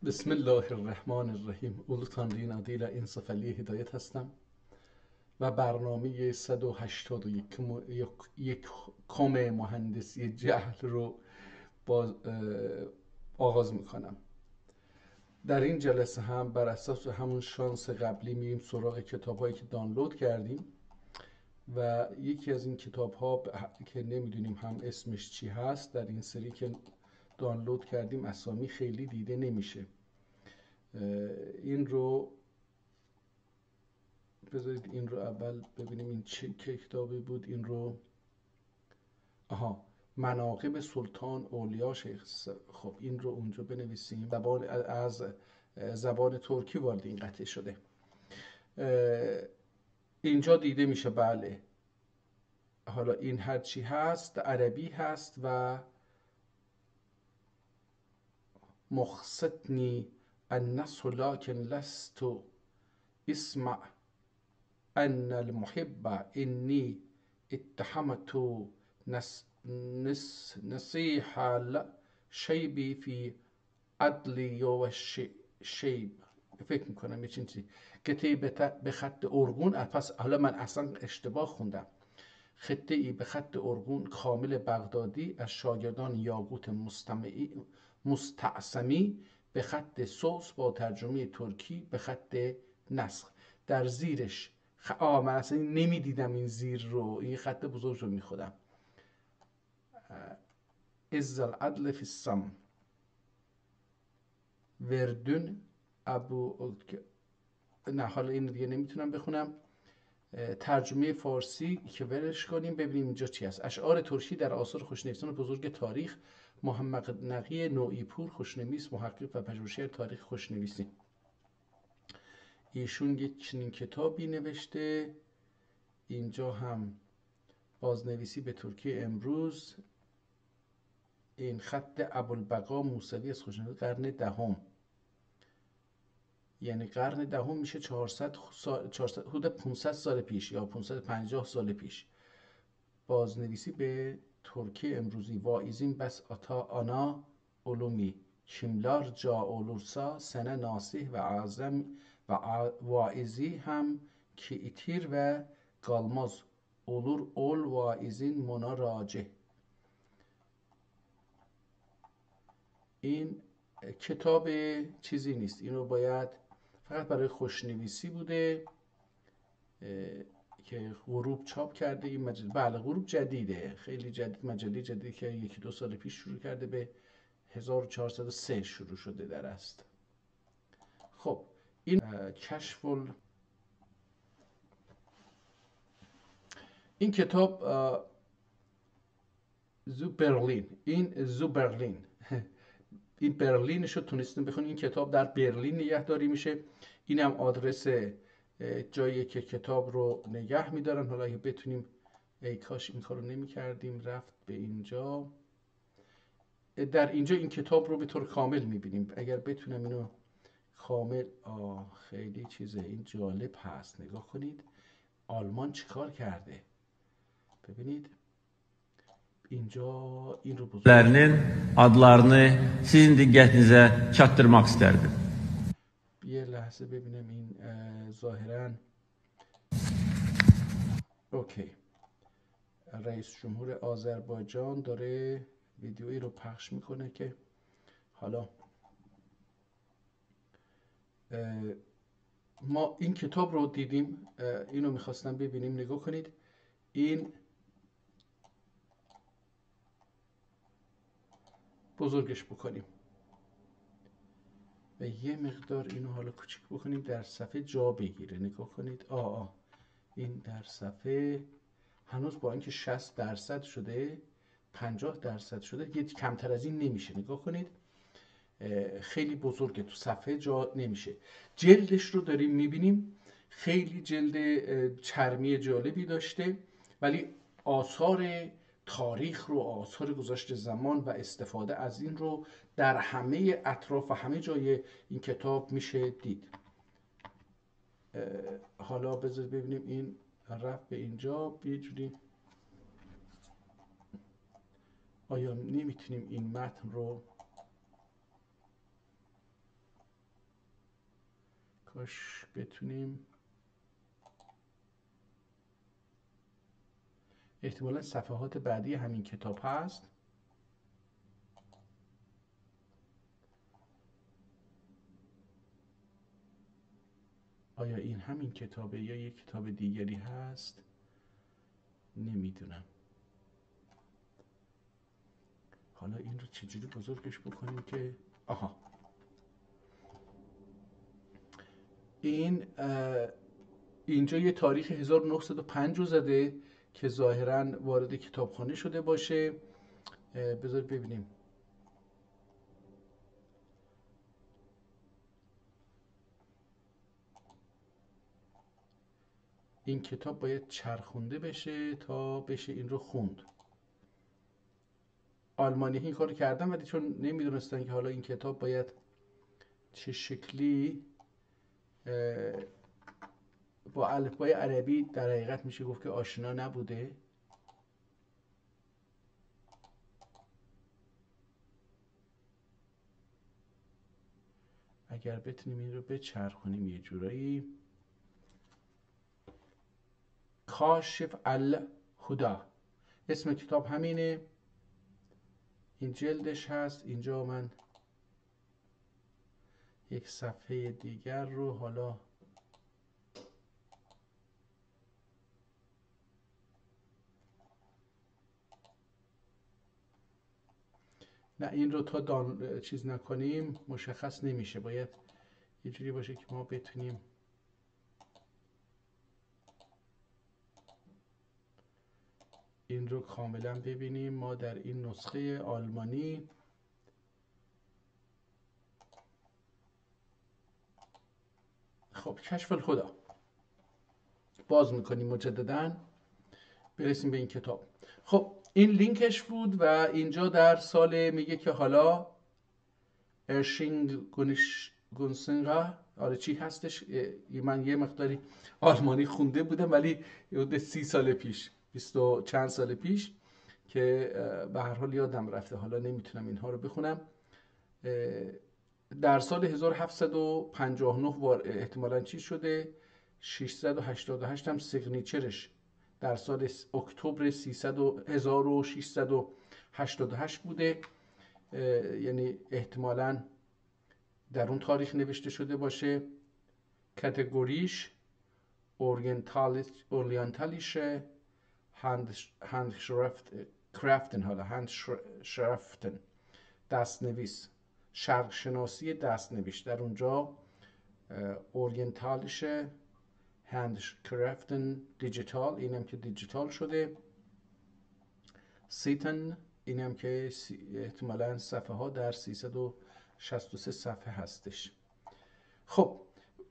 بسم الله الرحمن الرحیم. اولتان رین عدیل انصفالی هدایت هستم و برنامه 181 کم مهندسی جهل رو باز آغاز میکنم. در این جلسه هم بر اساس همون شانس قبلی میریم سراغ کتاب هایی که دانلود کردیم و یکی از این کتاب ها که نمیدونیم هم اسمش چی هست، در این سری که دانلود کردیم اسامی خیلی دیده نمیشه. این رو بذارید این رو اول ببینیم این چه کتابی بود. این رو مناقب سلطان اولیا شیخ. خب این رو اونجا بنویسیم. از زبان ترکی وارد این قطعه شده. اینجا دیده میشه. بله، حالا این هرچی هست عربی هست و مخصتنی النصح لكن لست اسمع ان المحب انی اتهمت نصیح الشیبی فی عدلی و شیب. فکر میکنم یه چیزی قطعی به خط ارگون. پس حالا من اصلا اشتباه خوندم. خطه‌ای به خط ارگون کامل بغدادی از شاگردان یاقوت مستعصمی به خط سوس با ترجمه ترکی به خط نسخ. در زیرش من اصلا نمیدیدم این زیر رو، این خط بزرگ رو میخودم. از العدل فی السم وردون ابو. نه حالا این دیگه نمیتونم بخونم. ترجمه فارسی که ورش کنیم ببینیم اینجا چی هست. اشعار ترکی در آثار خوشنویسان بزرگ تاریخ. محمد نقی نوعی پور، خوشنویس، محقق و پژوهشگر تاریخ خوشنویسی. ایشون یک چنین کتابی نوشته. اینجا هم بازنویسی به ترکی امروز. این خط ابوالبقا موسوی از خوشنویسی قرن دهم. یعنی قرن دهم میشه 400 حدود 500 سال پیش یا 550 سال پیش. بازنویسی به ترکی امروزی. واعظین بس آتا آنا علومی کیملار جا اولورسا سنه ناسیح و اعظم و واعظی هم که ایتیر و گالماز olur ol واعظین منا راجه. این کتاب چیزی نیست، اینو باید فقط برای خوشنویسی بوده که غروب چاپ کرده این مجله. بله غروب جدیده، خیلی جدید، مجله جدیدی که یکی دو سال پیش شروع کرده، به 1403 شروع شده در است. خب این کشف این کتاب زوبرلین. این زوبرلین این برلینش رو تونستیم بخونیم. این کتاب در برلین نگهداری میشه. این هم آدرس جایی که کتاب رو نگه میدارن. حالا اگه بتونیم، ای کاش این کارو نمی کردیم، رفت به اینجا. در اینجا این کتاب رو به طور کامل میبینیم. اگر بتونم اینو کامل، خیلی چیزه، این جالب هست. نگاه کنید آلمان چیکار کرده. ببینید اینجا این رو بزرگ adlarını sizin diqqətinizə çatdırmaq istərdim. یه لحظه ببینم. این ظاهرا اوکی. رئیس جمهور آذربایجان داره ویدیویی رو پخش میکنه که حالا ما این کتاب رو دیدیم، اینو میخواستم ببینیم. نگاه کنید این بزرگش بکنیم و یه مقدار اینو حالا کوچیک بکنیم در صفحه جا بگیره. نگاه کنید این در صفحه هنوز با اینکه 60% شده 50% شده، یه کمتر از این نمیشه. نگاه کنید خیلی بزرگه، تو صفحه جا نمیشه. جلدش رو داریم میبینیم، خیلی جلد چرمی جالبی داشته، ولی آثار تاریخ رو، آثار گذشته زمان و استفاده از این رو در همه اطراف و همه جای این کتاب میشه دید. حالا بذار ببینیم این رفت به اینجا. یه جوری آیا نمیتونیم این متن رو کاش بتونیم احتمالا صفحات بعدی همین کتاب هست. آیا این همین کتابه یا یک کتاب دیگری هست؟ نمیدونم. حالا این رو چجوری بزرگش بکنیم که آها، اینجا یه تاریخ 1905 رو زده که ظاهراً وارد کتابخانه شده باشه. بذار ببینیم. این کتاب باید چرخونده بشه تا بشه این رو خوند. آلمانی این کارو کردن، ولی چون نمیدونستن که حالا این کتاب باید چه شکلی با الفبای عربی، در حقیقت میشه گفت که آشنا نبوده. اگر بتونیم این رو بچرخونیم یه جورایی. کاشف الهدا اسم کتاب همینه. این جلدش هست. اینجا من یک صفحه دیگر رو حالا نه، این رو تا چیز نکنیم مشخص نمیشه. باید یه جوری باشه که ما بتونیم این رو کاملا ببینیم. ما در این نسخه آلمانی خب کشف الهدا باز میکنیم مجددا برسیم به این کتاب. خب این لینکش بود و اینجا در سال میگه که حالا ارشینگ گونسنگا، آره چی هستش، من یه مقداری آلمانی خونده بودم ولی حدود 30 سال پیش، 20 و چند سال پیش، که به هر حال یادم رفته، حالا نمیتونم اینها رو بخونم. در سال 1759 احتمالاً چی شده، 688 هم سیگنیچرش در سال اکتبر 1688 بوده، یعنی احتمالاً در اون تاریخ نوشته شده باشه. کاتگوریش اورینتالیشه هندشرافten، حالا هندشرافten دستنویس، شرق شناسی دستنویس. در اونجا اورینتالیشه هندشرافten دیجیتال، اینم که دیجیتال شده. سیتن اینم که احتمالاً صفحه ها در 363 صفحه هستش. خب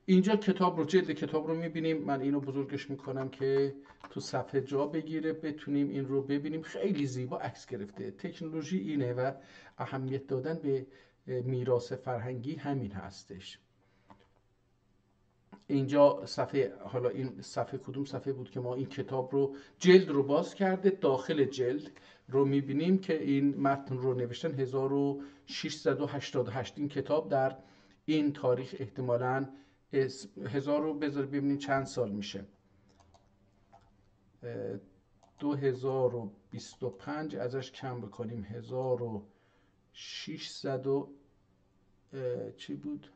اینجا کتاب رو، جلد کتاب رو میبینیم. من اینو بزرگش میکنم که تو صفحه جا بگیره، بتونیم این رو ببینیم. خیلی زیبا عکس گرفته. تکنولوژی اینه و اهمیت دادن به میراث فرهنگی همین هستش. اینجا صفحه، حالا این صفحه کدوم صفحه بود که ما این کتاب رو، جلد رو باز کرده، داخل جلد رو میبینیم که این متن رو نوشتن 1688. این کتاب در این تاریخ احتمالاً 1000 رو بذار ببینیم چند سال میشه، 2025 ازش کم بکنیم 1600 چی بود،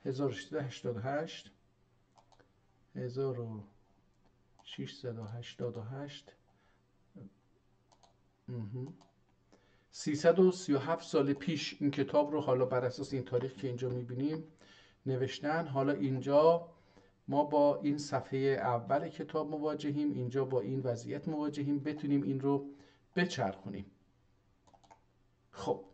1688 1688 337 سال پیش این کتاب رو حالا بر اساس این تاریخ که اینجا میبینیم نوشتن. حالا اینجا ما با این صفحه اول کتاب مواجهیم، اینجا با این وضعیت مواجهیم، بتونیم این رو بچرخونیم. خب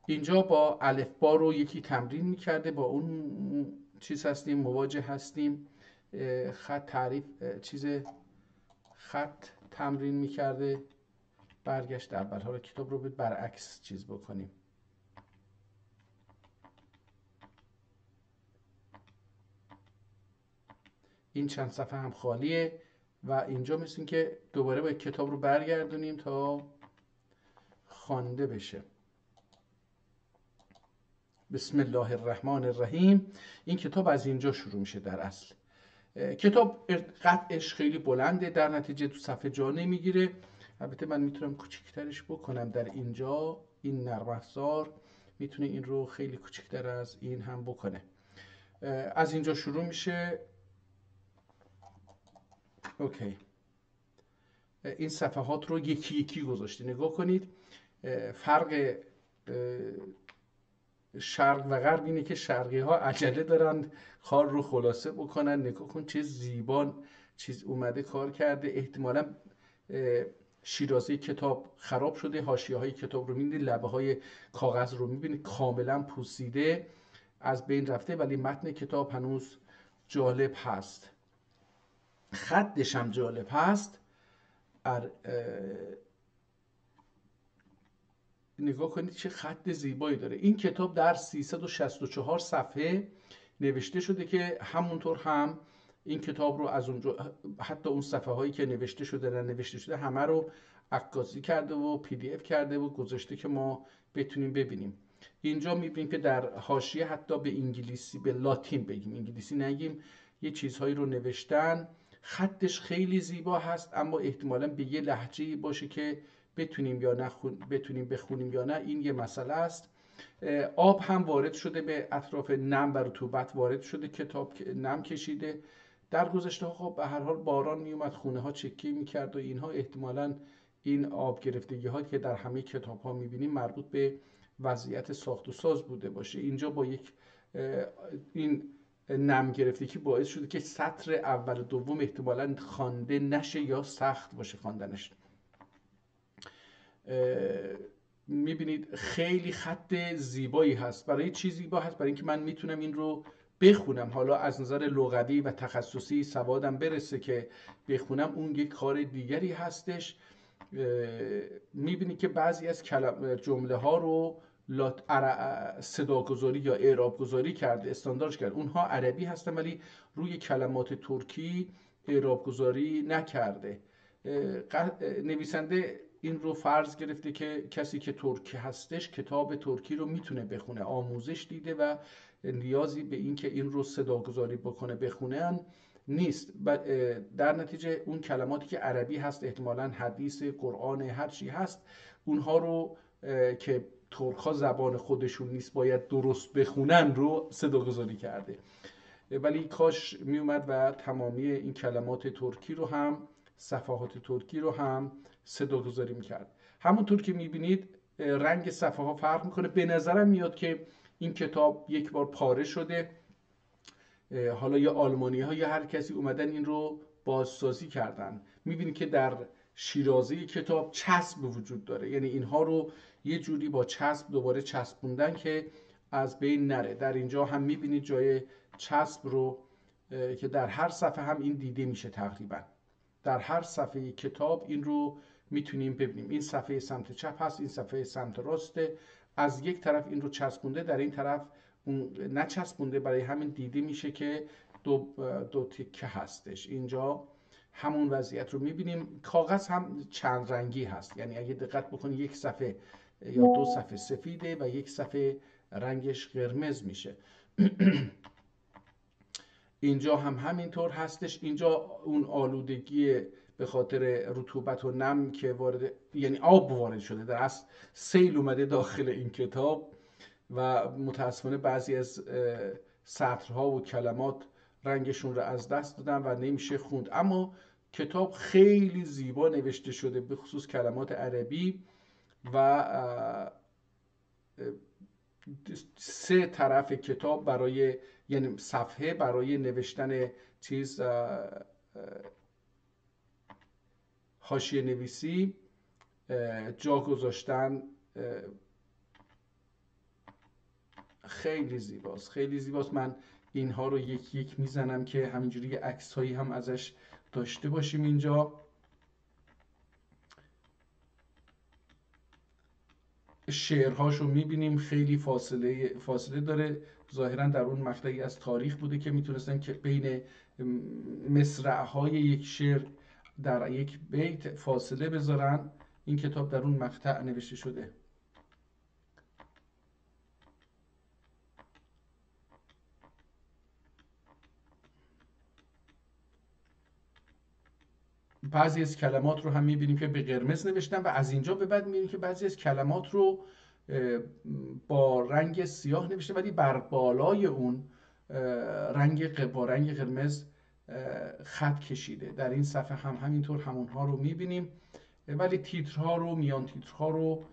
اینجا با الفبا رو یکی تمرین میکرده، با اون چیز هستیم، مواجه هستیم. خط تعریف خط تمرین میکرده. برگشت اول، حالا کتاب رو برعکس چیز بکنیم. این چند صفحه هم خالیه و اینجا مثل که دوباره باید کتاب رو برگردونیم تا خوانده بشه. بسم الله الرحمن الرحیم. این کتاب از اینجا شروع میشه در اصل. کتاب قطعش خیلی بلنده، در نتیجه تو صفحه جا نمیگیره. البته من میتونم کوچکترش بکنم در اینجا. این نرم افزار میتونه این رو خیلی کوچکتر از این هم بکنه. از اینجا شروع میشه. اوکی. این صفحات رو یکی یکی گذاشته. نگاه کنید. فرق شرق و غرب اینه که شرقی ها عجله دارن کار رو خلاصه بکنن. نگاه کن چه زیبا چیز اومده کار کرده. احتمالا شیرازه کتاب خراب شده. حاشیه های کتاب رو میبینید، لبه های کاغذ رو میبینید کاملا پوسیده، از بین رفته، ولی متن کتاب هنوز جالب هست. خطش هم جالب هست. نگاه کنید چه خط زیبایی داره. این کتاب در 364 صفحه نوشته شده که همونطور هم این کتاب رو از اونجا حتی اون صفحه هایی که نوشته شده ننوشته شده همه رو عکاسی کرده و پی دی اف کرده و گذاشته که ما بتونیم ببینیم. اینجا میبینیم که در حاشیه حتی به انگلیسی، به لاتین بگیم، انگلیسی نگیم، یه چیزهایی رو نوشتن. خطش خیلی زیبا هست، اما احتمالاً به یه لهجه‌ای باشه که بتونیم یا نه بتونیم بخونیم یا نه، این یه مسئله است. آب هم وارد شده به اطراف، نم و رطوبت وارد شده، کتاب نم کشیده. در گذشته خب به هر حال باران میومد، خونه ها چکی میکرد و اینها. احتمالاً این آب گرفتگی ها که در همه کتاب ها میبینیم مربوط به وضعیت ساخت و ساز بوده باشه. اینجا با یک این نم گرفتگی باعث شده که سطر اول و دوم احتمالاً خوانده نشه یا سخت باشه خواندنش. میبینید خیلی خط زیبایی هست. برای چی زیبا هست؟ برای اینکه من میتونم این رو بخونم. حالا از نظر لغوی و تخصصی سوادم برسه که بخونم، اون یک کار دیگری هستش. میبینید که بعضی از جمله ها رو صداگذاری یا اعراب گذاری کرده، استانداردش کرده. اونها عربی هستن ولی روی کلمات ترکی اعراب گذاری نکرده. نویسنده این رو فرض گرفته که کسی که ترکی هستش کتاب ترکی رو میتونه بخونه، آموزش دیده و نیازی به این که این رو صداگذاری بکنه بخونه نیست. در نتیجه اون کلماتی که عربی هست، احتمالاً حدیث، قرآن، هر چی هست، اونها رو که ترک‌ها زبان خودشون نیست باید درست بخونن رو صداگذاری کرده. ولی کاش میومد و تمامی این کلمات ترکی رو هم، صفحات ترکی رو هم صداگذاری میکرد. همونطور که میبینید رنگ صفحه ها فرق میکنه. به نظرم میاد که این کتاب یک بار پاره شده، حالا یا آلمانی ها یا هر کسی اومدن این رو بازسازی کردن. میبینید که در شیرازه کتاب چسب وجود داره، یعنی اینها رو یه جوری با چسب دوباره چسبوندن که از بین نره. در اینجا هم میبینید جای چسب رو که در هر صفحه هم این دیده میشه. تقریبا در هر صفحه کتاب این رو میتونیم ببینیم. این صفحه سمت چپ هست، این صفحه سمت راسته. از یک طرف این رو چسبونده، در این طرف اون نچسبونده، برای همین دیده میشه که دو تکه هستش. اینجا همون وضعیت رو میبینیم. کاغذ هم چند رنگی هست، یعنی اگه دقت بکنید یک صفحه یا دو صفحه سفیده و یک صفحه رنگش قرمز میشه. اینجا هم همینطور هستش. اینجا اون آلودگی به خاطر رطوبت و نم که وارد، یعنی آب وارد شده، در اصل سیل اومده داخل این کتاب و متاسفانه بعضی از سطرها و کلمات رنگشون رو از دست دادن و نمیشه خوند. اما کتاب خیلی زیبا نوشته شده، به خصوص کلمات عربی، و سه طرف کتاب برای، یعنی صفحه برای نوشتن چیز، حاشیه نویسی جا گذاشتن. خیلی زیباست، خیلی زیباست. من اینها رو یک یک میزنم که همینجوری عکس هایی هم ازش داشته باشیم. اینجا شعرهاشو میبینیم، خیلی فاصله داره. ظاهرا در اون مقطعی از تاریخ بوده که میتونستن که بین مصرعهای یک شعر در یک بیت فاصله بذارن. این کتاب در اون مقطع نوشته شده. بعضی از کلمات رو هم میبینیم که به قرمز نوشتن و از اینجا به بعد میبینیم که بعضی از کلمات رو با رنگ سیاه نوشته ولی بر بالای اون با رنگ قرمز خط کشیده. در این صفحه هم همینطور همونها رو میبینیم ولی تیترها رو، میان تیترها رو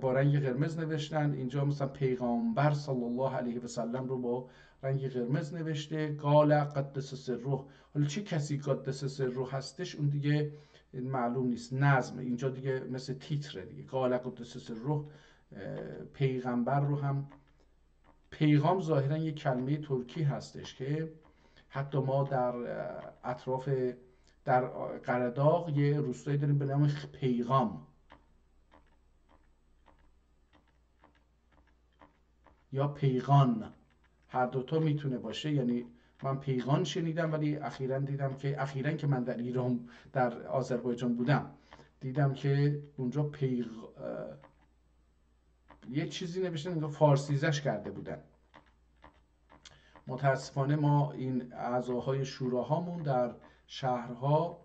با رنگ قرمز نوشتن. اینجا مثلا پیغامبر صلی الله علیه و سلم رو با رنگ قرمز نوشته، قال قدس سره. حالا چه کسی قدس سره هستش اون دیگه معلوم نیست. نظم اینجا دیگه مثل تیتره دیگه، قال قدس سره. پیغمبر رو هم، پیغام ظاهرا یک کلمه ترکی هستش که حتی ما در اطراف در قرداغ یه روستایی داریم به نام پیغام یا پیغان، هر دوتا میتونه باشه. یعنی من پیغان شنیدم ولی اخیراً که من در ایران در آذربایجان بودم دیدم که اونجا یه چیزی نوشتن اونجا فارسیزش کرده بودن. متاسفانه ما این اعضاهای شوراهامون در شهرها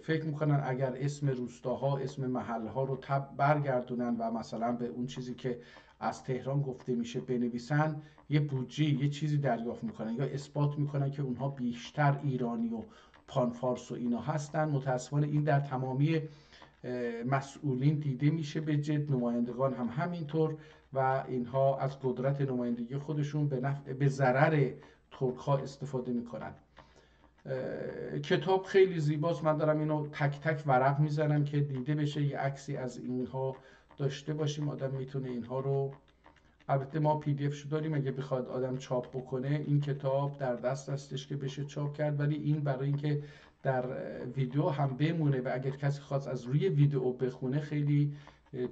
فکر میکنن اگر اسم روستاها، اسم محلها رو برگردونن و مثلا به اون چیزی که از تهران گفته میشه بنویسن، یه بودجه، یه چیزی دریافت میکنن یا اثبات میکنن که اونها بیشتر ایرانی و پانفارس و اینا هستن. متاسفانه این در تمامی مسئولین دیده میشه به جد، نمایندگان هم همینطور و اینها از قدرت نمایندگی خودشون به ضرر ترک ها استفاده میکنن. کتاب خیلی زیباست، من دارم اینو تک تک ورق میزنم که دیده بشه، یه عکسی از اینها داشته باشیم. آدم میتونه اینها رو، البته ما پی دی اف شو داریم، اگه بخواد آدم چاپ بکنه این کتاب در دست هستش که بشه چاپ کرد، ولی این برای اینکه در ویدیو هم بمونه و اگر کسی خواست از روی ویدیو بخونه خیلی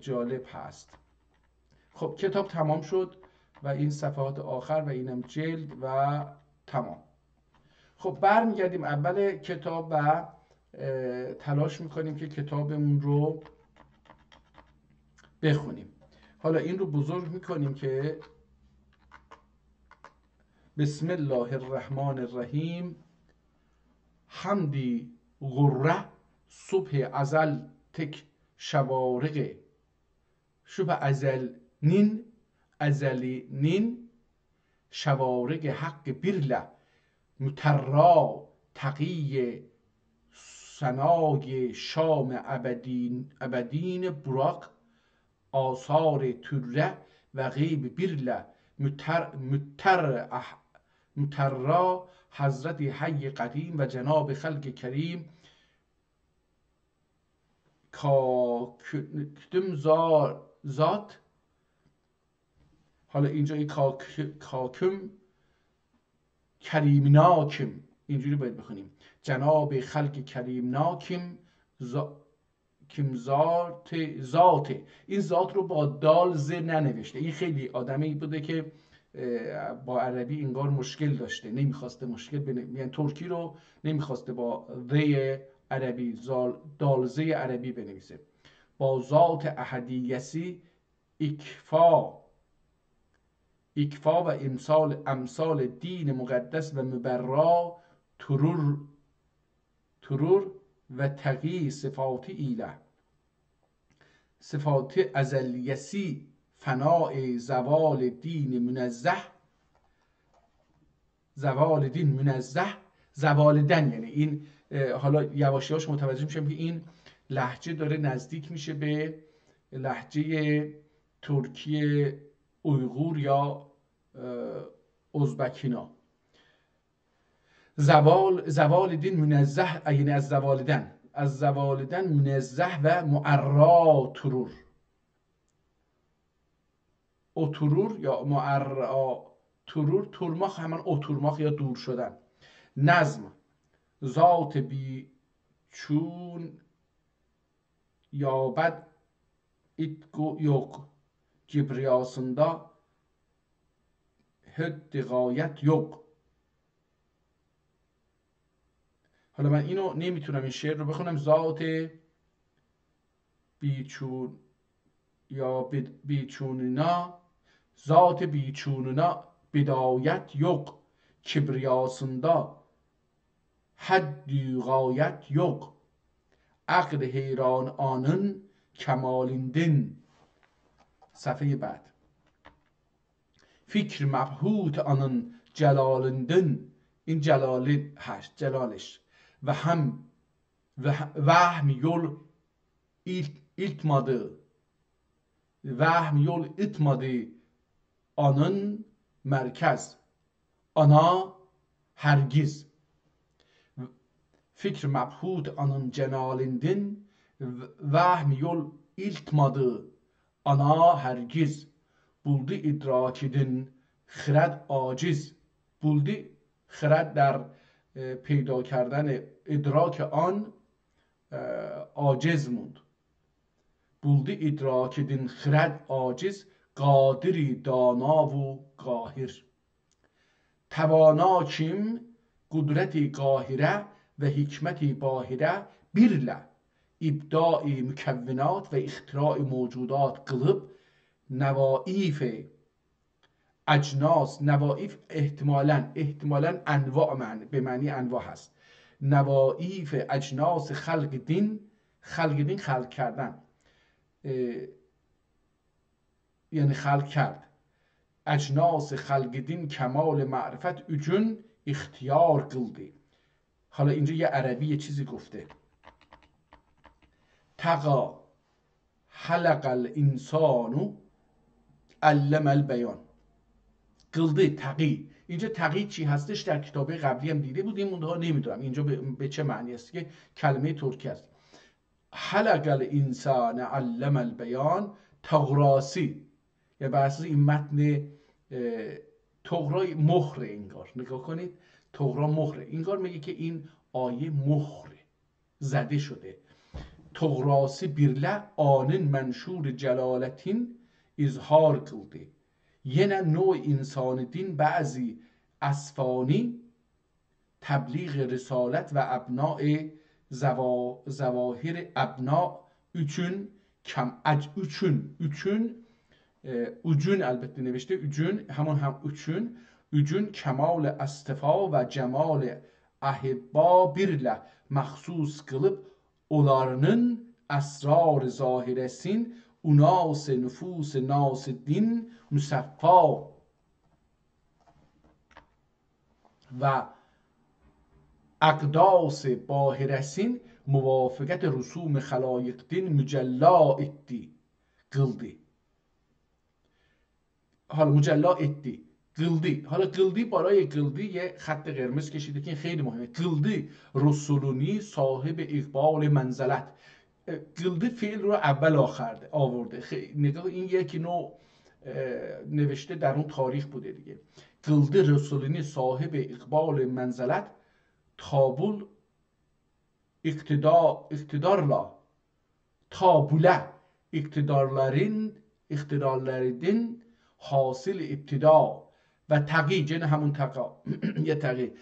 جالب هست. خب کتاب تمام شد و این صفحات آخر و اینم جلد و تمام. خب برمیگردیم اول کتاب و تلاش میکنیم که کتابمون رو بخونیم. حالا این رو بزرگ میکنیم که بسم الله الرحمن الرحیم. حمدی غره صبح ازل تک شوارق شب ازل نین ازلی نین شوارق حق برله مترا تقی سنای شام ابدین براق آثار تره و غیب برله مترا حضرت حی قدیم و جناب خلق کریم کاکدم ذات. حالا اینجا این کاکم کریمناکم اینجوری باید بخونیم، جناب خلق کریمناکم کم ذات. این ذات رو با دال ز ننوشته. این خیلی آدمی بوده که با عربی انگار مشکل داشته، نمیخواسته یعنی ترکی رو نمیخواسته با ذ عربی دالزه عربی بنویسه. با ذات احدیسی اکفا و امثال دین مقدس و مبرا ترور و تقی صفات ایله صفات ازلیسی فناء زوال دین منزه زوالدن. یعنی این حالا یواشیاش متوجه میشم که این لهجه داره نزدیک میشه به لهجه ترکی اویغور یا ازبکینا. زوال دین منزه، یعنی از زوالدن منزه و معرا ترور. اترور یا معرا ترور، ترماخ همان اترماخ یا دور شدن. نظم ذات بی چون یابد ایتگو yok kibriyasında حد غایت yok. حالا من اینو نمیتونم این شعر رو بخونم. ذات بیچون یا بیچوننا، ذات بیچوننا بدایت yok kibriyasında حدی غایت yok. عقل حیران آنın کمالindin. صفحه بعد. فکر مبهوت آنın celalindin. این جلالی هست، جلالش. و هم وهم yol itmadı. وهم yol itmadı. Anın merkez. Ana hergiz. Fikr mebhut anın cenalindin. Vahm yol iltmadı. Ana hergiz. Buldu idrakidin. خرد عاجز. buldu خرد در پیدا کردن ادراک آن عاجز موند. buldu idrakidin خرد عاجز. قادری دانا و قاهر. توانا kim قدرتی قاهره و حکمتی باهره birlə ibdai mükevvinat ve ihtirai mevcudat kılıp nevaif اجناس نوائف احتمالاً انواع به معنی انواع هست. نوائف اجناس خلق دین خلق کردن یعنی خلق کرد. اجناس خلق دین کمال معرفت üçün اختیار kıldı. حالا اینجا یه عربی یه چیزی گفته. تقا حلق الانسانو علم البیان. قلده تقی. اینجا تقی چی هستش؟ در کتاب قبلی هم دیده بودیم، اونها نمیدونم اینجا به چه معنی است که کلمه ترکی است. حلق الانسان علم البیان. تغراسی، یا بر اساس این متن تغرای مهره انگار. نگاه کنید، تغرا مهره انگار میگه که این آیه مهره زده شده. تغراسی birlə anın منشور جلالتین اظهار kıldı. Yine نوع انسان دین بعضی اسفانی تبلیغ رسالت و ابناء زواهر ابنا üçün üçün البته نوشته üçün همون هم üçün kemal استفا ve cemal ahibba birlə مخصوص kılıp onlarının esrar zahiresin unas nüfus nas din musaffa ve اقداس باهرسین موافقت رسوم خلایق دین مجلا etti kıldı. حالا مجلا etti kıldı. حالا kıldı برای kıldı یه خط قرمز کشیده که خیلی مهمه. kıldı رسولونی صاحب اقبال منزلت. kıldı فعل رو اول آخر آورده. نگاه این یکی نوع نوشته در اون تاریخ بوده دیگه. kıldı رسولونی صاحب اقبال منزلت تابول iktidarla tabule iktidarlarının hasil iptida ve taqi gene همون تقا یه تقی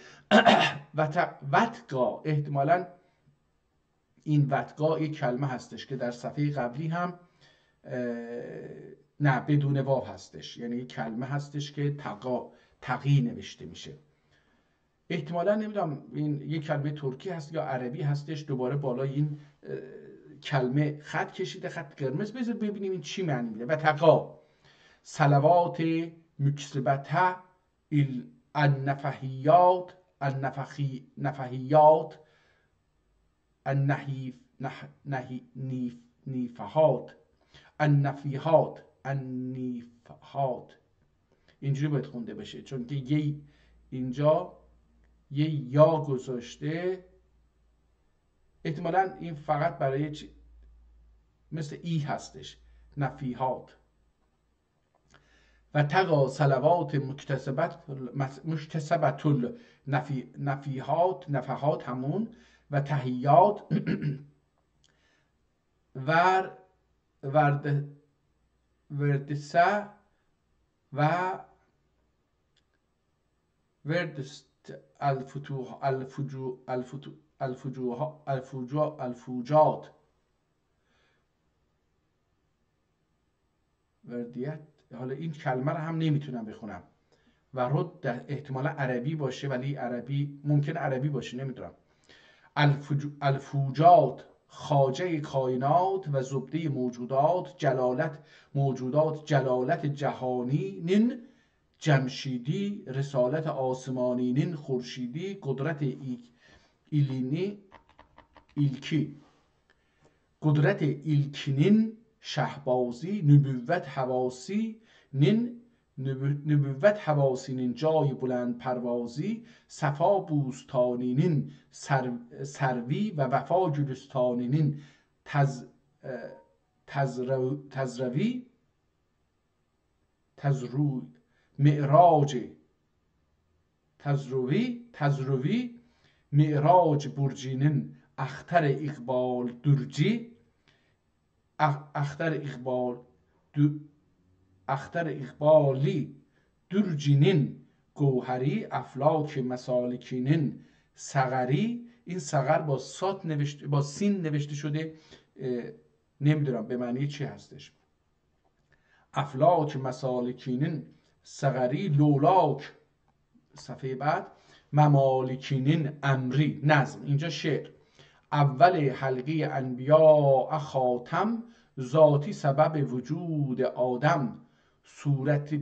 و وتقا. احتمالاً این وتقا یک کلمه هستش که در صفحه قبلی هم نه بدون واو هستش، یعنی یک کلمه هستش که تقی نوشته میشه. احتمالا نمیدونم این یک کلمه ترکی هست یا عربی هستش. دوباره بالای این کلمه خط کشیده، خط قرمز. بذار ببینیم این چی معنی میده. و تقا صلوات مکسبته النفحیات النفیحات اینجوری باید خونده بشه، چون که اینجا یه یا گذاشته. احتمالاً این فقط برای مثل ای هستش. نفیحات و تقا صلوات مکتسبت نفحات همون و تحیات وردسه و وردست الفوجات وردیت. حالا این کلمه رو هم نمیتونم بخونم. و رد احتمالا عربی باشه، ولی عربی ممکن عربی باشه، نمیدونم. الفوجات خواجه کائنات و زبده موجودات، جلالت جهانی نین جمشیدی، رسالت آسمانی نین خورشیدی، قدرت ایلکینین شهبازی، نبوت حواسینین جای بلند پروازی، صفا بوستانینین سروی و وفا گلستانینین تزروی معراج برجینین اختر اقبالی درجینین گوهری، افلاک مسالکینین سقری. این سقر با سین نوشته شده، نمیدونم به معنی چی هستش. افلاک مسالکینین سقری، لولاک صفحه بعد ممالکینین امری. نظم، اینجا شعر. اول حلقه انبیاء خاتم، ذاتی سبب وجود آدم، صورت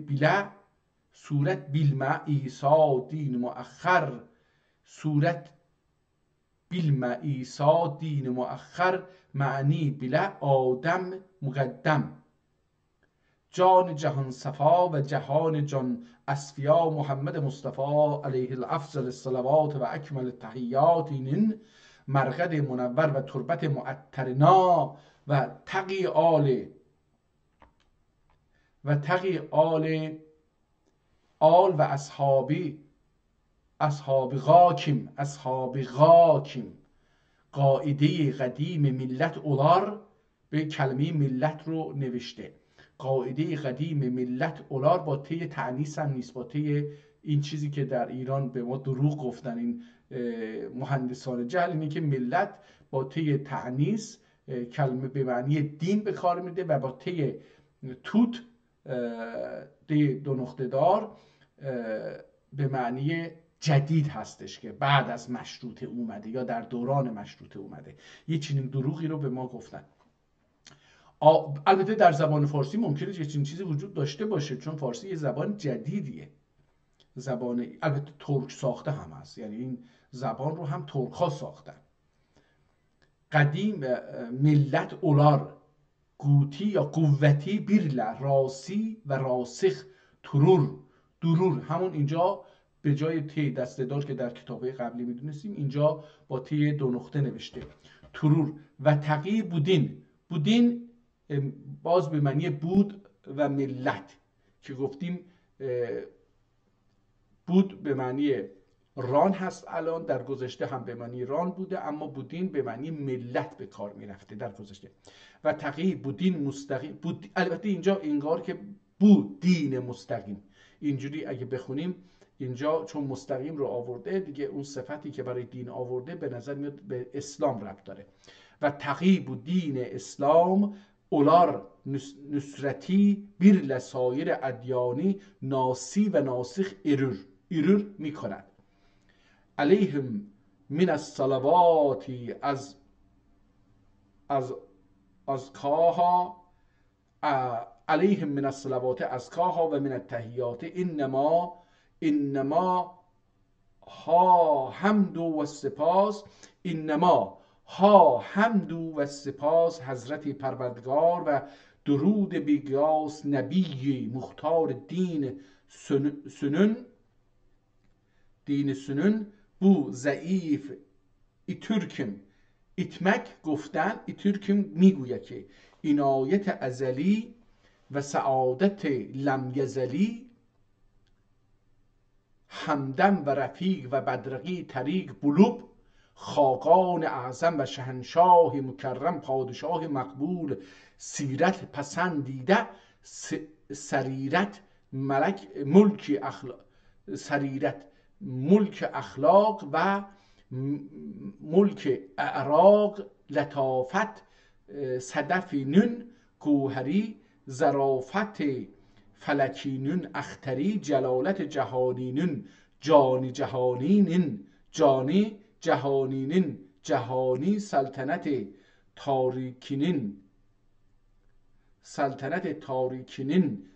بیلمع عیسی دین مؤخر، معنی بلا آدم مقدم. جان جهان صفا و جهان جان اصفیا، محمد مصطفی علیه الافضل الصلوات و اکمل التحیات، اینین مرقد منور و تربت معطرنا و تقی آل و اصحاب غاکیم. قاعده قدیم ملت اولار، به کلمه ملت رو نوشته. قاعده قدیم ملت اولار با ته تأنیث هم نیست، با ته این چیزی که در ایران به ما دروغ گفتن این مهندسان جهل، اینه که ملت با ته تأنیث کلمه به معنی دین به کار میده و با ته توت دو نقطه دار به معنی جدید هستش که بعد از مشروطه اومده یا در دوران مشروطه اومده. یه چنین دروغی رو به ما گفتن. البته در زبان فارسی ممکنه یه چنین چیزی وجود داشته باشه، چون فارسی یه زبان جدیدیه، زبان البته ترک ساخته هم هست، یعنی این زبان رو هم ترک ها ساختن. قدیم ملت اولار، گوتی یا قوتی بیرله، راسی و راسخ درور همون اینجا به جای تی دسته‌دار که در کتابه قبلی میدونستیم، اینجا با تی دو نقطه نوشته ترور. و تقی بودین باز به معنی بود و ملت که گفتیم بود به معنی ران هست، الان در گذشته هم به معنی ران بوده، اما بودین به معنی ملت به کار میرفته در گذشته. و تقی بودین مستقیم بود، البته اینجا انگار که بود دین مستقیم، اینجوری اگه بخونیم اینجا چون مستقیم رو آورده دیگه، اون صفتی که برای دین آورده به نظر میاد به اسلام ربط داره. و تقی دین اسلام اولار نصرتی بیر لسایر ادیانی، ناسی و ناسخ ایرور میکند. علیهم من الصلوات از کاها، علیهم من الصلوات از کاها و من التحیات، انما ها حمد و سپاس، انما ها حمد و سپاس حضرت پروردگار و درود بیگاس نبی مختار دین سنن بو ضعیف ایترکم ایتمک گفتن، ایترکم میگوید که عنایت ازلی و سعادت لم یزلی، همدم و رفیق و بدرقی طریق بلوب، خاقان اعظم و شهنشاه مکرم، پادشاه مقبول سیرت پسندیده، سریرت ملک اخلاق و ملک اعراق، لطافت صدف نون گوهری، ظرافت فلکی نون اختری، جلالت جهانی نون جانی جهانی نون جانی، جهانی نون جهانی سلطنت تاریکینین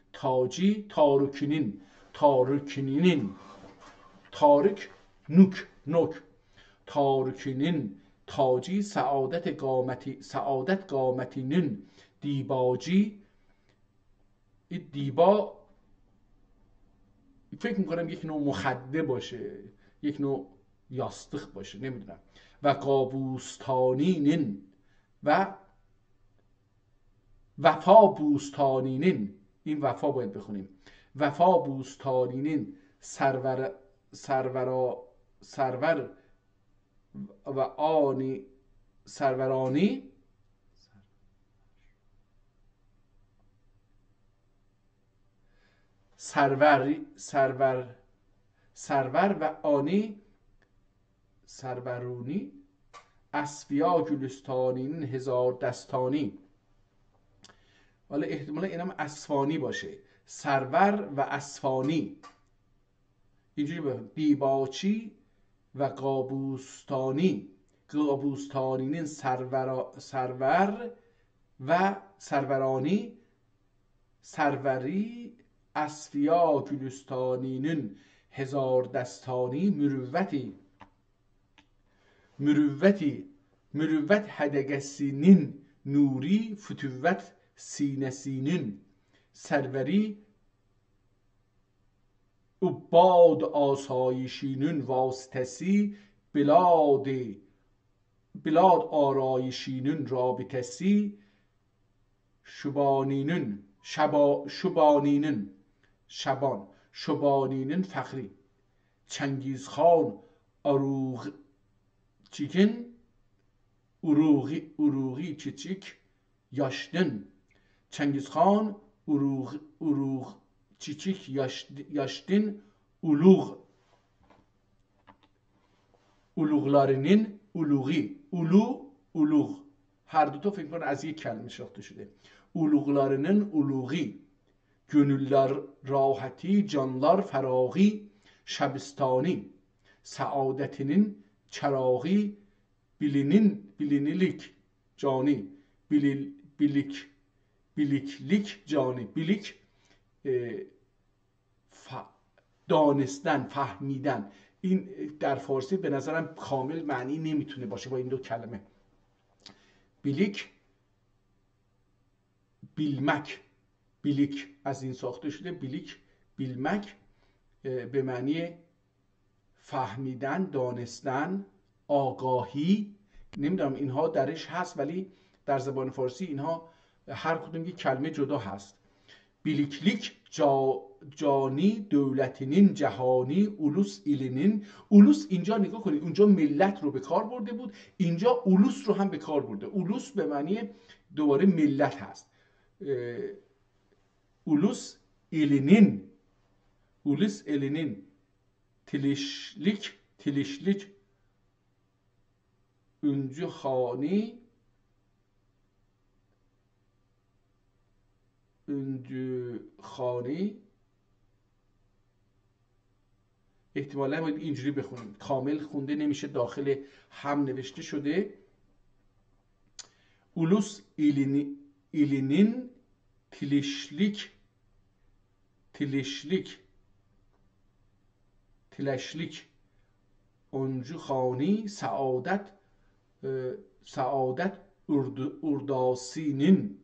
تاجی تارکنین تارک نوک تارکنین تاجی سعادت قامتینین دیباجی. این دیبا فکر میکنم یک نوع مخده باشه، یک نوع یاستخ باشه، نمیدونم. و قابوستانینین و وفا بوستانینین، این وفا باید بخونیم، وفا بوستانینین سرور و آنی سرورانی سرور و آنی سرورونی اسفیا گلستانین هزار دستانی. حالا احتمالا اینم اسفانی باشه، سرور و اسفانی اینجوری بگم. دیباچی و قابوستانین سرور و سرورانی سروری اسفیا گلستانینین هزار دستانی مروت هدگسینین نوری فتوت سینسینین سروری عباد آسایشینین واسطسی بلاد آرایشینین رابطسی شبانینین فخری چنگیزخان اروغی چیچیک یاشدن چنگیزخان اروغ چیچیک یاشدن اولوغلارینین اولوغ هر دوتا فکر کنم از یک کلمه ساخته شده. اولوغلارینین اولوغی gönüller rahati, canlar ferahi, şebistani, saadetinin çerağı, bilinilik cani, biliklik cani, bilik دانستن، فهمیدن. این در فارسی به نظرم کامل معنی نمیتونه باشه با این دو کلمه. بیلیک، بیلمک، بیلیک از این ساخته شده. بیلیک، بیلمک به معنی فهمیدن، دانستن، آگاهی. نمیدونم اینها درش هست، ولی در زبان فارسی اینها هر کدوم یک کلمه جدا هست. بیلیکلیک جانی، دولتینین، جهانی، اولوس ایلینین. اولوس اینجا نگاه کنید، اونجا ملت رو به کار برده بود، اینجا اولوس رو هم به کار برده. اولوس به معنی دوباره ملت هست. اولوس ایلینین، اولوس ایلینین، تلیشلیک اونجا خانی، خانی. احتمالا باید اینجوری بخونیم، کامل خونده نمیشه، داخل هم نوشته شده. اولوس ایلینین تلشلیک اونجو خانی، سعادت ارداسینین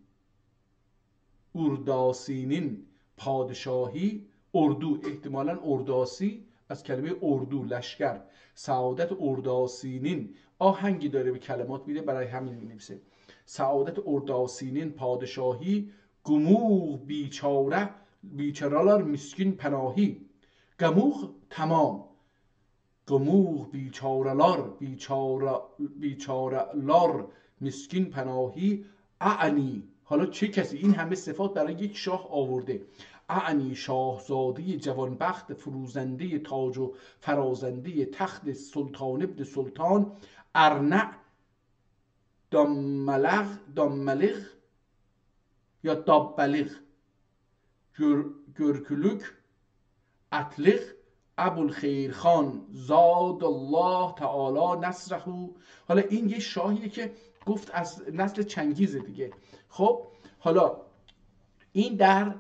پادشاهی، اردو احتمالاً ارداسی از کلمه اردو، لشکر. سعادت ارداسینین آهنگی داره به کلمات میده، برای همین مینویسه. سعادت ارداسینین پادشاهی، گموغ بیچاره‌لار مسکین پناهی. گموغ تمام، گموغ بیچاره‌لار مسکین پناهی. اعنی، حالا چه کسی این همه صفات برای یک شاه آورده؟ اعنی شاهزاده جوانبخت، فروزنده تاج و فرازنده تخت، سلطان ابن سلطان، ارنع دامبلغ یا دابلغ، گرکلوک اتلغ ابوالخیر خان زاد الله تعالی نصره. حالا این یه شاهیه که گفت از نسل چنگیزه دیگه. خب حالا این در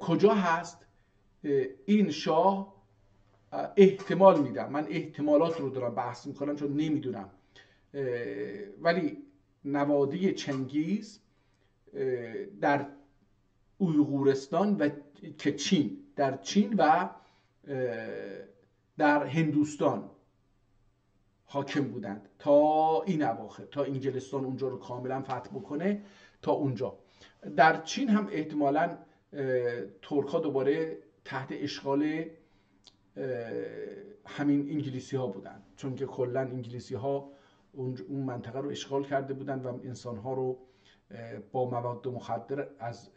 کجا هست؟ این شاه احتمال میدم، من احتمالات رو دارم بحث میکنم چون نمیدونم، ولی نواده چنگیز در اویغورستان و که چین، در چین و در هندوستان حاکم بودند تا این اواخر، تا انگلستان اونجا رو کاملا فتح بکنه تا اونجا. در چین هم احتمالاً ترک‌ها دوباره تحت اشغال همین انگلیسی ها بودن، چون که کلا انگلیسی ها اون منطقه رو اشغال کرده بودن و انسان ها رو با مواد مخدر از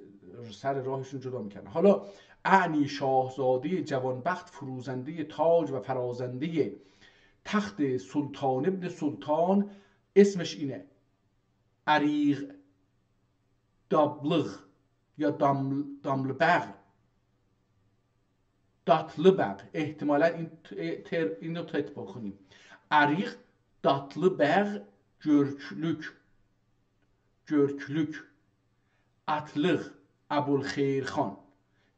سر راهشون جدا میکردن. حالا اعنی شاهزاده جوانبخت فروزنده تاج و فرازنده تخت سلطان ابن سلطان، اسمش اینه عریق دابلغ یا داملبغ داتلبغ، احتمالا این رو تایپ بکنیم، عریق داتلبغ جرکلوک اطلق ابوالخیر خان.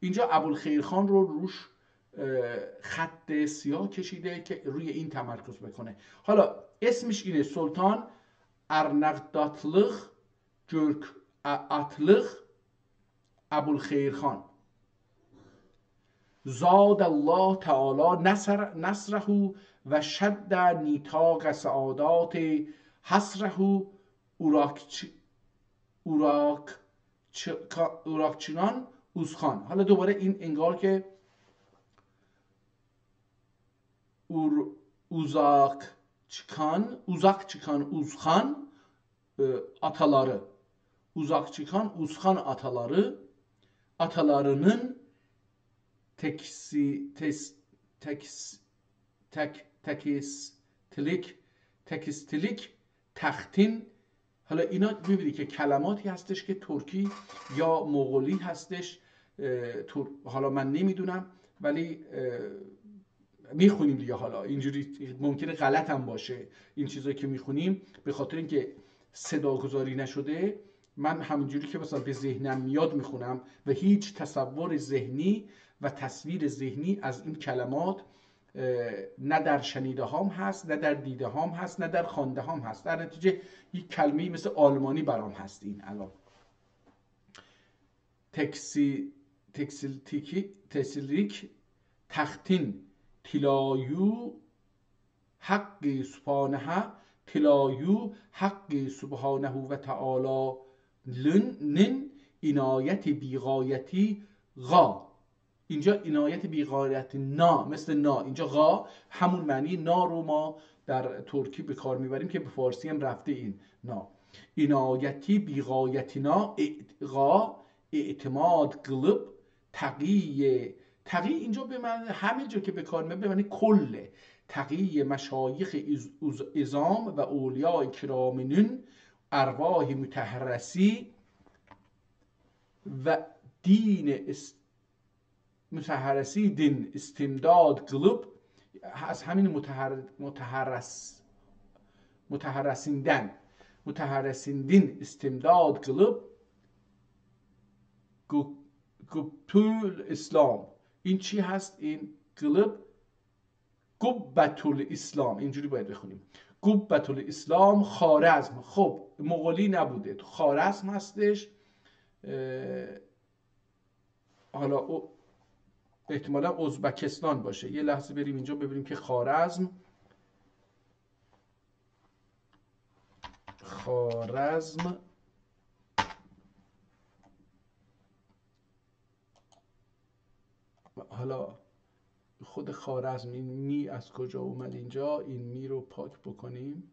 اینجا ابوالخیر خان رو روش خط سیاه کشیده که روی این تمرکز بکنه. حالا اسمش اینه سلطان ارنق داتلق جرک اطلق ابوالخیر خان زاد الله تعالی نصره و شد نیتاق سعادات حسره اوراکچنان اوزخان. حالا دوباره این انگار که اوزاکچکان اوزخان ataları, Uzakçıkan Uzkan atalarının تکستیلیک تختین. حالا اینا ببینید که کلماتی هستش که ترکی یا مغولی هستش، حالا من نمیدونم ولی میخونیم دیگه. حالا اینجوری ممکنه غلط هم باشه این چیزایی که میخونیم، به خاطر اینکه صدا گذاری نشده من همینجوری که مثلا به ذهنم میاد میخونم و هیچ تصور ذهنی و تصویر ذهنی از این کلمات نه در شنیده هام هست، نه در دیده هام هست، نه در خوانده هام هست. در نتیجه یک کلمه‌ای مثل آلمانی برام هست. این الان تکسیلیک تختین تلایو حق سبحانه تلایو حق سبحانه و تعالی لن عنایت بیغایتی غا. اینجا عنایت بیغایت نا، مثل نا اینجا غا همون معنی نا رو ما در ترکی به کار میبریم که به فارسی هم رفته این نا. عنایتی بیغایتنا غا اعتماد قلب تقی اینجا به من همه جا که به کار میبریم به معنی کله. تقی مشایخ ازام و اولیاء کرامنون ارواح متحرسی و دین متحرسی دین استمداد قلب، از همین متحرسیندن استمداد قلب گبتول اسلام. این چی هست؟ این قلب گبتول اسلام، اینجوری باید بخونیم گبتول اسلام خوارزم. خب مغولی نبوده، خوارزم هستش. حالا احتمالا ازبکستان باشه. یه لحظه بریم اینجا ببینیم که خوارزم حالا خود خوارزم، این می از کجا اومد اینجا؟ این می رو پاک بکنیم.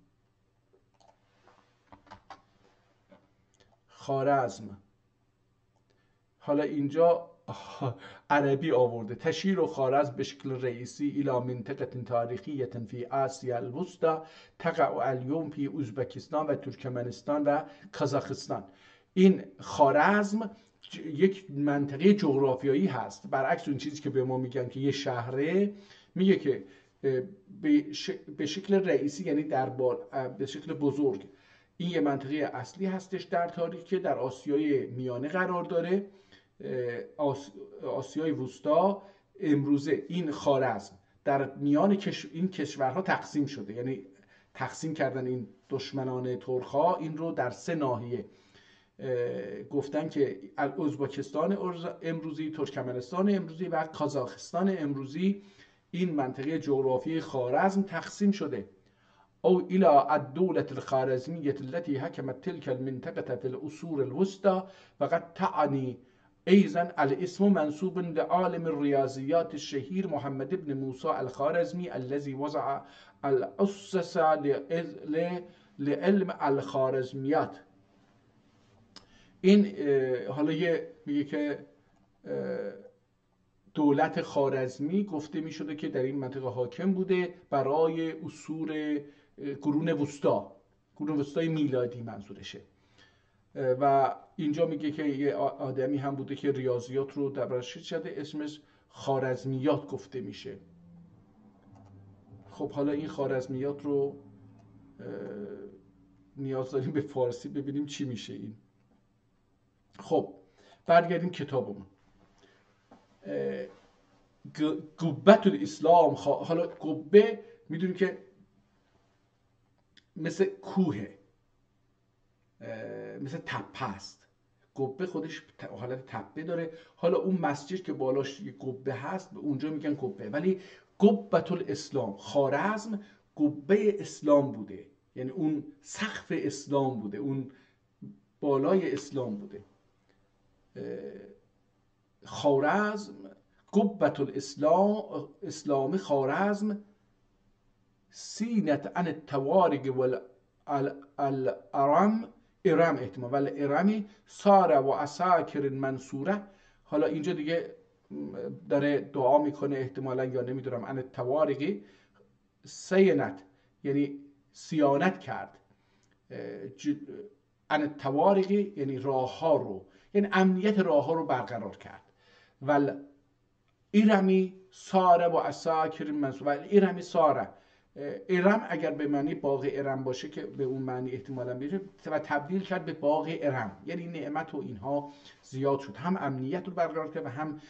خوارزم حالا اینجا عربی آورده. تشیر و خوارزم به شکل رئیسی الى منطقه تاریخیه فی آسیا الوسطی تقع اليوم فی ازبکستان و ترکمنستان و کازاخستان. این خوارزم یک منطقه جغرافیایی هست. برعکس اون چیزی که به ما میگن که یه شهره، میگه که به شکل رئیسی، یعنی به شکل بزرگ، این یه منطقه اصلی هستش در تاریخ که در آسیای میانه قرار داره. آسیای وسطا امروزه این خوارزم در میان این کشورها تقسیم شده، یعنی تقسیم کردن این دشمنان ترک‌ها این رو در 3 ناحیه. گفتن که ازبکستان امروزی، ترکمنستان امروزی و کازاخستان امروزی این منطقه جغرافیایی خوارزم تقسیم شده. او الى الدولة الخارزمية التي حكمت تلك المنطقة في العصور الوسطى وقد تعني ايضا الاسم منسوب لعالم الرياضيات الشهير محمد بن موسى الخارزمي الذي وضع الأسس لعلم الخارزمیات. این حالا میگه که دولت خوارزمی گفته می شده که در این منطقه حاکم بوده برای عصور قرون وسطای میلادی منظورشه. و اینجا میگه که یه آدمی هم بوده که ریاضیات رو دربارش شده، اسمش خوارزمیات گفته میشه. خب حالا این خوارزمیات رو نیاز داریم به فارسی ببینیم چی میشه این. خب برگردیم کتابمون. قبة الاسلام. حالا قبه میدونیم که مثل کوه، مثل تپه است. قبه خودش حالت تپه داره. حالا اون مسجد که بالاش یه قبه هست به اونجا میگن قبه. ولی قبة الاسلام، خوارزم قبه اسلام بوده، یعنی اون سقف اسلام بوده، اون بالای اسلام بوده. خوارزم قبة الاسلام، اسلام خوارزم سینت عن التوارق والارم، ارم احتمال ولی ارمی ساره و عساکر منصوره. حالا اینجا دیگه داره دعا میکنه احتمالا، یا نمیدونم، عن التوارقی سینت یعنی سیانت کرد، عن التوارقی یعنی راه ها رو، یعنی امنیت راه ها رو برقرار کرد. ول ایرمی ساره و عساکر منصوره. ول ایرمی ساره، ارم اگر به معنی باغ ارم باشه که به اون معنی احتمالاً بشه، و تبدیل کرد به باغ ارم، یعنی نعمت و اینها زیاد شد، هم امنیت رو برقرار کرد و هم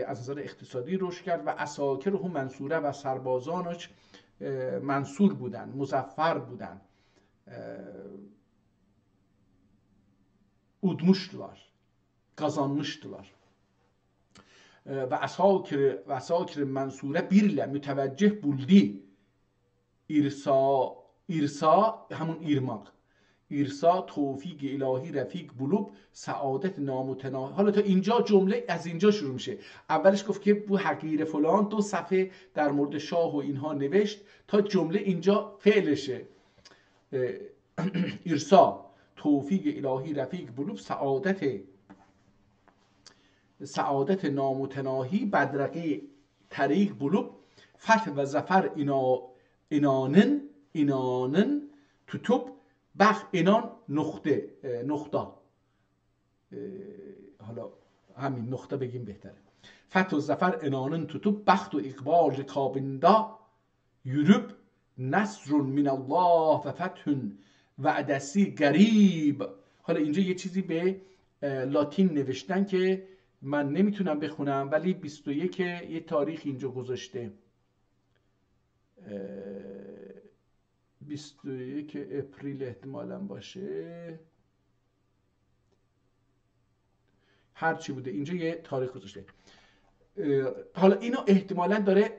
از نظر اقتصادی رشد کرد. و عساکر هم منصوره، و سربازانش منصور بودن، مظفر بودن، udmuştular, kazanmıştılar. Ve asakir mensure birle müteveccih buldi. İrsa همون irmak. İrsa توفیق الهی رفیق بلوب سعادت نامتناهی. حالا تا اینجا جمله از اینجا شروع میشه. اولش گفت که بو حقیر فلان 2 صفحه در مورد شاه و اینها نوشت تا جمله اینجا فعلشه. ایرسا توفیق الهی رفیق بلوب سعادت نامتناهی بدرقه طریق بلوب فتح و ظفر اینانن توتوب بخ اینان نقطه حالا همین نقطه بگیم بهتره. فتح و ظفر اینانن توتوب بخت و اقبال رکابندا یورب نصر من الله و فتح و عدسی گریب. حالا اینجا یه چیزی به لاتین نوشتن که من نمیتونم بخونم، ولی 21 یه تاریخ اینجا گذاشته، 21 اپریل احتمالاً باشه، هر چی بوده اینجا یه تاریخ گذاشته. حالا اینو احتمالاً داره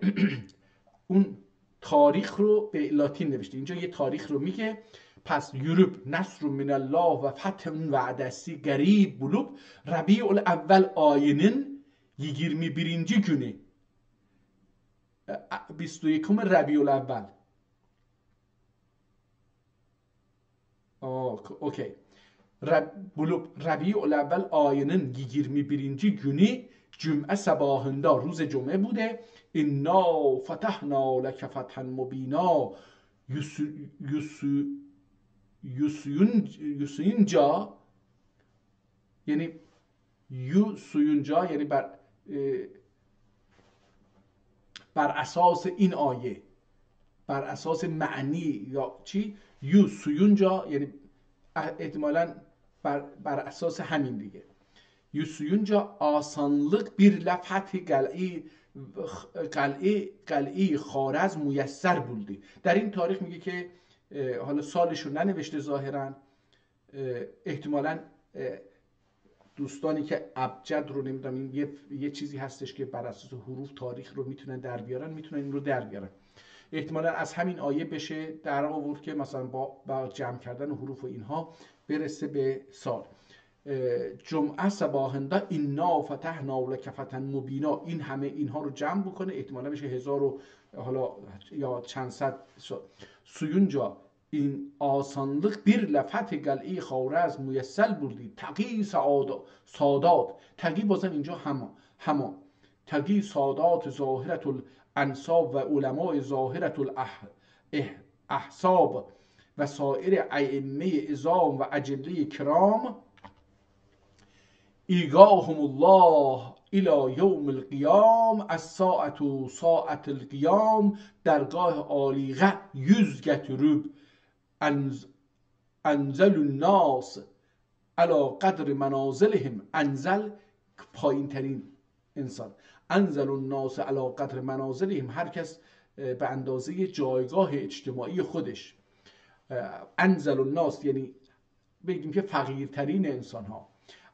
اون تاریخ رو به لاتین نوشته. اینجا یه تاریخ رو میگه. پس یورپ نصر من الله و فتح و عدسی گریب بلوب ربیع الاول آینن 21. günü 21 ربیع الاول. اوکی. ربیع الاول آینن 21. günü جمعه sabahında روز جمعه بوده. انا فتحنا لك فتحا مبینا یوسینجا یعنی یو سویونجا یعنی بر اساس این آیه، بر اساس معنی یا چی، یو سویونجا یعنی احتمالاً بر اساس همین دیگه. Yusuyunca asanlık bir lafati قلعه خوارزم میسر بودی. در این تاریخ میگه که حالا سالشو ننوشته ظاهرا، احتمالاً دوستانی که ابجد رو نمیدونم، این یه چیزی هستش که بر اساس حروف تاریخ رو میتونن در بیارن، میتونن این رو در بیارن. احتمالاً از همین آیه بشه در آورد که مثلا با جمع کردن حروف و اینها برسه به سال. جمعه صباحنده اینا فتحنا لک فتحا مبینا، این همه اینها رو جمع بکنه، احتمالا بشه 1000 و حالا یا چند صد. سویونجا این آسانlık bir لفت قلعه خوارزم میسر بودی. تقی سادات، تقی بازم اینجا هما تقی سادات ظاهرت الانصاب و علماء ظاهرت الاحساب و سایر ائمه اعظام و اجله کرام ایگاهم الله الى یوم القیام از ساعت القیام، درگاه عالیقه yüz getirib انزل الناس علی قدر منازلهم، انزل پایین ترین انسان، انزل الناس علی قدر منازلهم، هر کس به اندازه جایگاه اجتماعی خودش. انزل الناس یعنی بگیم که فقیرترین انسان ها.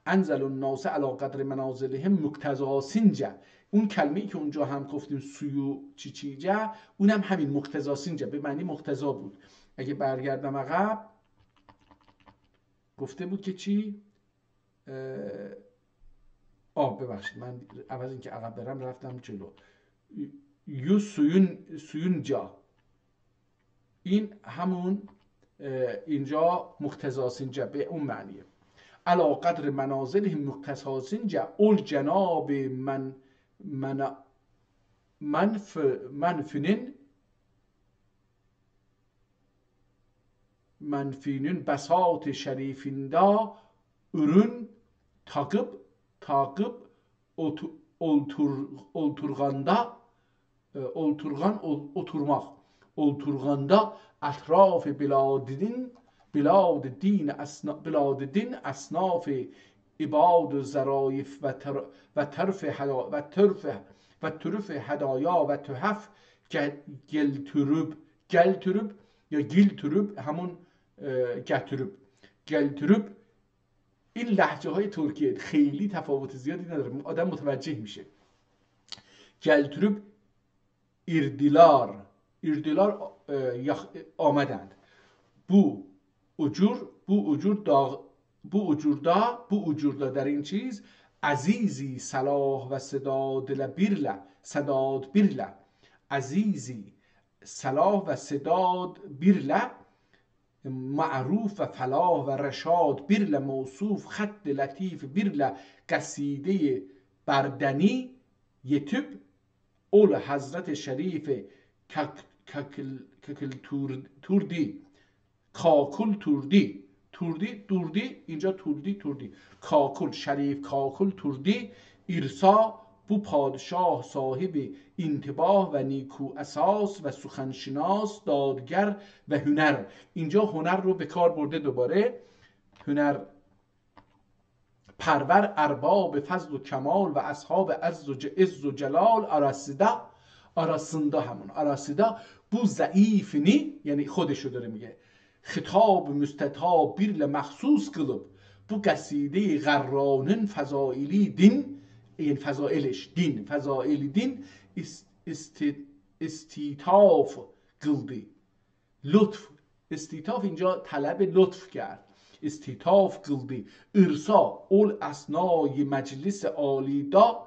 انزل الناس علی قدر منازلهم مقتضا سنجه، اون کلمه‌ای که اونجا هم گفتیم سویو چیچیجه، اونم همین مقتضا سنجه به معنی مقتضا بود. اگه برگردم عقب گفته بود که چی؟ ببخشید من عوض اینکه عقب برم رفتم جلو. یو سویونجا، این همون اینجا مقتضا سنجه به اون معنیه. علا قدر منازلهم مقتضا سنجه اول جناب منفینین بساط شریفیندا ürün takip olturganda اطراف بلاد دین اصناف عباد و ظرایف و طرف هدایا و تحف گلترب یا گیلترب، همون گلترب. این لهجه های ترکیه خیلی تفاوت زیادی نداره، آدم متوجه میشه. گلترب ایردیلار آمدند. بو اجوردا در این چیز عزیزی صلاح و سداد بیرله عزیزی صلاح و سداد بیرله معروف و فلاح و رشاد بیرله موصوف خط لطیف بیرله قصیده بردنی یتب اول حضرت شریف توردی کاکل توردی اینجا توردی کاکل شریف کاکل توردی ایرسا بو پادشاه صاحب انتباه و نیکو اساس و سخنشناس دادگر و هنر. اینجا هنر رو به کار برده، دوباره هنر پرور ارباب فضل و کمال و اصحاب عز و جلال arasında bu zayıfını yani خودشو داره میگه خطاب مستطاب بیرل مخصوص قلب bu قصیده غرانın فضائلی دین، این فضائلش دین، فضائل دین استیطاف قلدی. لطف، استیطاف اینجا طلب لطف کرد، استیطاف قلدی. ارسا اول اسنای مجلس آلیدا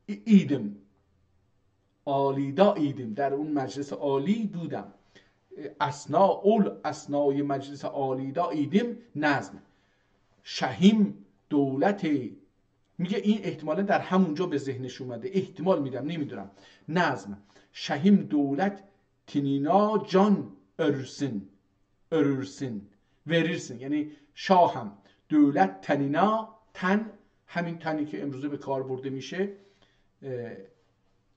ایدم، آلیدا ایدم، در اون مجلس عالی بودم. اسنای مجلس آلیدا ایدم نظم. شهیم دولت، میگه این احتمالا در همونجا به ذهنش اومده، احتمال میدم نمیدونم. نظم شهیم دولت تنینا جان اررسن وریرسن، یعنی شاهم دولت تنینا تن همین تنی که امروزه به کار برده میشه،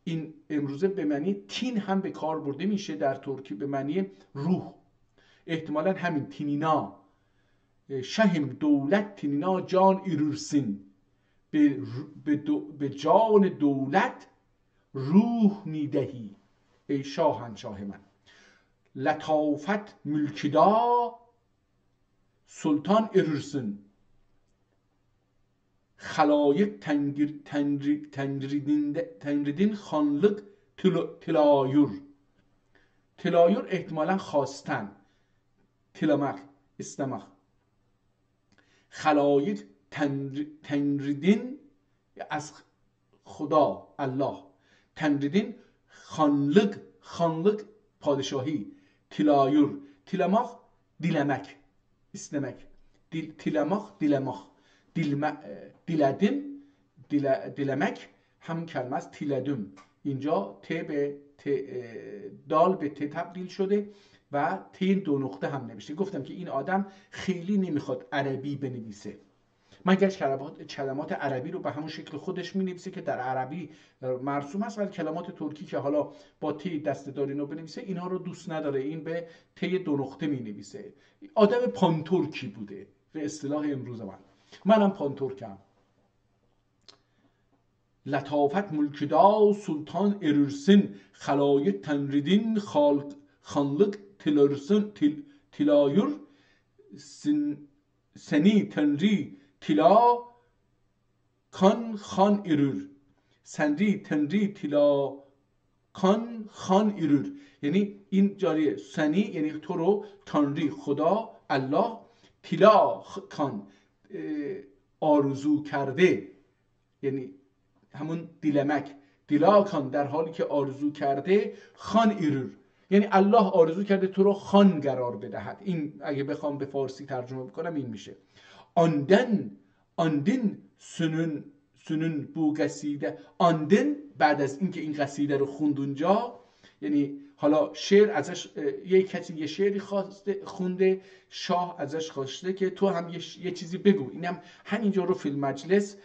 این امروزه به معنی تین هم به کار برده میشه در ترکی به معنی روح. احتمالا همین تینینا، شهم دولت تینینا جان ایرورسین، به جان دولت روح میدهی ای شاهنشاه من. لطافت ملکدا سلطان ایرورسین، خلایق تنریدین خانlık تلایور. تلایور احتمالا خواستن، تلمق استمق. خلایق تنریدین از خدا الله، تنریدین خانlık پادشاهی، تلایور تلمق دیلمک استمک، تلمق دیلمق، دیلمک همون کلمه است تیلدم. اینجا ت به دال به ت تبدیل شده و ت دو نقطه هم نوشته. گفتم که این آدم خیلی نمیخواد عربی بنویسه، مگر کلمات عربی رو به همون شکل خودش مینویسه که در عربی مرسوم است، ولی کلمات ترکی که حالا با ت دسته‌دار اینو بنویسه اینها رو دوست نداره، این به ت دو نقطه مینویسه. آدم پانترکی بوده به اصطلاح امروز منم پانترکم. لطافت ملکدا سلطان ایرورسین، خلایق تنریدین خانlık تلایور، سنی تنری تلا کان خان ایرور، سنری تنری تلا کان خان ایرور. یعنی این جاریه، سنی یعنی تو رو، تنری خدا الله، تلا کان آرزو کرده، یعنی همون دیلمک، دیلا کان در حالی که آرزو کرده، خان ایرور یعنی الله آرزو کرده تو رو خان قرار بدهد. این اگه بخوام به فارسی ترجمه بکنم این میشه. آندن سنون بو قصیده. آندن بعد از اینکه این قصیده رو خوند اونجا، یعنی حالا شعر ازش کسی یه شعری خونده، شاه ازش خواسته که تو هم یه چیزی بگو، اینم همینجا رو فی المجلس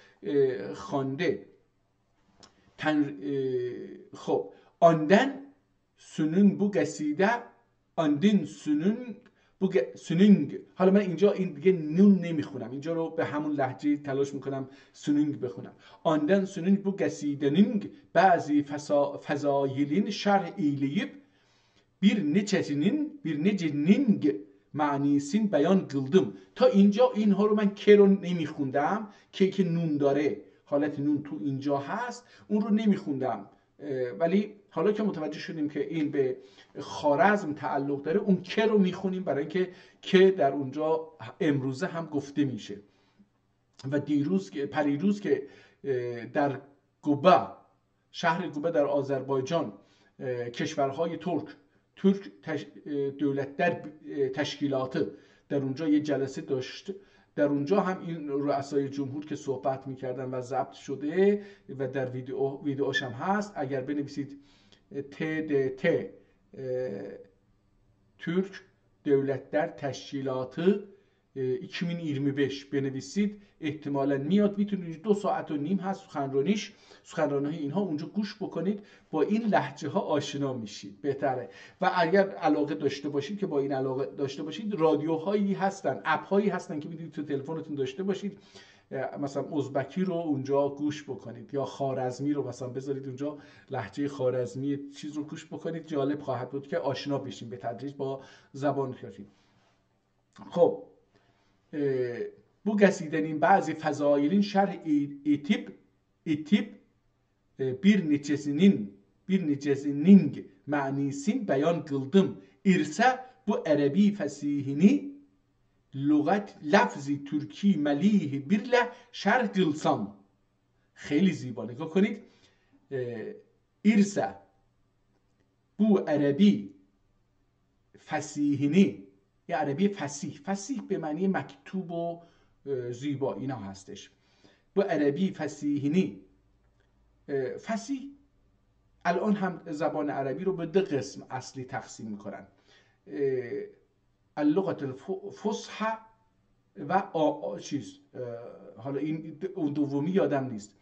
خوانده. خب آندن سنون بو قصیده، آندن سنونگ. حالا من اینجا این دیگه نون نمیخونم، اینجا رو به همون لهجه تلاش میکنم سنونگ بخونم. آندن سنونگ بو قصیدنینگ بعضی فضایلین شرح ایلیب bir necinin معنیسین بیان قلدم. تا اینجا اینها رو من که رو نمیخوندم، که نون داره، حالت نون تو اینجا هست، اون رو نمیخوندم، ولی حالا که متوجه شدیم که این به خوارزم تعلق داره، اون که رو میخونیم برای اینکه که در اونجا امروزه هم گفته میشه. و پریروز که در گوبه، شهر گوبه در آذربایجان، کشورهای ترک دولت در تشکیلات در اونجا یه جلسه داشت، در اونجا هم این رؤسای جمهور که صحبت میکردن و ضبط شده و در ویدیوش هم هست، اگر بنویسید TDT Türk Devletler Teşkilatı 2025 بنویسید احتمالاً میاد. میتونید 2.5 ساعت هست سخنرانی اینها اونجا گوش بکنید، با این لهجه ها آشنا میشید بهتره. و اگر علاقه داشته باشید، که با این علاقه داشته باشید، رادیوهایی هستن، اپ هایی هستن که میتونید تو تلفنتون داشته باشید، مثلا ازبکی رو اونجا گوش بکنید یا خوارزمی رو مثلا بذارید اونجا، لهجه خوارزمی چیز رو گوش بکنید، جالب خواهد بود که آشنا بشیم به تدریج با زبان کردیم. خب bu قصیدنین بعضی فضایلین şerh etip bir nicesinin ma'nisin beyan kıldım. İrse bu Arabi fesihini lügat lafzi Türki melihi birle şerh kılsam. خیلی زیبا نگاه کنید. İrse bu Arabi فسیحینی، یه عربی فسیح به معنی مکتوب و زیبا اینا هستش. با عربی فسیحینی، فسیح الان هم زبان عربی رو به 2 قسم اصلی تقسیم میکنن، اللغت الفصحى و چیز حالا این دومی یادم نیست،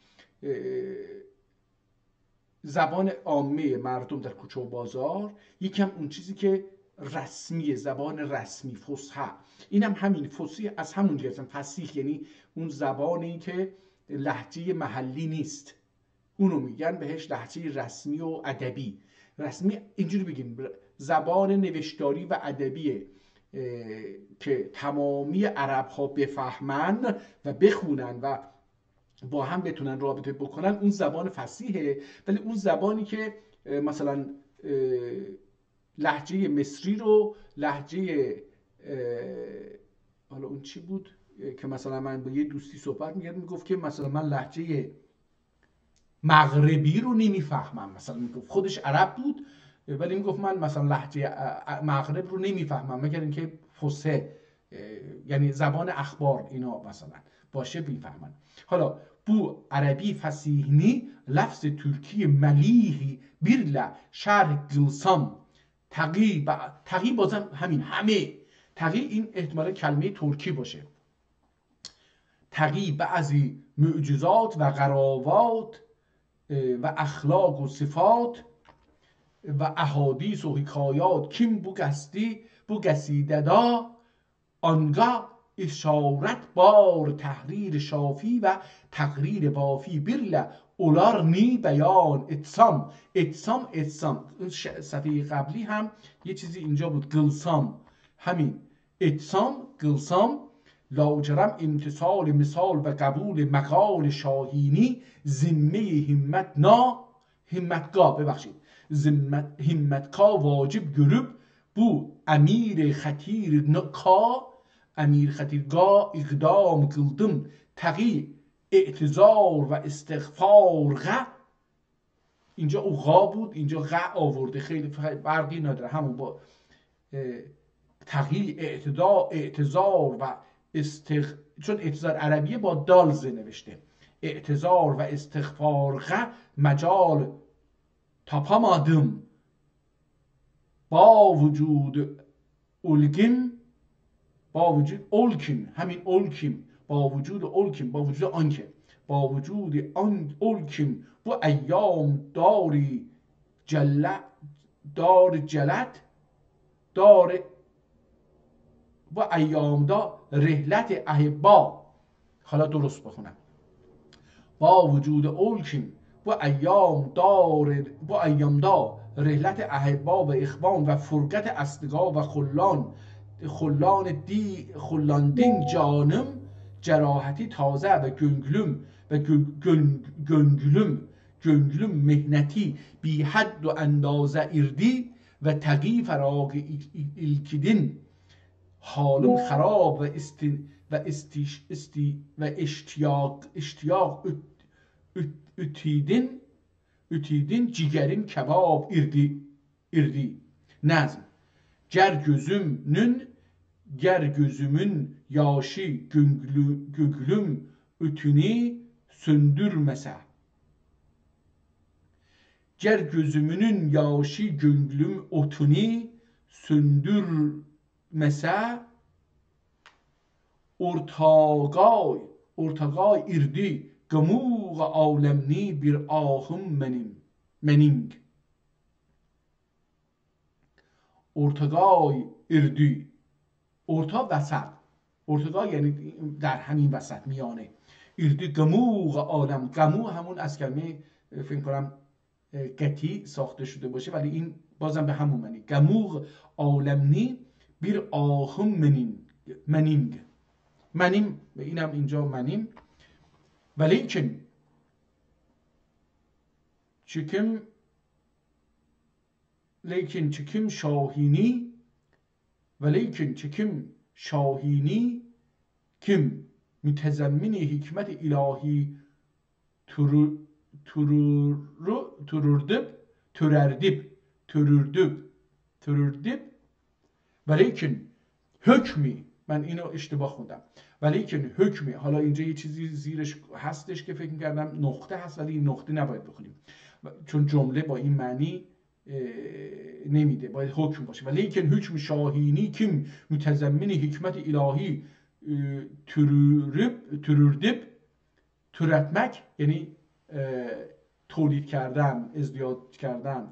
زبان عامه مردم در کوچه و بازار، یکم اون چیزی که رسمی، زبان رسمی فصحی، اینم همین فصیح از همون گرفتن. فصیح یعنی اون زبانی که لهجه محلی نیست، اونو میگن بهش لهجه رسمی و ادبی. رسمی اینجوری بگیم زبان نوشتاری و ادبیه که تمامی عرب ها بفهمن و بخونن و با هم بتونن رابطه بکنن، اون زبان فصیحه. ولی اون زبانی که مثلا لهجه مصری رو، لهجه حالا اون چی بود که مثلا من با یه دوستی صحبت می‌کردم، میگفت که مثلا من لهجه مغربی رو نمیفهمم، مثلا میگفت خودش عرب بود ولی میگفت من مثلا لهجه مغرب رو نمیفهمم، مگر اینکه فصیح یعنی زبان اخبار اینا مثلا باشه میفهمن. حالا bu Arabi fasihini lafz Türkiye melihi birle şerh gılsam تقی بازم همین همه تقی این احتمال کلمه ترکی باشه. تقی بعضی معجزات و قراوات و اخلاق و صفات و احادیث و حکایات کیم بو گسیده دا آنگاه اشارت بار تحریر شافی و تقریر وافی برله اولار نی بیان اتسام صفحه قبلی هم یه چیزی اینجا بود، گلسام، همین اتسام گلسام لاجرم امتصال مثال و قبول مقال شاهینی ذمه همتگاه واجب görüp bu emir خطیرگاه اقدام کردم تقی اعتذار و استغفار اینجا او غا بود، اینجا غ آورده، خیلی فرقی نداره، همون با تقی اعتذار و چون اعتذار عربیه با دال ز نوشته، اعتذار و استغفار مجال tapamadım با وجود الگم با وجود اولکیم، همین اولکیم، با وجود اولکیم، با وجود آنکه، با وجود آن اولکیم bu ایام داری دار bu ایامda رحلت احبا، حالا درست بخونم، با وجود اولکیم bu ایامda رحلت احبا و اخوان و فرقت اصدقا و خلاندین جانم جراحتی تازه و گنگلم مهنتی بی حد و اندازه اردی و تقی فراغ الکدین حالم خراب و اشتیاق ütidin cigerim kebab irdi. Nazm. Ger gözümün yaşı göglüm ütünü söndürmese. Ger gözümünün yaşı gönglüm otunu söndürmese. Ortagay irdi Gamuğ alemni bir ahım mening. ارتقای اردی، ارتا وسط، ارتقا یعنی در همین وسط میانه، اردی گموغ عالم، گموغ همون از کلمه فکر کنم گتی ساخته شده باشه ولی این بازم به همون معنی، گموغ عالمنی bir ahım mening، اینم اینجا منیم. ولیکن çekim şahini kim mütezammini hikmet ilahi törürdüp ولیکن حکمی، من اینو اشتباه خوندم، ولیکن حکمی، حالا اینجا یه چیزی زیرش هستش که فکر می‌کردم نقطه هست ولی این نقطه نباید بخونیم چون جمله با این معنی نمیده، باید حکم باشه. ولیکن حکم شاهینی کیم متضمن حکمت الهی türürdüp türetmek yani تولید کردن، ازدیاد کردن.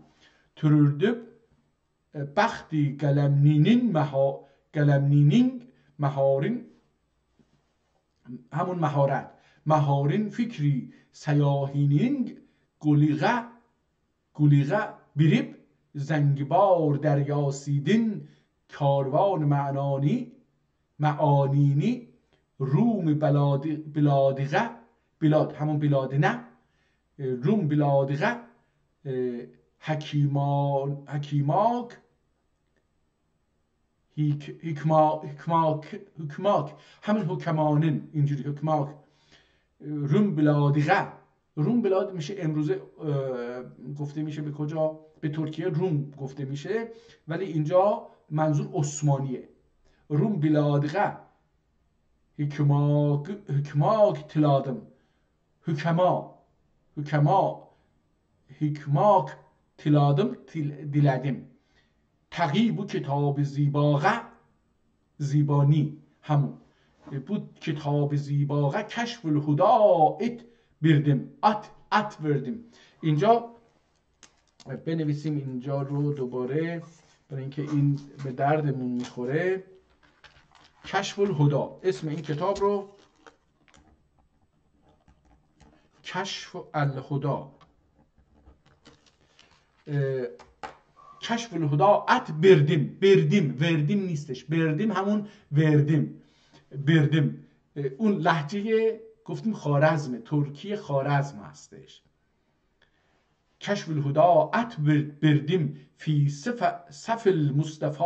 türürdüp بختی قلمنینین مهارین همون مهارت مهارین فکری سیاهینین گلیغه بیریب زنگبار دریاسیدین کاروان معانینی روم بلادغه بلاد همون بلاد نه روم بلادغه حکیماک همین حکمانن اینجوری حکماک روم بلاد میشه امروزه گفته میشه به کجا؟ به ترکیه روم گفته میشه ولی اینجا منظور عثمانیه. روم بلادغه حکماک تلادم حکماک تلادم دیلدم تقیب و کتاب زیبانی همون بود کتاب زیباغه کشف الهدا ات بردم ات بردم. اینجا بنویسیم اینجا رو دوباره برای اینکه این به دردمون میخوره. کشف الهدا اسم این کتاب رو کشف الهدا کشف الهدا ات وردیم نیستش بردیم همون بردیم اون لهجه گفتیم خارزمه ترکی خارزم هستش. کشف الهدا ات بردیم فی صف المصطفى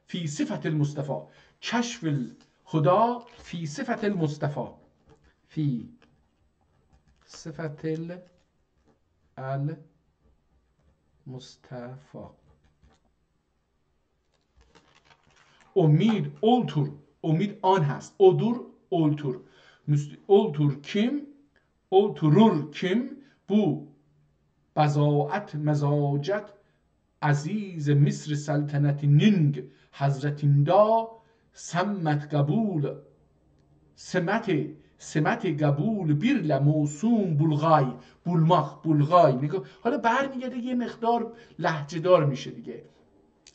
فی صفت المصطفى کشف الهدا فی صفت المصطفى فی صفت المصطفى. امید اولتور امید آن هست اولتور اولتورور کیم بو بزاعت مزاجت عزیز مصر سلطنت نینگ حضرتیندا سمت قبول سمت قبول بیر موسوم بولغای حالا برمیگرده یه مقدار لهجه دار میشه دیگه.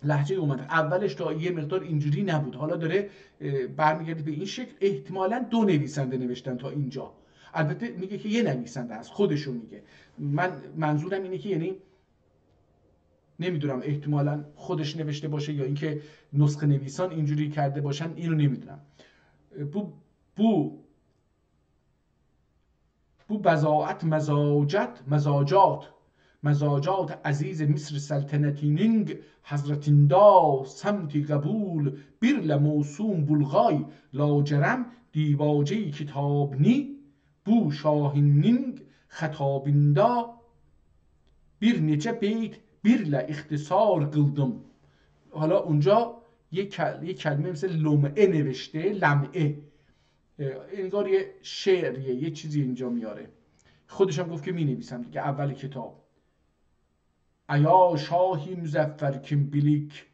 لهجه اومده اولش تا یه مقدار اینجوری نبود حالا داره برمیگرده به این شکل. احتمالاً 2 نویسنده نوشتن تا اینجا. البته میگه که یه نویسنده هست خودشو میگه. من منظورم اینه که یعنی نمیدونم احتمالاً خودش نوشته باشه یا اینکه نسخه نویسان اینجوری کرده باشن اینو نمیدونم. بو بزاعت مزاجات عزیز مصر سلطنتینینگ حضرتیندا سمتی قبول بیر موسوم بولغای لاجرم دیواجه کتابنی بو شاهینینگ خطابیندا بیر نچه بیت بیر اختصار قلدم. حالا اونجا یک کلمه مثل لمعه نوشته لمعه انگار یه شعریه یه چیزی اینجا میاره. خودش هم گفت که می نویسم دیگه اول کتاب. ایا شاهی مظفر کم بیلیک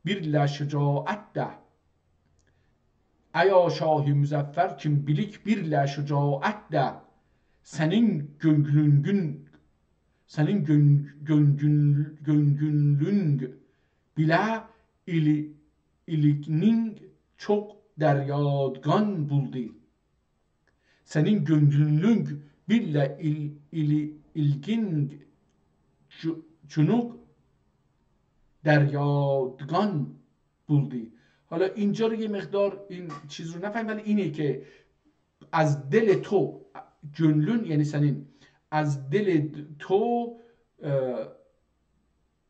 بیر لشجاعت ده ایا شاهی مظفر کم بیلیک بیر لشجاعت ده senin gönlün bile iliknin çok deryadgan buldu. Senin gönlün bile ilgin çunuk deryadgan buldu. حالا اینجا رو یه مقدار این چیز رو نفهم ولی اینه که از دل تو گönlün یعنی senin از دل تو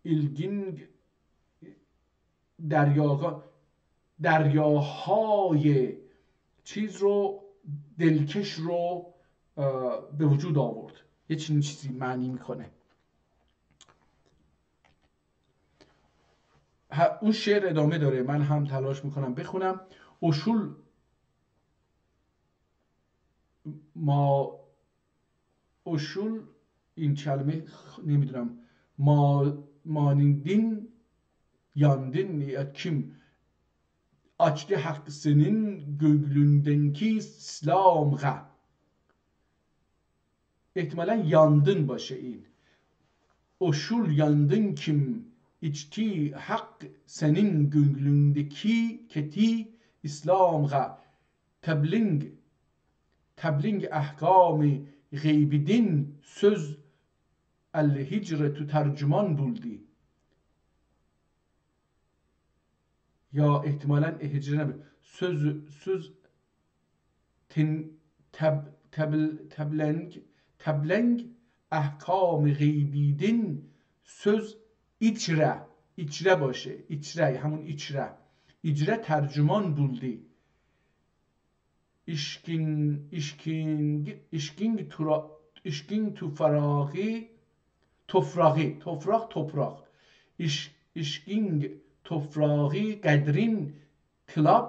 ilgin دریاهای چیز رو دلکش رو به وجود آورد. یه چیزی معنی میکنه. اون شعر ادامه داره من هم تلاش میکنم بخونم. اشول این کلمه نمیدونم مانیندین یاندین کیم açtı hakkısının göğlündeki İslam'a. İhtimalen yandın başı il. Oşul yandın kim içti hak senin gönlündeki keti İslam'a. Tebliğ ahkam gaybidin söz el hicretu tercüman buldu. Ya ihtimalen hicrene söz tebliğ ahkam gaybidin söz içre başı, içre همون içre tercüman buldu. İşkin tu faragi toprak işkin toprağı qədrin klab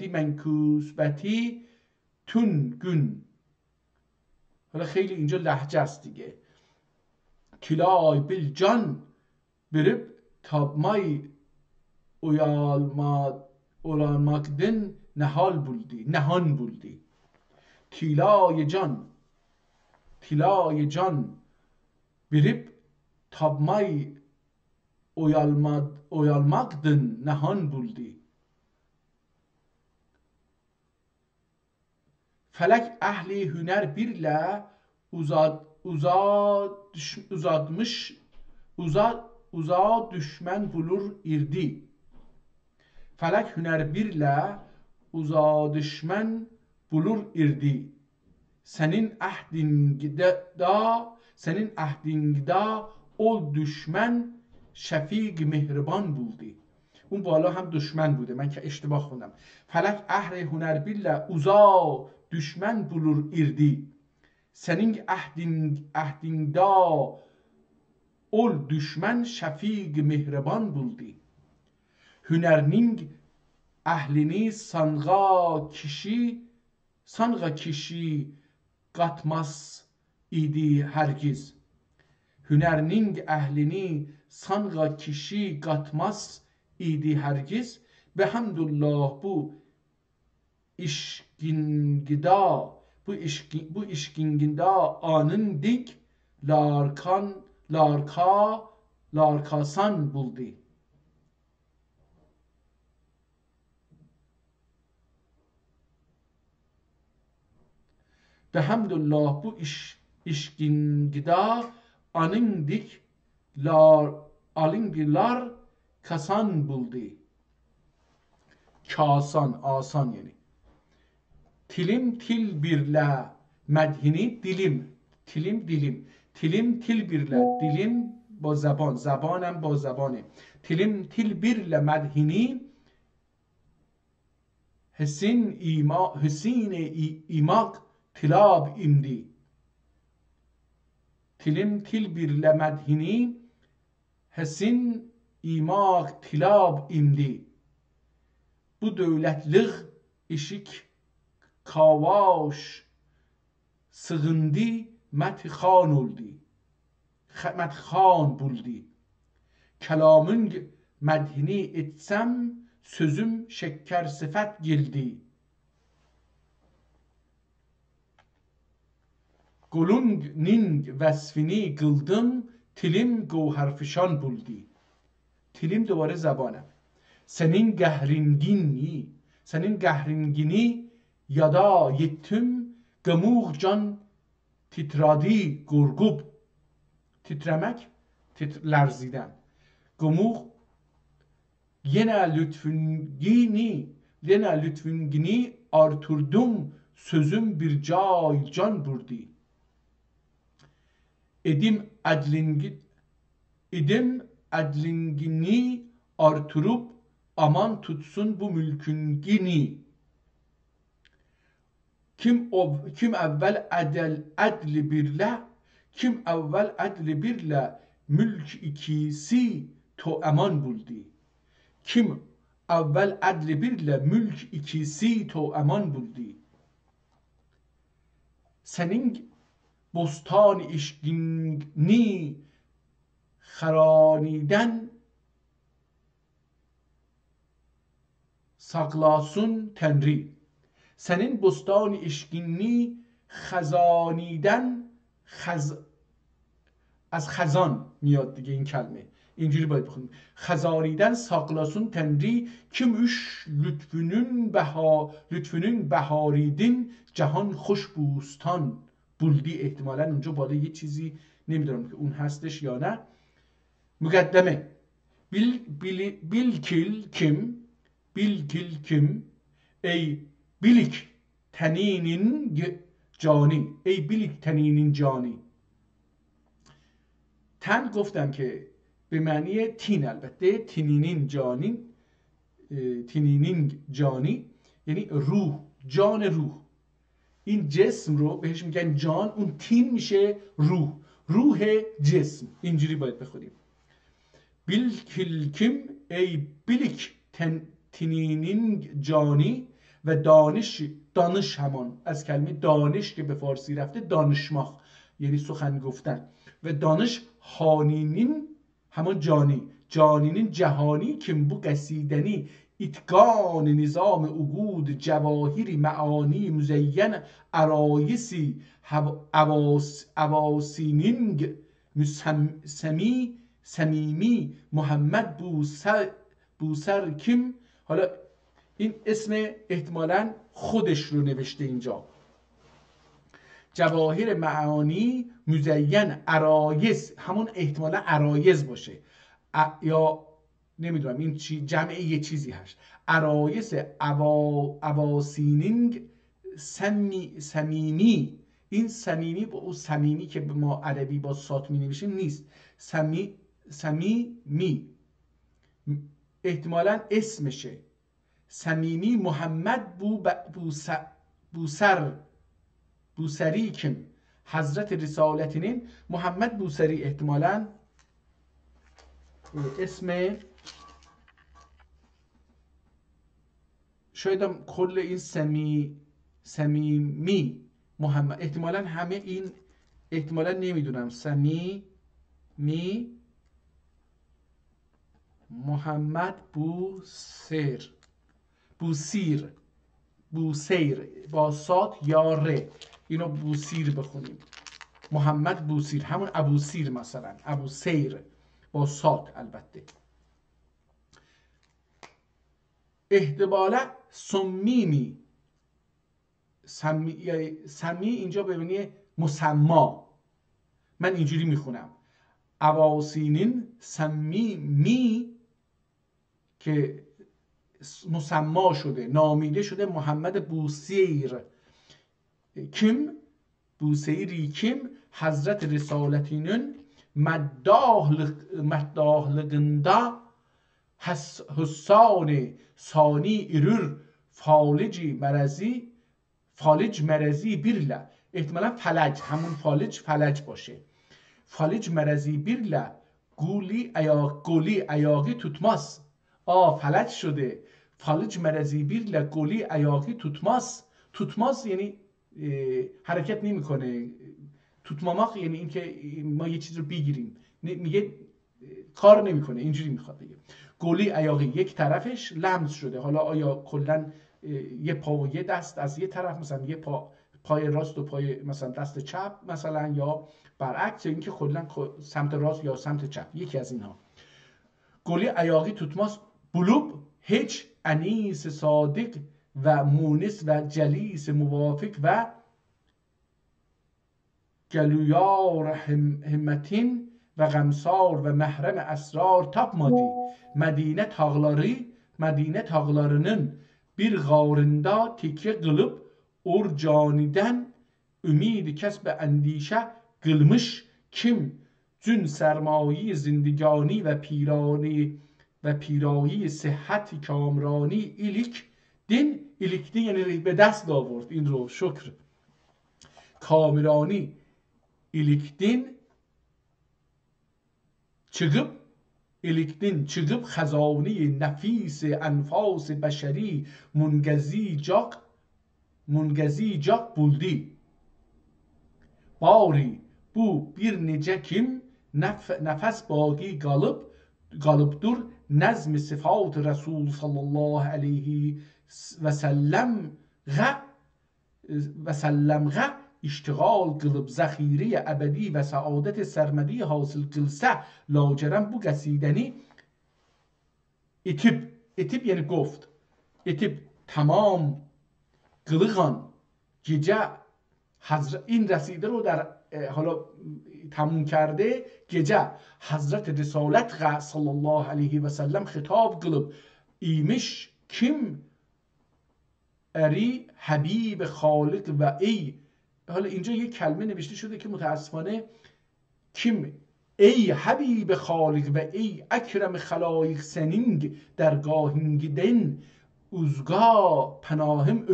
menkusbeti tün gün. حالا خیلی اینجا لهجه است دیگه. کلای bil can birib tabmay uyanmakden nehal buldu, nehan buldu. Tilay can birib tabmay uyalmakden nehan buldu. Felek ehli hüner birle uzağa düşmen bulur irdi. Felek hüner birle uzağa düşmen bulur irdi. Senin ahdingda ol düşmen şefik mehriban buldu. اون بالا هم دشمن بوده، من که اشتباه خوندم. فلک اهل هنر بیله uzağa düşmen bulur irdi. Senin ahdingda ol düşmen şefik mehriban buldu. Hünerning ehlini sanğa kişi katmaz idi hergiz. Hünerning ehlini sanğa kişi katmaz idi hergiz. Ve hamdullah bu işkingida anın dik larkasan buldu. Ve hamdullah bu işkingida anın dik alıngilar kasan buldu. Kasan, asan yani. Tilim til birle medhini dilim. Tilim til birle dilim با زبان، زبانم با زبانه. تلم تل birle medhini حسین imak tilab imdi. Tilim til birle medhini həsin imaq tilab imdi. Bu dövlətliq işik kavaş sığındı mətxan oldu. Mətxan buldu. Kelamın medhini etsem sözüm şeker sıfat geldi. Gulung vasfini kıldım, tilim gevherfişan buldu. Tilim دوباره زبانم. Senin gehringini yada yettim, gamur can titradi gurgub. Titremek, lərzidən. Gamur yine lütfüngini artırdım, sözüm bir can burdi. Edim adlingini artırıp aman tutsun bu mülküngini. Kim evvel adli birle mülk ikisi to aman buldu. Kim evvel adli birle mülk ikisi to aman buldu. Senin bostan işkini xaraniden ساقلاسون تنری. senin بستان اشکینی خزانیدن از خزان میاد دیگه این کلمه، اینجوری باید بخونیم. خزانیدن ساقلاسون تنری کمش لطفنون بهاریدین جهان خوش بوستان بولدی. احتمالا اونجا بالا یه چیزی نمیدونم که اون هستش یا نه. مقدمه بیلکل کم ای بیلیک تنینین جانی. ای بیلیک تنینین جانی. تن گفتم که به معنی تین، البته تنینین جانی یعنی روح، جان روح. این جسم رو بهش میگن جان، اون تین میشه روح جسم. اینجوری باید بخونیم. بیلکلکم ای بیلیک تنینین جانی و دانش همان از کلمه دانش که به فارسی رفته دانشماخ یعنی سخن گفتن، و دانش هانینین همان جانینین جهانی که بو قصیدنی اتقان نظام وجود جواهری معانی مزین عرایسی اواسینینگ سمیمی محمد بوسر کم. حالا این اسم احتمالاً خودش رو نوشته اینجا. جواهر معانی مزین عرایز، همون احتمالاً عرایز باشه یا نمیدونم این چی جمع یه چیزی هست. عرایز اواسینینگ سمیمی. این سمیمی با اون سمیمی که ما عربی با سات می نویشیم نیست. سمیمی احتمالاً اسمشه. سمیمی محمد بوسری کم حضرت رسالتینین محمد بوسری احتمالاً اسم، شاید هم کل این سمیمی محمد احتمالاً همه این احتمالاً نمیدونم سمیمی محمد بوسیر با صاد یا ر، اینو بوسیر بخونیم. محمد بوسیر همون ابوسیر، مثلا ابوسیر با صاد البته. احتمالا سمیمی سمی اینجا به معنی مسما، من اینجوری میخونم. اواسینین سمیمی که مسما شده، نامیده شده محمد بوسیر کم بوسیری کم حضرت رسالتینن مداح لگندا حسان ثانی ارور فالج مرزی بیرلا. احتمالا فلج، همون فلج باشه. فالج مرزی بیرلا گولی ایاقی توتماس. فلج شده. فالج مرزی بیرلا گولی ایاقی توتماس یعنی حرکت نمیکنه. توتماماق یعنی اینکه ما یه چیز رو بگیریم، میگه کار نمیکنه، اینجوری میخواد بگه. گولی ایاقی یک طرفش لمس شده. حالا آیا کلا یه پا و یه دست از یه طرف، مثلا یه پای راست و پای مثلا دست چپ مثلا، یا برعکس، اینکه کلا سمت راست یا سمت چپ، یکی از اینها. گولی ایاقی توتماس بلوب هیچ انیس صادق و مونس و جلیس موافق و گلویار همتین و غمسار و محرم اسرار تap مادی Medine tağlarının bir gağrında tekke kılıp orcaniden ümidi kesbe endişe kılmış kim cün sermayi zindگانی و پیرایی صحت کامرانی ilikdin یعنی به دست آورد. این رو شکر. کامرانی ilikdin çıkıp خزانی نفیس انفاس بشری منگزیجاق بولدی. باری bu bir nece kim nefes bagi kalıp galıbdır nazm sıfat Resul sallallahu aleyhi ve sellem iştigal qılıb zəxirəyə əbədi və səadət sərmədi hasıl qılsa lacerəm bu qəsidəni itib yani گفت itib tamam qılığan gecə این رسیده رو در حالا تموم کرده gece Hazret Risalet sallallahu aleyhi ve sellem خطاب qılıb imiş kim اری حبیب خالق و ای حالا اینجا یک کلمه نوشته شده که متاسفانه kim ey حبیب خالق و ای اکرم خلایق senin dergahingden özga panahım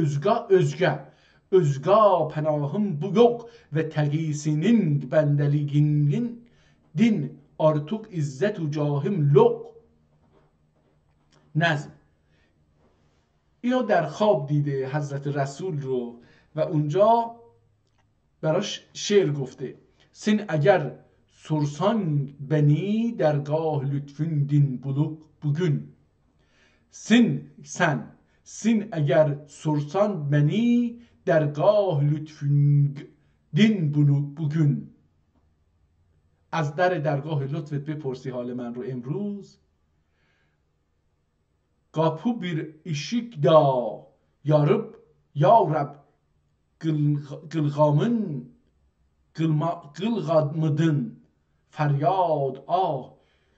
özga panahım bu yok ve tegisinin bendeliginin din artık izzet و cahim lok نظم اینو در خواب دیده حضرت رسول رو و اونجا براش شعر گفته سن اگر سرسان بنی درگاه لطفün din buluk bugün sen اگر سرسان بنی درگاه لطفün din buluk bugün از درگاه لطفت بپرسی حال من رو امروز Kapı bir ışık da yarıp ya Rab gılgadmıdın feryad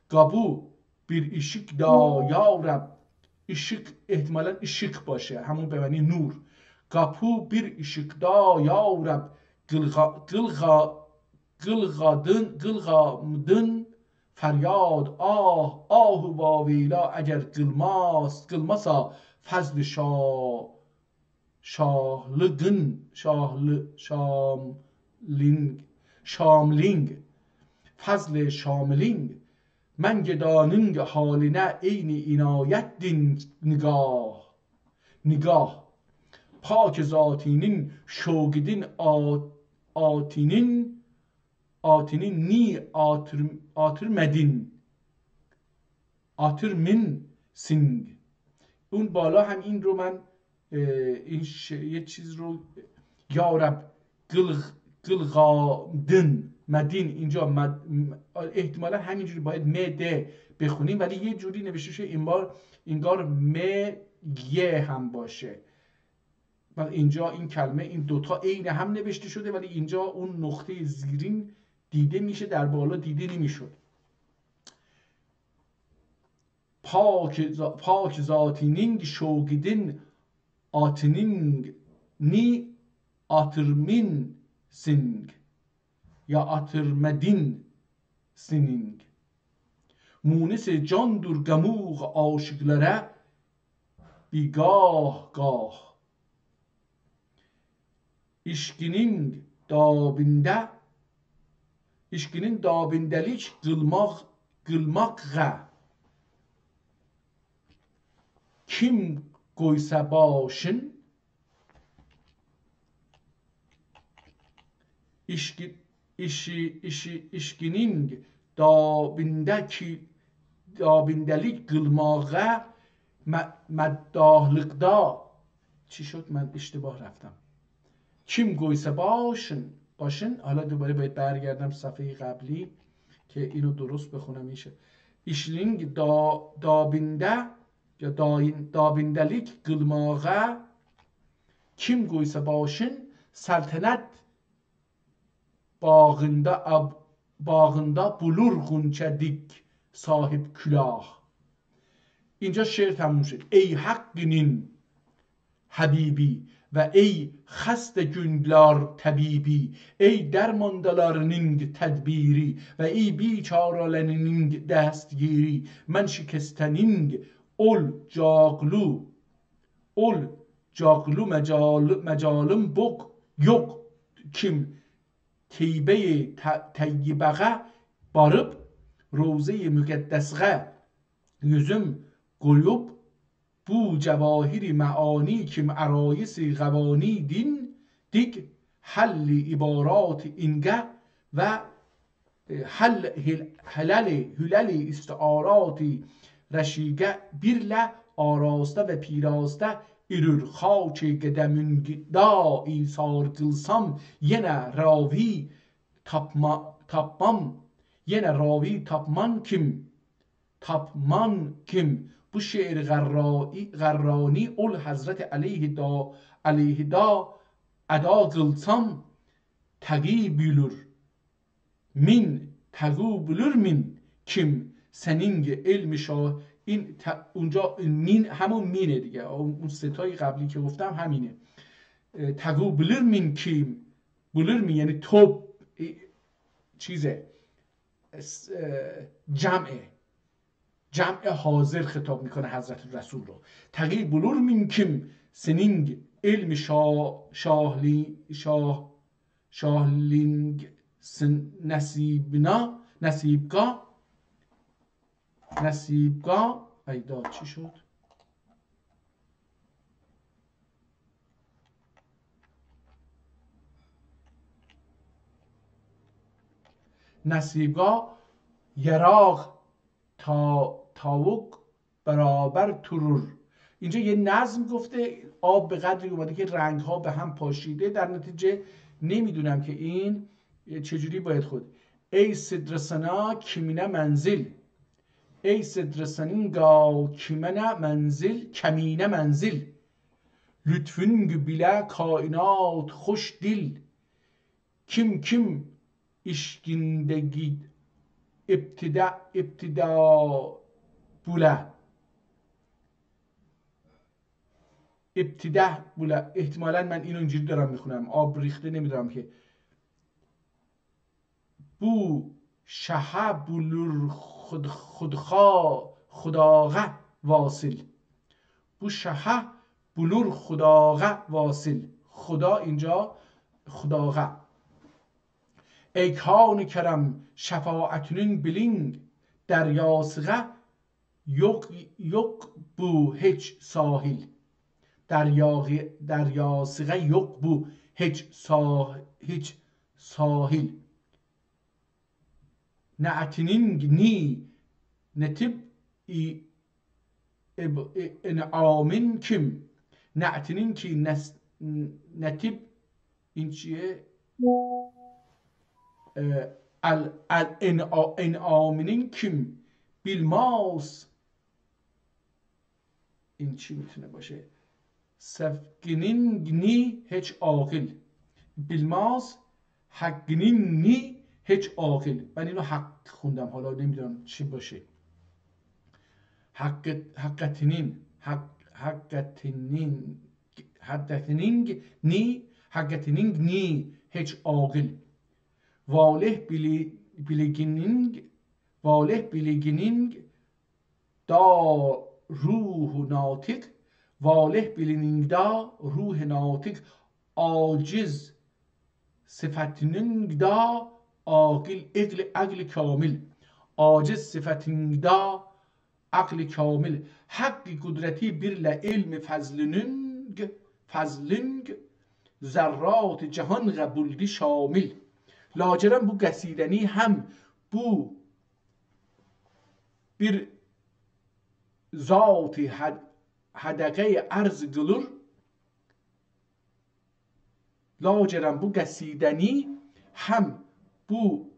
kapı bir ışık da ya Rab ışık ihtimalen ışık باشه همون به معنی نور kapı bir ışık da ya Rab gılgadmıdın فریاد آه واویلا اگر قلماسا فضل شاملینگ فضل شاملینگ من گداننگ حالینه اینی اینایت دین نگاه پاک ذاتینین شوگدین آتینین نی آترمن سینگ اون بالا هم این رو من این یه چیز رو یارب گلغادن مدین اینجا احتمالا همینجوری باید مده بخونیم ولی یه جوری نوشته شده این بار انگار یه هم باشه و اینجا این کلمه این دوتا عین هم نوشته شده ولی اینجا اون نقطه زیرین دیده میشه در بالا دیده نمیشد پاک ذاتینینگ شوگیدین آتینینگ نی آترمین سینگ یا آترمدین سینینگ مونس جان در گموغ عاشقلره بیگاه گاه işkinin dabindelik qılmaqğa kim qoysa başın işkinin dabindelik qılmaqğa مداهlıqda چی شد من اشتباه رفتم kim گویسه باشن حالا دوباره باید برگردم صفحه قبلی که اینو درست بخونم میشه işling dabinde ya dabindelik qılmağa kim qoysa başın saltanat bağında bulur غنچه dik sahip külah اینجا شعر تموم شد ای hakkinin habibi ve ey xəstə günlər təbibi, ey dərmandalarının tədbiri və ey biçarələrinin dəstgiri, mən şikəstənin ol caqlu məcalım boq yox kim teybəyə təyyibəğə barıb روزه müqəddəsğə yüzüm qoyub bu cevahiri معانی kim arayisi قوانی din dig halli ibarat inge ve هلل استعاراتی رشیگه birle arasta ve pirasta ürür xaçı gedemüngda isar kılsam yine ravi tapmam yine ravi tapman kim bu şiir garrani ol Hazreti aleyhi da ada kılsam tagi bulur min kim senin علم شاه این اونجا مین همون مینه دیگه، اون ستای قبلی که گفتم همینه. تگو بلر مین کیم، بلر مین یعنی تو چیزه جمع حاضر خطاب میکنه حضرت رسول رو. تگی بلر مین کیم سنینگ علم شاهلینگ نصیبگاه ایداد چی شد؟ نصیبگاه یراق تاوک برابر ترور. اینجا یه نظم گفته، آب به قدری اومده که رنگ ها به هم پاشیده، در نتیجه نمیدونم که این چجوری باید خود. ای صدرسنا کمینه منزل، ای صدرسنینگا کمینه منزل لطفنگ بله کائنات خوش دل kim işkindegi ابتدا بوله. احتمالا من اینو اینجوری دارم میخونم، آب ریخته نمیدونم که. بو شهه بولور خداغه واصل، بو شهه بولور خداغه واصل، خدا اینجا خداغه. ای کان کرم شفاعتنین بلینگ دریاسغه yok bu hiç sahil، دریاسغه yok bu hiç sahil. نعتنینگ نی نتب انعامین کم، نعتنین کی نتب این چیه؟ انعامین کم بیلماس، این چی میتونه باشه؟ سفگنینگ نی هیچ عاقل، بیلماس حقنین نی هیچ عاقل. من اینو حق خوندم، حالا نمیدونم چی باشه. حقتنینگ نی هیچ عاقل. واله بیلگینینگ دا روح ناطق، واله بیلگینینگ دا روح ناطق عاجز صفتنینگ دا عقل کامل، عاجز صفتنینگ دا عقل کامل. حق قدرتی birle علم فضلنگ ذرات جهان قبولدی شامل. لاجرم bu قصیدنی هم bu bir zat hadaqe arz qılır. لاجرم bu قصیدنی هم bu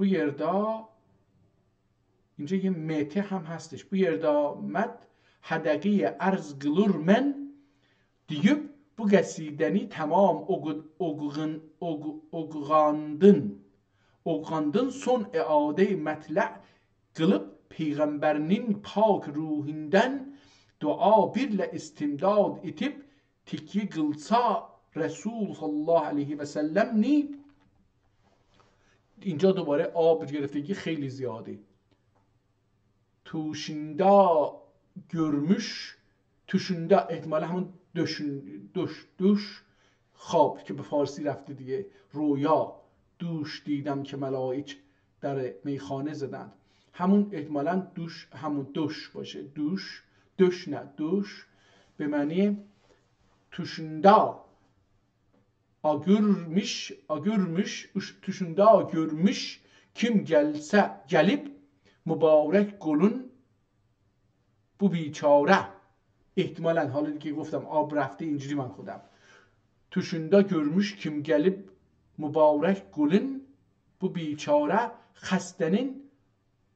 yerda اینجا یه مته هم هستش. bu yerda مد حدقه ارز قلور من deyip bu قصیدنی tamam oğandın son iade metla kılıp peygamberinin pak ruhinden dua birle istimdad etip tikyi kılsa Resul sallallahu aleyhi ve sellem ni. اینجا دوباره آب گرفتگی خیلی زیاده. توشنده görmüş، توشنده احتمالا همون دوش خواب که به فارسی رفته دیگه، رویا. دوش دیدم که ملائک در میخانه زدند، همون احتمالا دوش همون دوش باشه. دوش نه دوش به معنی tuşunda görmüş, tuşunda görmüş kim gelse gelip mübarek گلون bu بیچاره. احتمالاً حالا که گفتم آب رفته اینجوری من خودم tuşunda görmüş kim gelip mübarek گلون bu بیچاره خستنین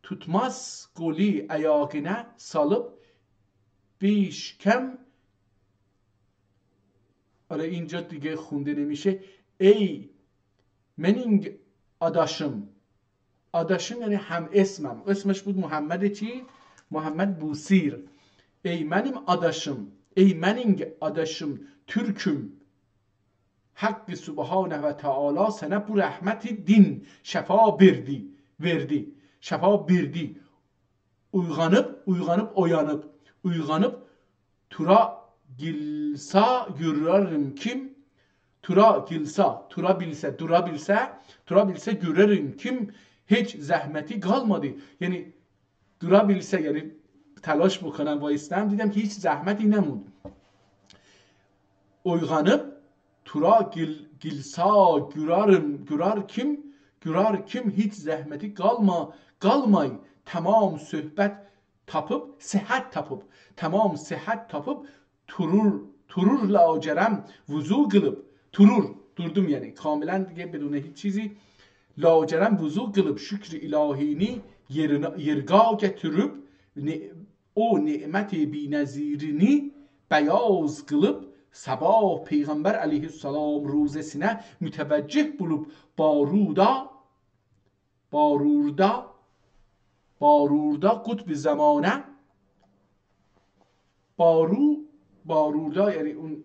tutmaz goli ayağına salıp بیش کم. حالا اینجا دیگه خونده نمیشه. ای منینگ adaşım. adaşım یعنی هم اسمم. اسمش بود محمد چی؟ محمد بوسیر. ای منیم adaşım. ای منینگ adaşım. Türküm. Hakkı Subhane ve Teala sana bu rahmeti din şefa verdi. Şefa verdi. Uyganıp tura gilsa görerim kim? Tura bilse görerim kim? Hiç zahmeti kalmadı. Yani durabilse yani telaş بکنم وایستم دیدم که هیچ زحمتی نمود. Uyganıp tura gilsa görer kim hiç zahmeti kalmay. Tamam söhbet tapıp tamam sıhhat tapıp turur lacerem vuzu kılıp durdum yani kamilen دیگه بدون هیچ چیزی lacerem vuzu kılıp şükür ilahini yerga getirip o nimeti binezirini beyaz kılıp sabah Peygamber aleyhisselam روزesine müteveccih bulup barurda kutb zamane barurda یعنی اون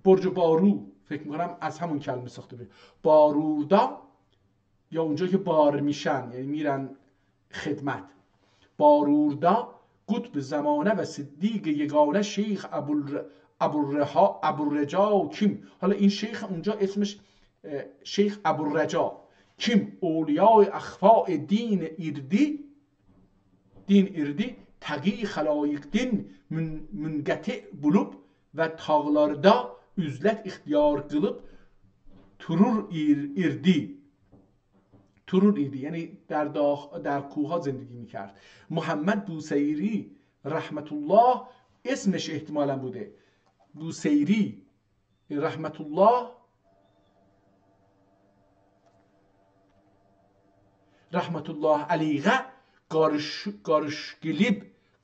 برج بارو فکر میکنم از همون کلمه ساخته بشه. باروردا یا اونجا که بار میشن یعنی میرن خدمت. باروردا قطب زمانه و صدیق یگانه شیخ ابوالرجا کیم. حالا این شیخ اونجا اسمش شیخ ابوالرجا کیم اولیای اخفاء دین ایردی تقی خلایق din münqati bulub və tağlarda üzlət ixtiyar qılıb turur irdi یعنی در کوه زندگی میکرد. محمد بوسیری رحمت الله اسمش احتمالا بوده. بوسیری رحمت الله علیه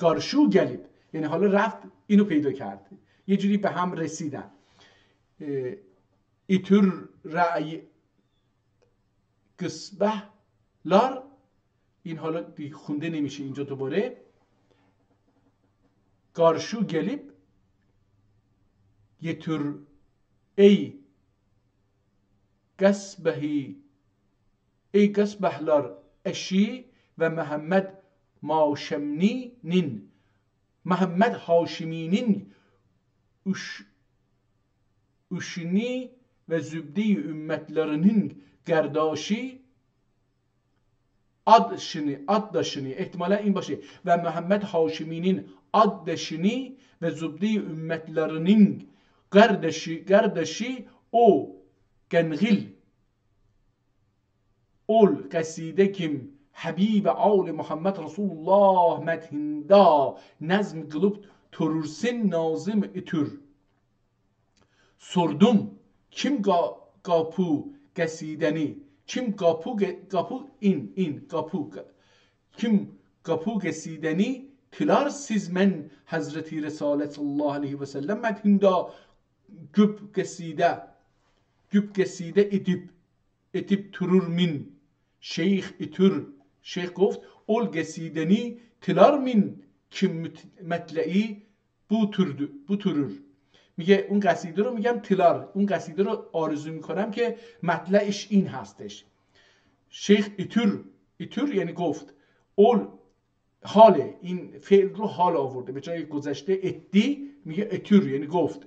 گارشو گلیب یعنی حالا رفت اینو پیدا کرد یه جوری به هم رسیدن. ایتور رأی قصبه لار این حالا خونده نمیشه اینجا دوباره. گارشو گلیب یه تور ای قصبهلار اشی و محمد محمد هاشمینین üşni ve zübde-i ümmetlerinin gerdaşi addaşını ihtimalen این باشه و محمد هاشمینین addaşını ve zübde-i ümmetlerinin gerdaşi o genğil ol qaside kim Habib آل محمد رسول الله مدهندا نظم قلوب ترورسن نازم اتür. Sordum kim qapu qəsidəni kim qapu kim qapu qəsidəni tilar siz mən Hazreti Resulullah sallallahu aleyhi ve sellem mədhində güb qəsidə edib turur min şeyh itür. Şeyh گفت ol قصیدنی تلار min kim مطلعی bu türür. میگه اون قصیده رو میگم تلار اون قصیده رو آرزو میکنم که مطلعش این هستش. شیخ ایتور یعنی گفت اول حاله این فعل رو حال آورده به جای گذشته ادی میگه ایتور یعنی گفت.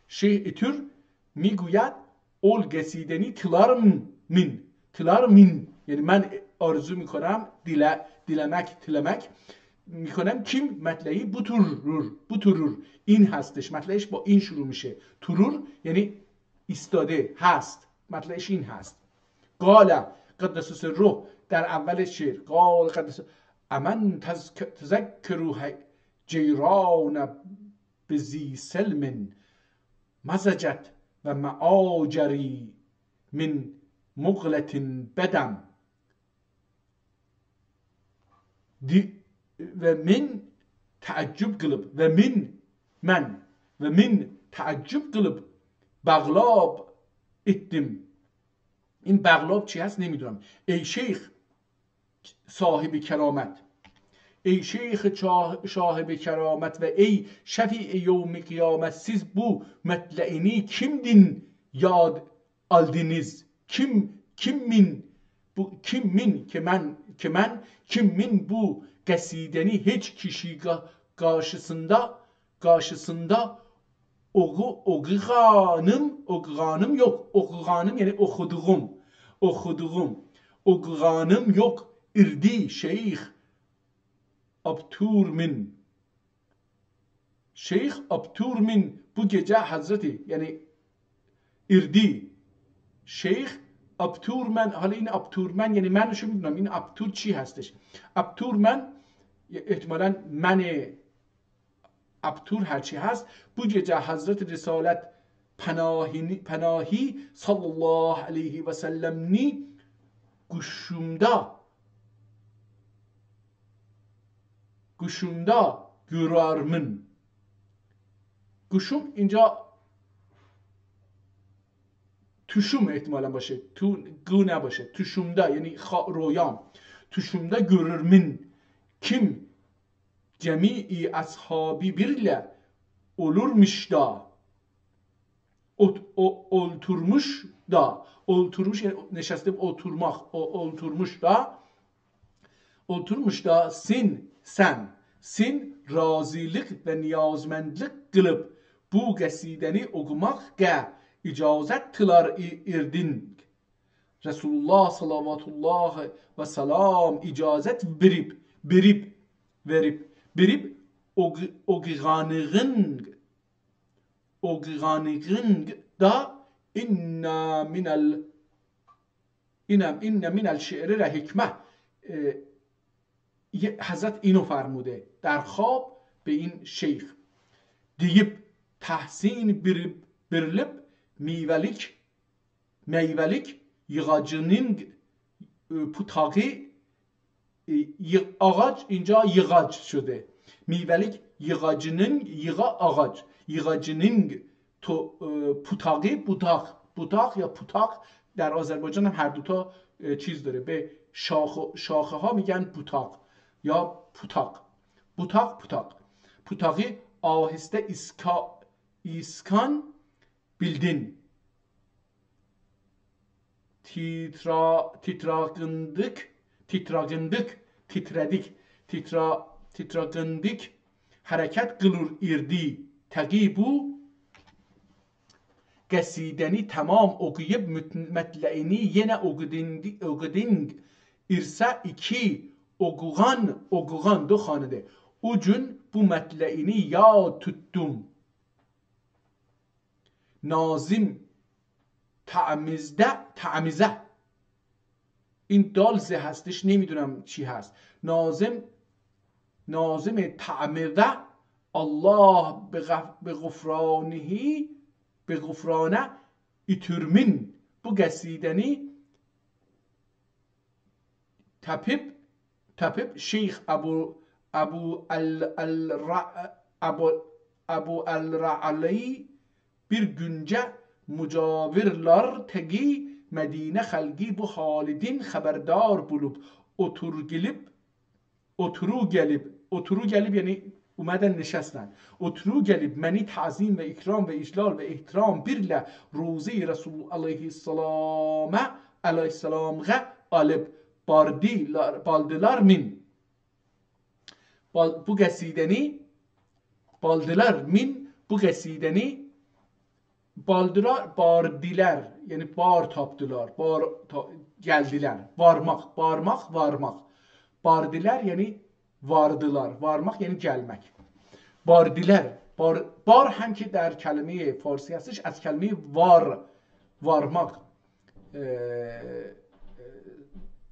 شیخ ایتور میگوید اول قصیدنی تلار min یعنی من آرزو میکنم تلمک میکنم کیم مطلعی بوترور این هستش، مطلعش با این شروع میشه. ترور یعنی ایستاده هست، مطلعش این هست. قال قدس سره در اول شعر قال قدس امن تذکر جیران بزی سلم مزجت و معاجری من مغلت بدم و من تعجب قلب و من تعجب قلب بغلاب اتم. این بغلاب چی هست نمیدونم. ای شیخ صاحب کرامت، ای شیخ صاحب کرامت و ای شفیع یوم قیامت، siz bu مطلعینی kim din yad aldiniz, kimin bu qəsidəni heç kişi qarşısında oğuğanım yok, oğuğanım yani oğuğanım yok, irdi şeyh Abturmin. Şeyh Abturmin bu gece Hazreti yani irdi Şeyh Abturmen. حالا این Abturmen یعنی منشو میدونم این Abtur چی هستش. Abturmen احتمالاً من Abtur هرچی هست bu gece Hazreti Risalet panahi sallallahu aleyhi ve sellemni guşumda görarmın. Guşum اینجا توشوم احتمالا باشه، تو گو نباشه. توشومدا یعنی رویام. توشومدا görürmün kim cemii ashabi birle olurmuş da olturmuş yani نشسته oturmuş da sin razılık ve niyazmendlik kılıp bu qəsidəni okumaqqa icazəttilar irdin. Resulullah salavatullah ve salam icazet verip oğuğanığın da inna minel şi'ri hikmه. Hazret اینو فرموده در خواب به این شیخ deyip tahsin birilip meyvelik yığacının putağı ağaç اینجا yığaç şude. Meyvelik yığacının putağı butak ya putak در آذربایجان هم هر دوتا چیز داره. به شاخه ها میگن بوتاق یا پوتاق. پوتاقی آهسته iskan bildin. Titragındık hareket kılır irdi. Taqi bu qəsidəni tamam okuyup metleğini yine okuding irsa iki oğuğan do xanede. Ucun bu metleğini ya tuttum. Nazim تعمیزه این دال زه هستش نمیدونم چی هست. نازم تعمیزه الله به غفرانه ایترمین bu qəsidəni tapib Şeyh Abu al-Ra'ali bir günce mücavirlar tegi Medine xalqi bu halidin xəbərdar bulub oturu gelip yani اومدن نشستن اترو gelip منی تعظیم و اکرام و اجلال و احترام birle روزی رسول aleyhisselam'a alıp baldılar min bu qəsidəni bardiler yani bar tapdılar geldiler varmak bardiler yani vardılar. Varmak یعنی gelmek. باردیلر. بار هم که در کلمه فارسی هستش از کلمه وارماک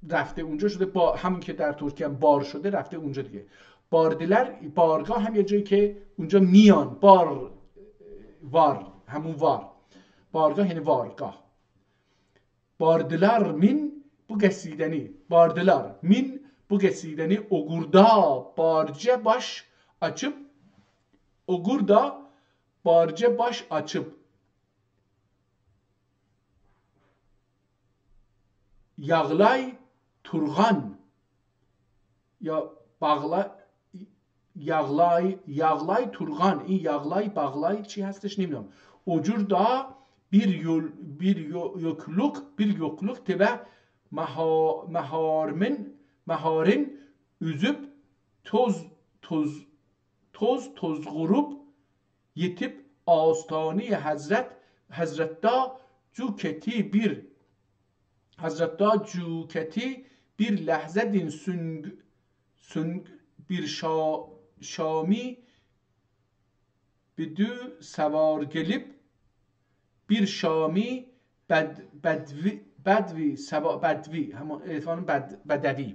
رفته اونجا شده، با همون که در ترکیه هم بار شده رفته اونجا دیگه. باردیلر بارگاه هم یه جایی که اونجا میان، وار همون وار، بارگاه یعنی وارگاه. باردیلر min bu گسیدنی، باردیلر min bu گسیدنی ogurda barca baş açıp ogurda barca baş açıp yağlay turgan یا یغلای تورغان. این یغلای باغلای چی هستش نمیدونم. اجور دا bir yokluk tebe meharin üzüp toz grup yetip ağustani hazretta cuketi bir lehze din süng bir şami بدو سوار gelip bir şami بدوی همون اتفاقا بدوی.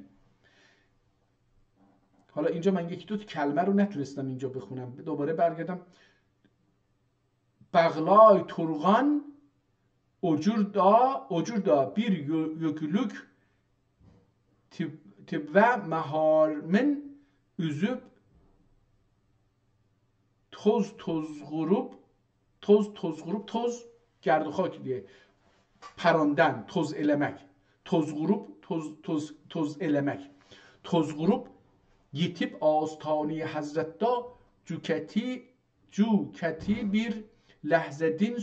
حالا اینجا من یکی دو کلمه رو نتونستم اینجا بخونم، دوباره برگردم. بغلای تورغان اجوردا bir yükülük tibve meharmin üzüp toz grup گرد و خاک دیگه، پراندن، توز elemek، toz grup toz elemek. Toz grup yitip ağustani hazretta cuketi bir lehzedin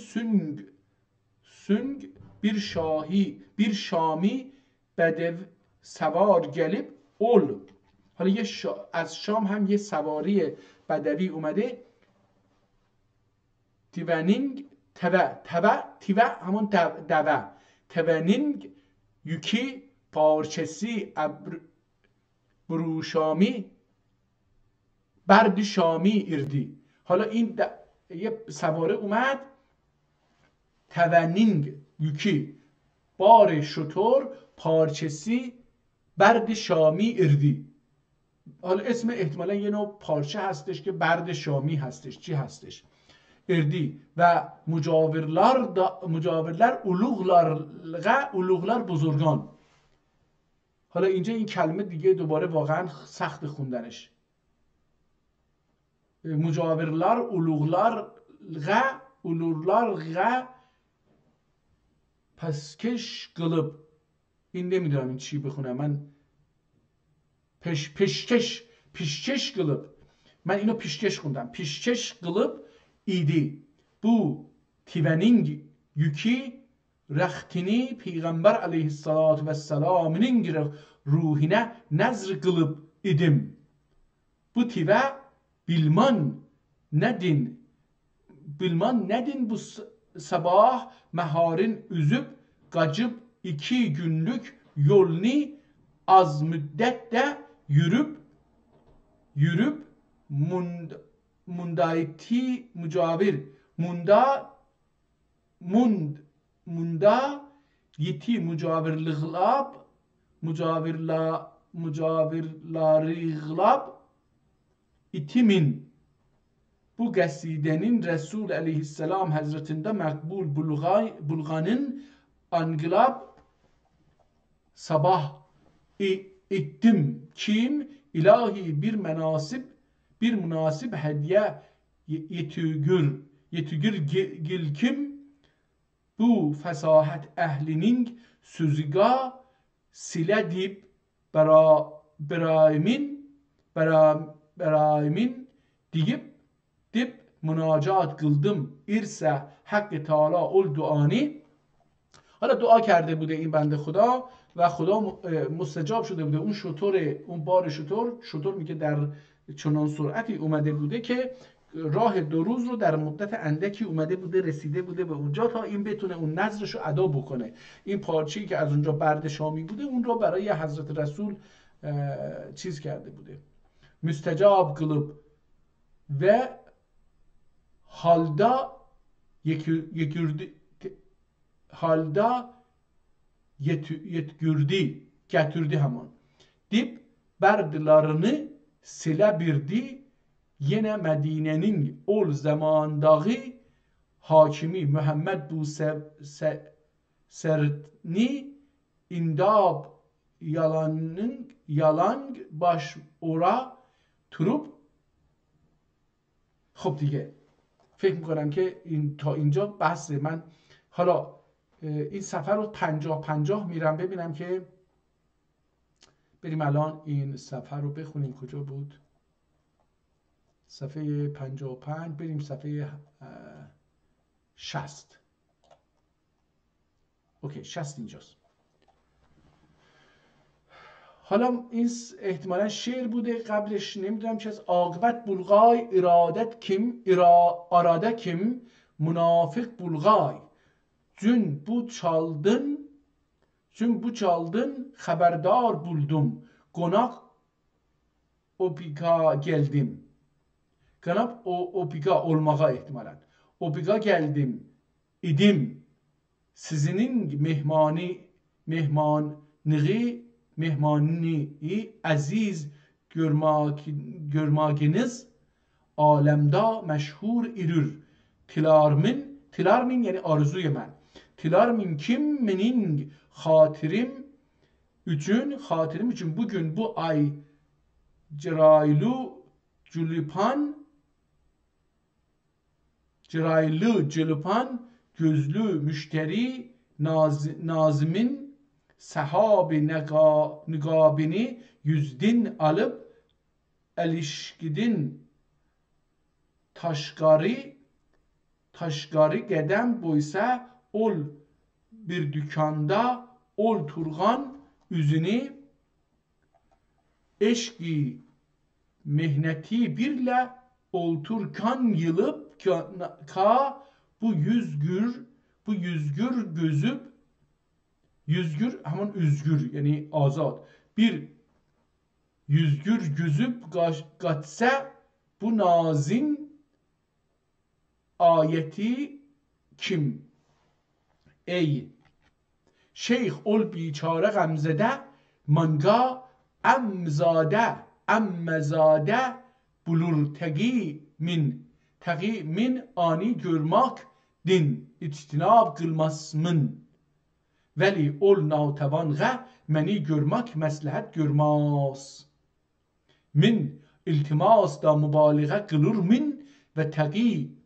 süng bir şami bedev سوار gelip ol. حالا از شام هم یه سواری بدوی اومده. تیونینگ تیوه همون دوه. تیونینگ یکی پارچسی بروشامی برد شامی اردی. حالا این یه سواره اومد. تیونینگ یکی بار شتر پارچسی برد شامی اردی. حالا اسم احتمالا یه نوع پارچه هستش که برد شامی هستش. چی هستش؟ اردی. و مجاورلر اولوغلر بزرگان. حالا اینجا این کلمه دیگه دوباره واقعا سخت خوندنش. مجاورلر اولوغلر پس کش قلب. این نمیدونم این چی بخونم من. پیشکش قلب. من اینو پیشکش خوندم. پیشکش قلب ایدی. Bu tivening yükü rehtini Peygamber aleyhissalatu vesselam'ın ruhine nezr kılıp idim. Bu tive bilman nedin bu sabah meharin üzüp gacıp 2 günlük yolni az müddette yürüp mundayeti mücavir munda yeti mücavirlariglab itimin. Bu gasidenin Resul aleyhisselam hazretinde makbul bulganın angılab sabah ettim. Kim ilahi bir münasip hediye yetügür gilkim bu fesahat ehlinin süzga sile dip beraimin dip münacat kıldım irse hakkı Teala ol duani. حالا دعا کرده بوده این بنده خدا و خدا مستجاب شده بوده. اون بار شتر میگه در چنان سرعتی اومده بوده که راه 2 روز رو در مدت اندکی اومده بوده، رسیده بوده به اونجا تا این بتونه اون نذرش رو ادا بکنه. این پارچه‌ای که از اونجا برد شامی بوده اون رو برای حضرت رسول چیز کرده بوده، müstəcab qılıb və halda gətirdi həman. Dib bərdlarını silə birdi, yenə Mədinənin ol zamandağı hakimi Muhammed bu sərtni indab yalang baş ora turub. خب دیگه فکر میکنم که تا اینجا بحث من. حالا این صفحه رو 50 میرم ببینم که بریم الان این صفحه رو بخونیم. کجا بود؟ صفحه 55 بریم صفحه 60. اوکی 60 اینجاست. حالا این احتمالا شعر بوده قبلش نمیدونم چه از عاقبت بلغای اراده kim منافق بلغای Cün bu çaldın haberdar buldum konak opika geldim. Konak opika olmağa ihtimalen. Opika geldim idim. Sizinin mehmani aziz görmaginiz alemda meşhur irür. Tilarmin yani arzuy mən. Tilarmin kim menin xatirim üçün bugün bu ay ciraylı cılıpan gözlü müşteri nazimin sahabi nigabini yüzdin alıp elişkidin taşgari gedem boysa ol bir dükkanda ol turgan üzünü eşki mehneti birle olturkan yılıp ka bu yüzgür gözüp yüzgür hemen üzgür yani azad bir yüzgür gözüp gatse bu nazin ayeti kim? Ey şeyh ol biçare gamzede manga emmezade bulur tegi min ani görmak din içtinab kılmasmın veli ol navtevan meni görmek meslehet görmaz min iltimas da mübaliğe kılır min ve tegi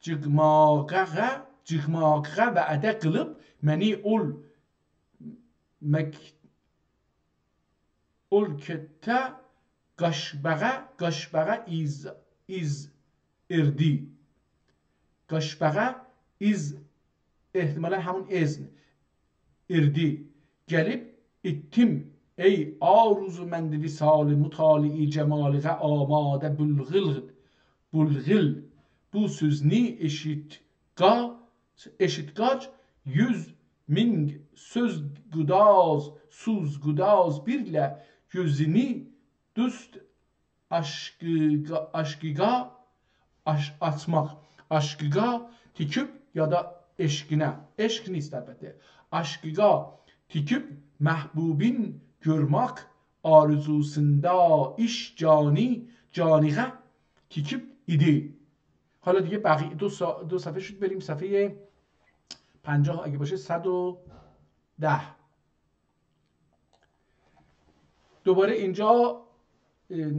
cıgmağa ve ede kılıp meni ol kette gaşbağa iz irdi. Gaşbağa iz ihtimalen hamın izn irdi. Gelip ittim ey aruzu mendi visali mutali'i cemaliğe amade bulgıl bu sözni eşitgaç 100.000 suz gudaz birle gözünü düst aşkıga atmak aşkıga tiküp ya da eşkine eşk nist elbette aşkıga tiküp mehbubin görmek arzusunda iş caniğe tiküp idi. حالا دیگه بقیه دو صفحه شد بریم صفحه 50 اگه باشه 110 دوباره اینجا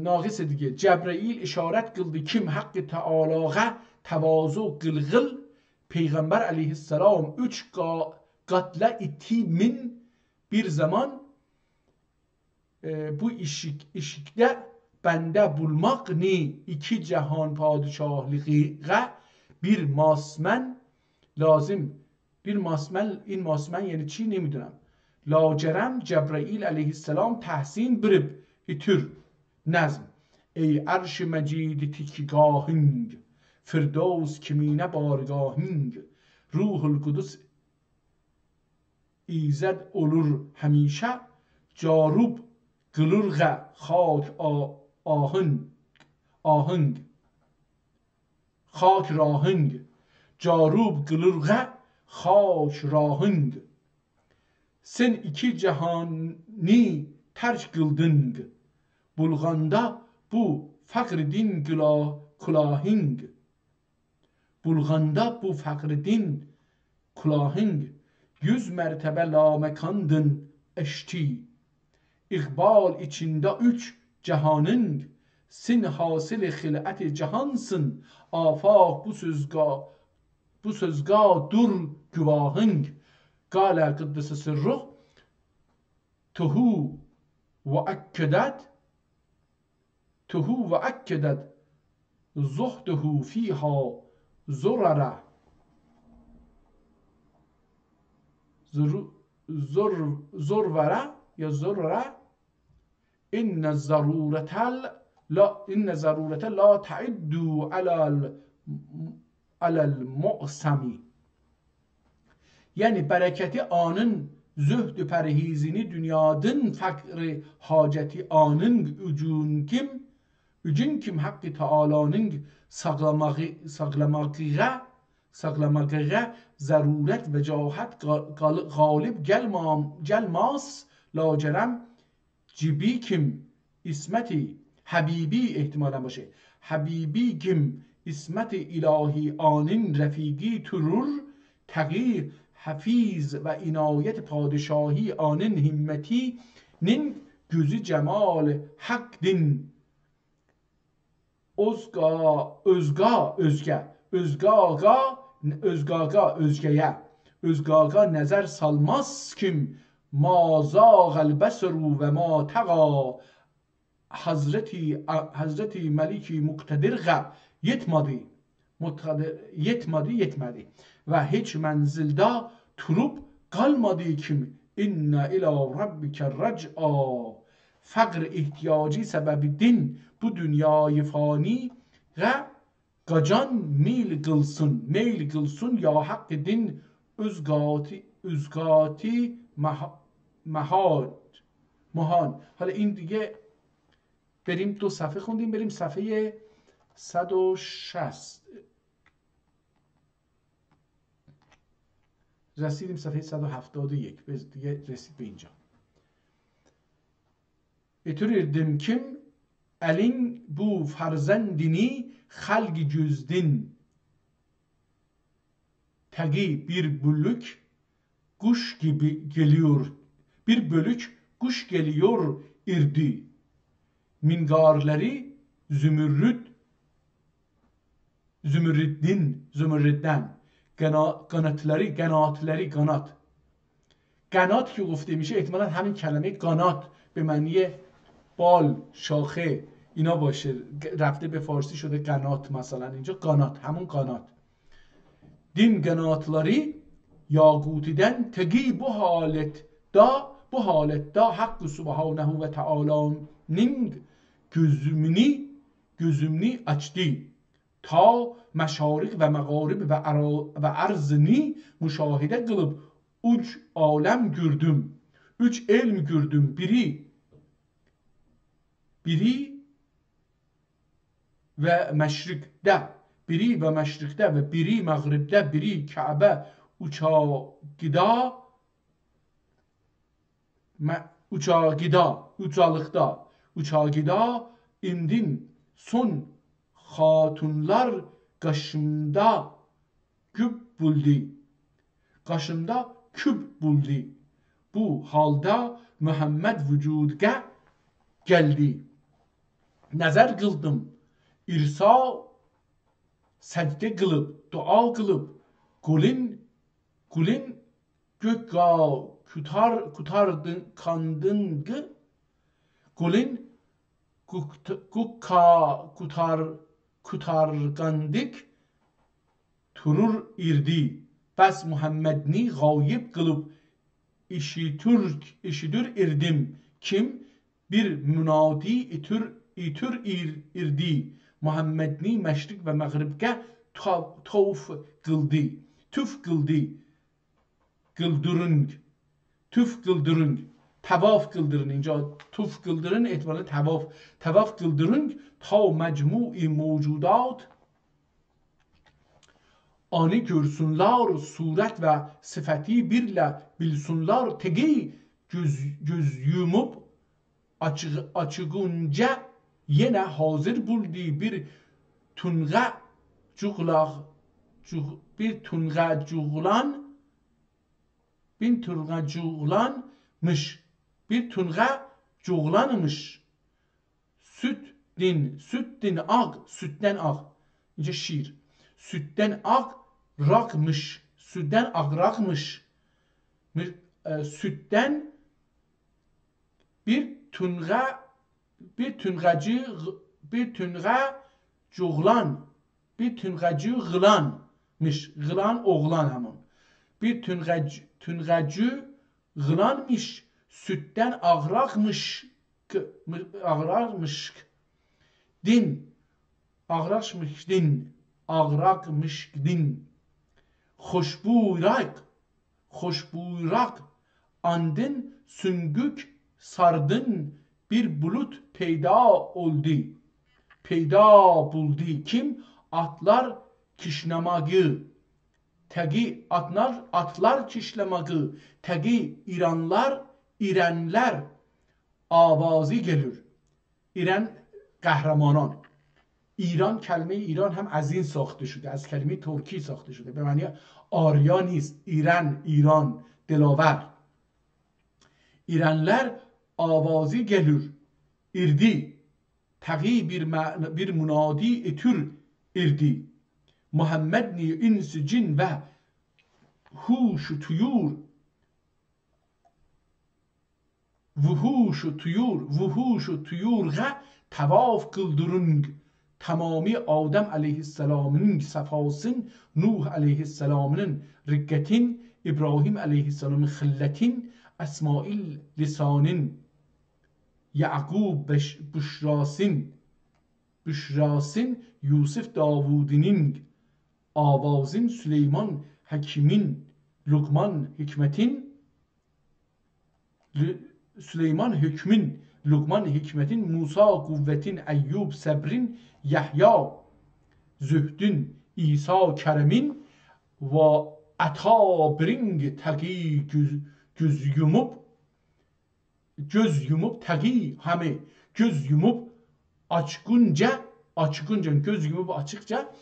ناقص دیگه جبرئیل اشارت قıldı kim حق تعالیغه تواضع قلقل پیغمبر علیه السلام 3 قتل itimin bir zaman bu işikte bende bulmak ni 2 cihan padişahlığı bir masmen lazım bir masmen این masmen yani چی نمیدونم لاجرم جبرائیل علیه السلام تحسین برب ایتر نظم ای عرش مجید تیکگاهنگ فردوس کمینه بارگاهنگ روح القدس ایزد olur همیشه جاروب gılırğa xak ahıng xak rahıng carub gılırğa xak rahıng sen iki cehani terk kıldın bulganda bu fakrdin kulahing bulganda bu fakrdin kulahing 100 mertebe lamekandın eşti İkbal içinde 3 cehanın sin hasıl hil'at cehansın afak bu sözga dur güvahın Gâle kıddese sırruh tuhu ve akkedet zuhduhu fiha zurara zurvara ya zurra inne zarurete la ta'iddu alel mu'sami yani bereketi anın zühdü perhizini dünyadın fakri haceti anın ücün kim hakkı Taala'nın saklamağıya zaruret ve cahat galip gelmaz lacerem cibi kim ismeti habibi ihtimalen başı habibi kim ismeti ilahi anın refigi turur taqi hafiz ve inayet padişahi anın himmeti nin gözü cemal hak din özgaga nezer salmaz kim ma zâgel besru ve ma taga Hazreti Meliki Muktedir yetmedi ve hiç menzilde turup kalmadı kim inne ila rabbike rac'a fakr ihtiyacı sebebi din bu dünyayı fani ve gacan meyl kılsın ya hakkı din özgati mahan حالا این دیگه بریم 2 صفحه خوندیم بریم صفحه 160 رسیدیم صفحه 171 دیگه رسید به اینجا اتوrirdim kim elin bu farzendini halgi cüzdin tagi bir bölük kuş gibi geliyor kuş geliyor irdi mingarları zümrütten قناتları قنات که گفته میشه احتمالا همین کلمه قنات به معنی بال شاخه اینا باشه رفته به فارسی شده قنات مثلا اینجا قنات همون قنات din قناتları yagutiden tegi bu halette Hakkı Subhanehu ve Teala'nın gözümünü açtı. Ta meşarik ve meğarib ve arzını müşahede kılıp 3 alem gördüm. 3 ilm gördüm. Biri ve meşrikte ve biri mağribde, biri Kabe uçağıda indin son hatunlar qaşımda küp buldu. Bu halda Muhammed vücudga geldi. Nazar kıldım. İrsa secde kılıp, dua kılıp, kulin gökga kutardın kandıngı, kulin kutargandik turur irdi. Bas Muhammedni gayib kılıp işidir irdim. Kim bir münadi itur irdi. Muhammedni meşrik ve mağribge tuf kıldı. Tuf kıldırın. tavaf kıldırın. اینجا tuf kıldırın احتمالا tavaf kıldırın ta mecmu-i mevcudat anı görsünler suret ve sıfati birle bilsunlar tegi göz yumup açığınca yine hazır buldu bir tunga cuğlan bir tunga cuğlanmış bir tunga cuğlanmış süt din ağ sütten ağ ince şiir sütten ağ rakmış sütten ağrakmış sütten bir tunga cuğlan bir tungacı gılanmış gılan oğlan hamon bir tungacı gılanmış sütten ağrakmış din ağrakmış din hoşbuyrak andın süngük sardın bir bulut peyda buldu kim atlar kişnemağı tegi atlar kişnemağı tegi İrenler avazı gelir İren قهرمانان ایران کلمه ایران هم از این ساخته شده از کلمه ترکی ساخته شده به معنی آریا نیست ایران دلاور İrenler avazı gelir irdi tagi bir munadi etür irdi Muhammed ni insi cin ve huşu tuyur tavaf kıldırın tamami Adem aleyhisselamın sefasın Nuh aleyhisselamın rikketin İbrahim aleyhisselamın xilletin اسماعیل لسانın Yaqub Büşrasın Yusuf Davud'inin avazın Süleyman Hakimin Lukman Hikmetin Lukman Hikmetin Musa Kuvvetin Eyyub Sabrin Yahya Zühdün İsa Keremin ve Ata Bring Taqi göz yumup tagi hame göz yumup açgınca göz yumup açıkça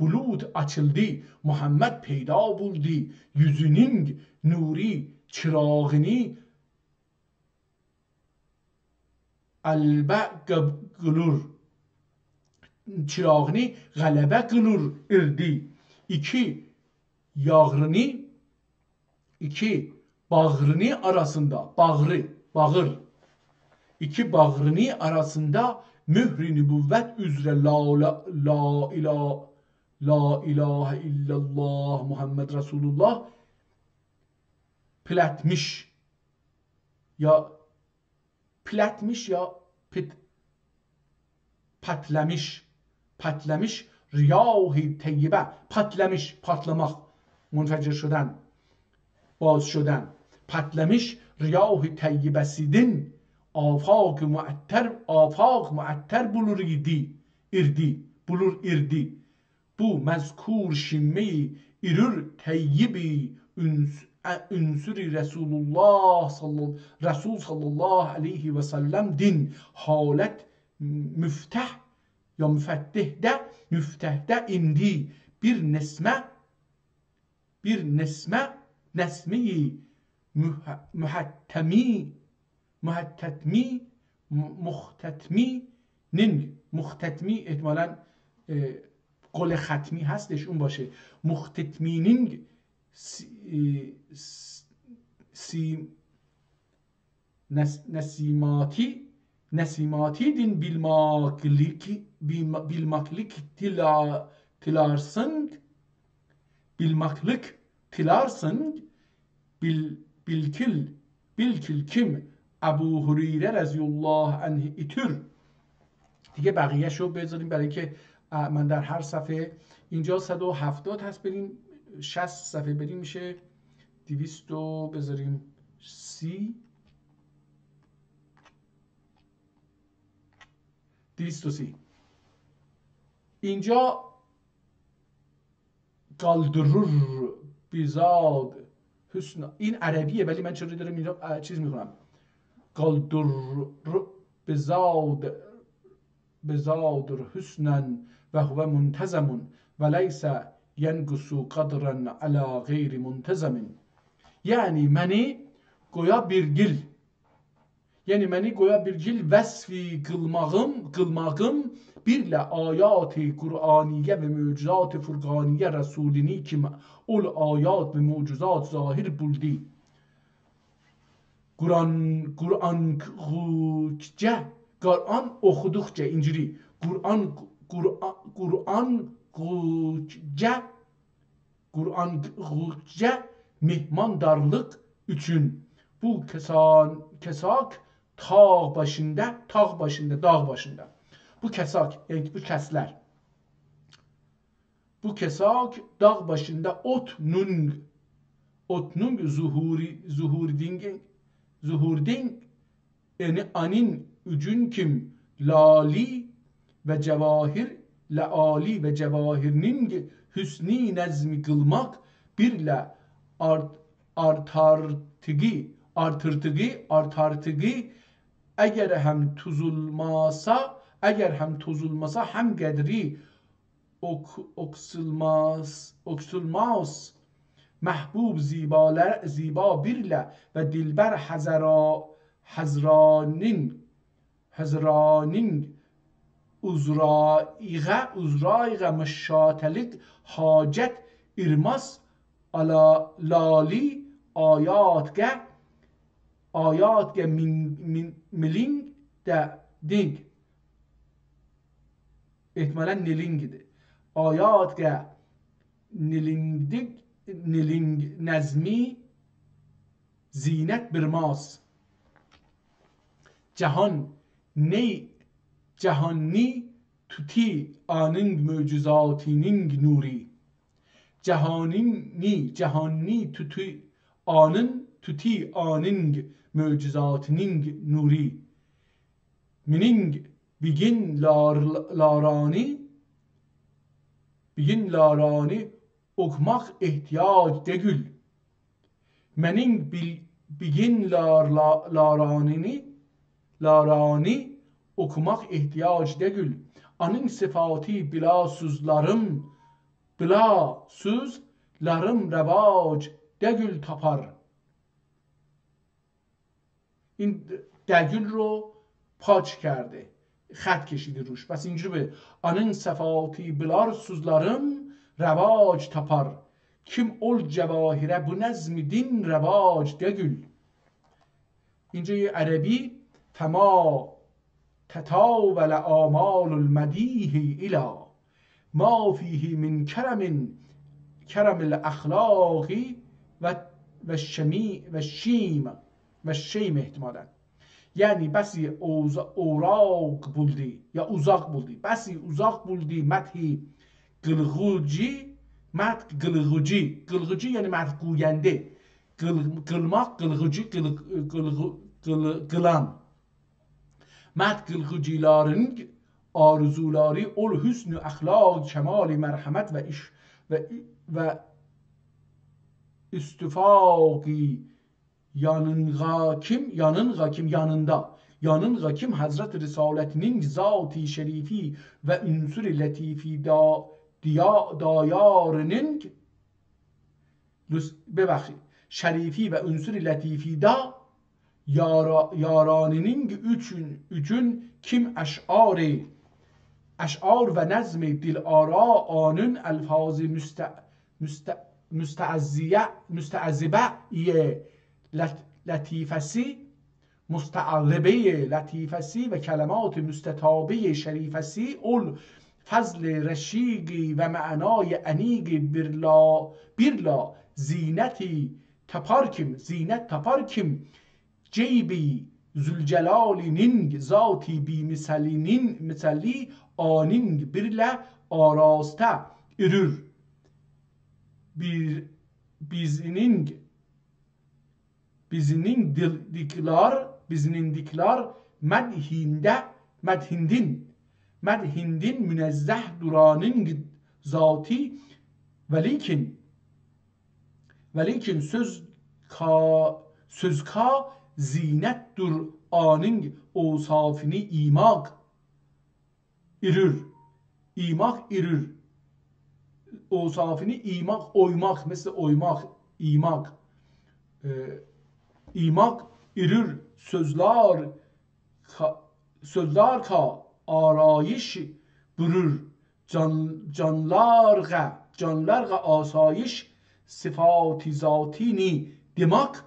bulut açıldı Muhammed peyda buldu yüzünün nuri çırağını albe gılur çırağını galebe kılır irdi iki bağrını arasında bağır iki bağrını arasında mühri nübüvvet üzere la ilahe illallah Muhammed Resulullah platmış ya patlamış riyah-i teyyibe patlamak منفجر شدن باز شدن patlamış riyah-ı teyyibesinden afak muatter bulur irdi bu mezkur şimmeyi irür teyyibi ünsürü Resulullah sallallahu aleyhi ve sellem din halet müftehde indi bir nesmeyi muhtetmi احتمالاً قول ختمی هستش اون باشه muhtetminin nesimati din bilmaklik tilarsın bilkil kim Ebu Hureyre radıyallahu anh itür دیگه بقیه شو بذاریم برای که من در هر صفحه اینجا 170 هست بریم 60 صفحه بریم میشه 200 بذاریم 30 230. اینجا قالدرر بیزاد حسن، این عربیه ولی من چرا دارم اینجا چیز میکنم، قالدرر بزاد حسنا و هو منتظم و لیس ینقص قدرا علی غیر منتظم. یعنی منی goya bir gil, yani məni goya bir gil vəsfi qılmağım birlə ayat-ı Qur'aniyə və möcüzat-ı Furqaniyə Rəsulini kimi ol ayat və möcüzat zahir buldi. Qur'an oxuduqca inciri, Qur'an mehmandarlıq üçün bu kesak dağ başında. Bu kesak, yani bu kesler. Bu kesak dağ başında otnung zuhurding yani anin ücün kim lali ve cevahir leali ve cevahirning hüsni nezmi kılmak birle artırtıgı eğer hem tuzulmasa hem gedri oksulmaz محبوب زیبا birle ve dilber hazranin uzraiğe meşatelik hacet irmas ala lali ayatge miling de ding ihtimalen nilingdi ayatge nilingdik niling nezmi zinet birmas cehani tuti anın möcüzatinin nuri cehani tuti anın möcüzatinin nuri mining bigin larani okumak ihtiyaç değil. Mening bigin larani okumak ihtiyaç değil. Anın sıfatı bila sözlarım revac değil tapar. این دگل رو پاچ کرده، خط کشیده روش. پس اینجوری به anın sıfatı bila sözlarım رواج tapar. Kim ol cevahire bu nezmi din revac değil. اینجا یه عربی فما تتاول آمال المدیح الى ما فیه من کرم الاخلاق و الشیم احتمالا. یعنی بسی اوراق بولدی یا uzak buldi. بسی uzak buldi مدحی قلغوجی یعنی مدح گوینده، قلmak قلان مدح قلغوجیların arzuları ol hüsnü ahlak kemali merhamet ve istifaki yanınga kim Hazreti Risaletinin zati şerifi ve ünsür-i latifi dayarının şerifi ve ünsür-i latifi da yaranının üçün kim eş'ar ve nezm dilara anın elfaz müsteazzibe latifesi مستعربه لطیفسی و کلمات مستطابه شریفسی اول فضل رشیقی و معنای انیق birla زینت تپارکم جیبی zülcelalinin zati bi misali anin birle arasta ürür bizinin diklar medhindin مد هندین منزه دورانین ذاتی ولیکن sözka zinettur aning osafini imak irür. İmak irür. Osafini imak oymak, mesela oymak, imak. İmak irür sözler ka arayiş bürür. Canlarga asayiş sıfati zatini demak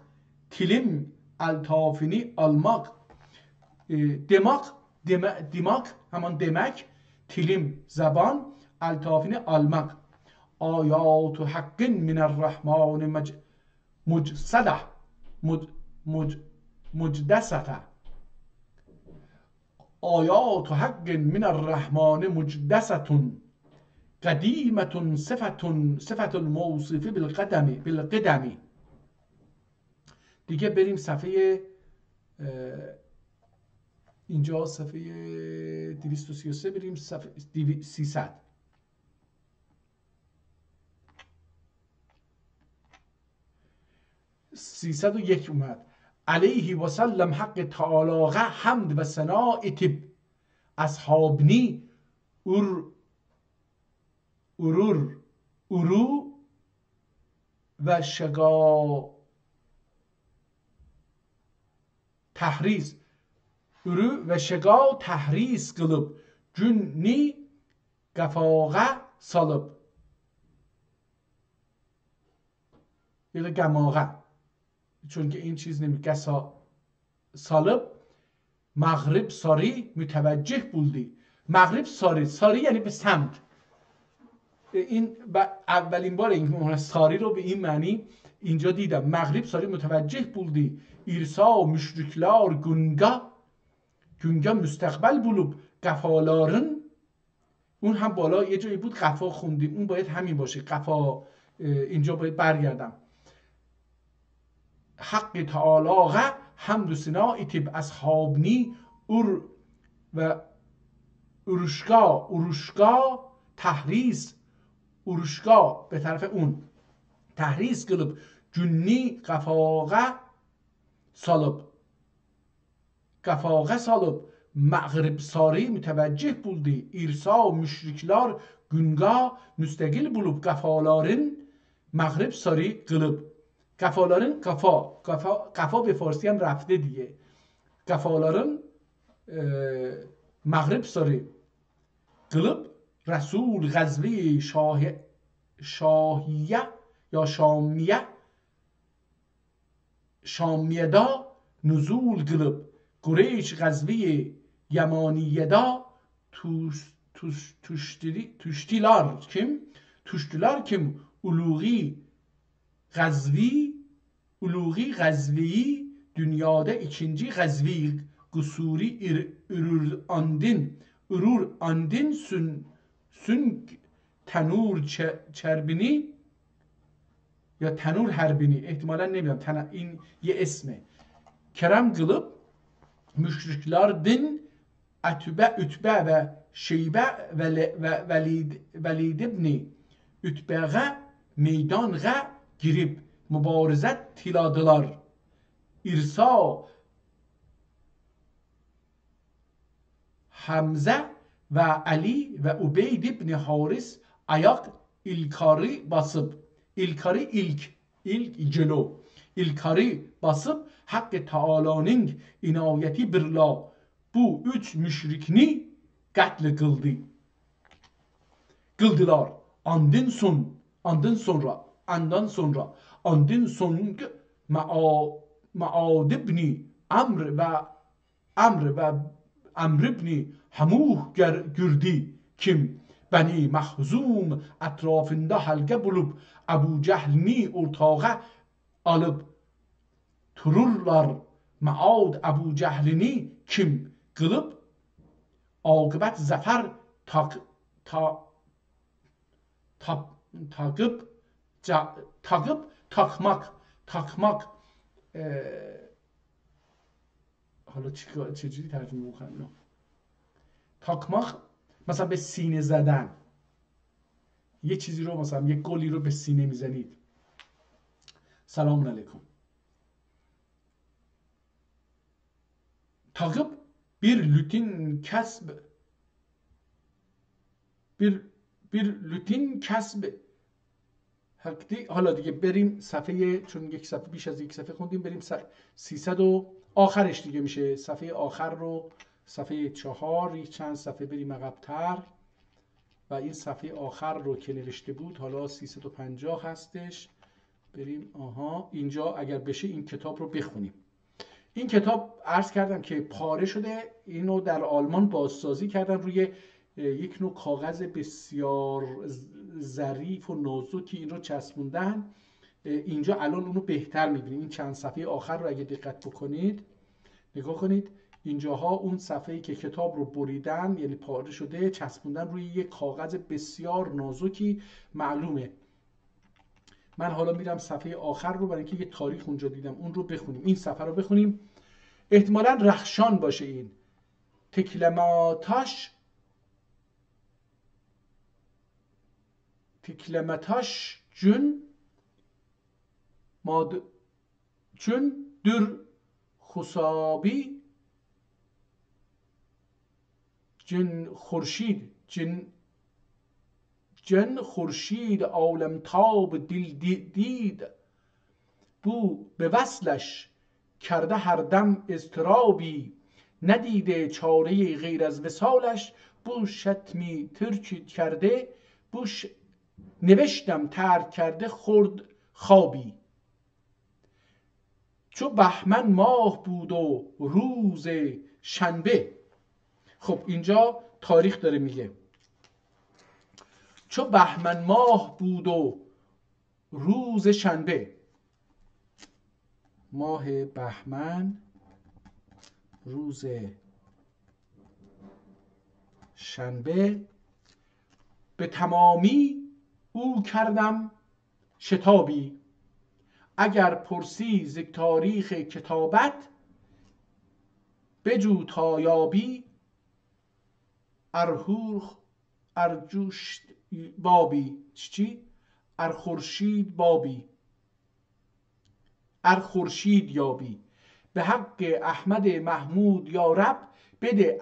tilim altafini almak. Demak hemen demek, tilim zaban, altafini almak. Ayatu hakkin minarrahman mucsadah mucdesata. Ayatu hakkin minarrahman mucdesetun قدیمتون صفت الموصوفه بالقدمی. دیگه بریم صفحه اینجا صفحه 233 بریم صفحه 300. یک اومد. علیه و سلم حق تعالی حمد و ثنا تب اصحابنی ارو و شگا تحریز qılıb günni qafağa salıb ya da gamağa, çünkü این چیز نمیگه salıb مغرب ساری متوجه بودی. مغرب ساری یعنی به سمت. این اولین بار این ساری رو به این معنی اینجا دیدم. مغرب ساری متوجه بودی. ایرسا müşrikler günga müstakbel bulup قفاların. اون هم بالا یه جایی بود قفا خوندیم، اون باید همین باشه. قفا اینجا باید برگردم. حق تعالی حمد و ثنا تب اصحابنی و اروشگا تحریز اروشگا به طرف اون تحریز qılıb günni qafağa salıb مغرب ساری متوجه بولدی. ایرسا müşrikler günga müstakil bulup qafaların مغرب ساری qılıb. قفاların قفا به فارسی هم رفته دیگه. قفاların مغرب ساری qılıb رسول غزوی شاهیه یا شامیه دا نزول qılıb قریش غزوی یمانیه دا tuştilar kim uluği غزوی dünyada ikinci غزوی قصوری ürür andin sün تنور چربینی یا تنور هربینی، احتمالا نمیدونم، این یه اسمه. کرم qılıb müşriklerden Ütbe ve Şeybe ve Velid ibn Ütbe'ye meydanğa girip mübarizet tiladılar. İrsa Hamze ve Ali ve Ubeyd ibn Haris ayak İlkarı basıp, İlkarı ilk celo, İlkarı basıp Hakkı Teala'nın inayeti birla bu üç müşrikni katl kıldılar. Andın sonra Maad ibn Amr ibn Hamuh girdi kim Beni Mahzum etrafında halka bulup Ebu Cehl'ni ortağa alıp tururlar. Maad Ebu Cehl'ni kim qılıb akıbət zafer takmak حالا چجوری ترجمه بکنم؟ takmak مثلا به سینه زدن، یه چیزی رو مثلا یه گلی رو به سینه میزنید. سلام علیکم. takip bir rutin kasb bir rutin kasb حالا دیگه بریم صفحه، چون یک صفحه بیش از یک صفحه خوندیم، بریم 300 و آخرش دیگه میشه صفحه آخر رو، صفحه 4 یک چند صفحه بریم عقب‌تر و این صفحه آخر رو که نوشته بود حالا 350 هستش. بریم اینجا اگر بشه این کتاب رو بخونیم. این کتاب عرض کردم که پاره شده، اینو در آلمان بازسازی کردن روی یک نوع کاغذ بسیار ظریف و نازکی، این رو چسبوندن. اینجا الان اونو بهتر میبینید. این چند صفحه آخر رو اگه دقت بکنید نگاه کنید، اینجاها اون صفحه‌ای که کتاب رو بریدن یعنی پاره شده چسبوندن روی یک کاغذ بسیار نازکی معلومه. من حالا میرم صفحه آخر رو برای اینکه یه تاریخ اونجا دیدم اون رو بخونیم. این صفحه رو بخونیم، احتمالاً رخشان باشه. این تکلماتاش چون در خصابی جن خورشید عالم تاب دل دید، بو به وصلش کرده هر دم اضطرابی، ندیده چاره غیر از وصالش، بو شتمی ترک کرده، نوشتم ترک کرده خورد خوابی. چو بهمن ماه بود و روز شنبه. خب اینجا تاریخ داره میگه، چو بهمن ماه بود و روز شنبه، ماه بهمن روز شنبه، به تمامی او کردم شتابی، اگر پرسی ز تاریخ کتابت، بجو تا یابی ارجوشت بابی. چی؟ ارخورشید بابی، ارخورشید یابی، به حق احمد محمود یا رب، بده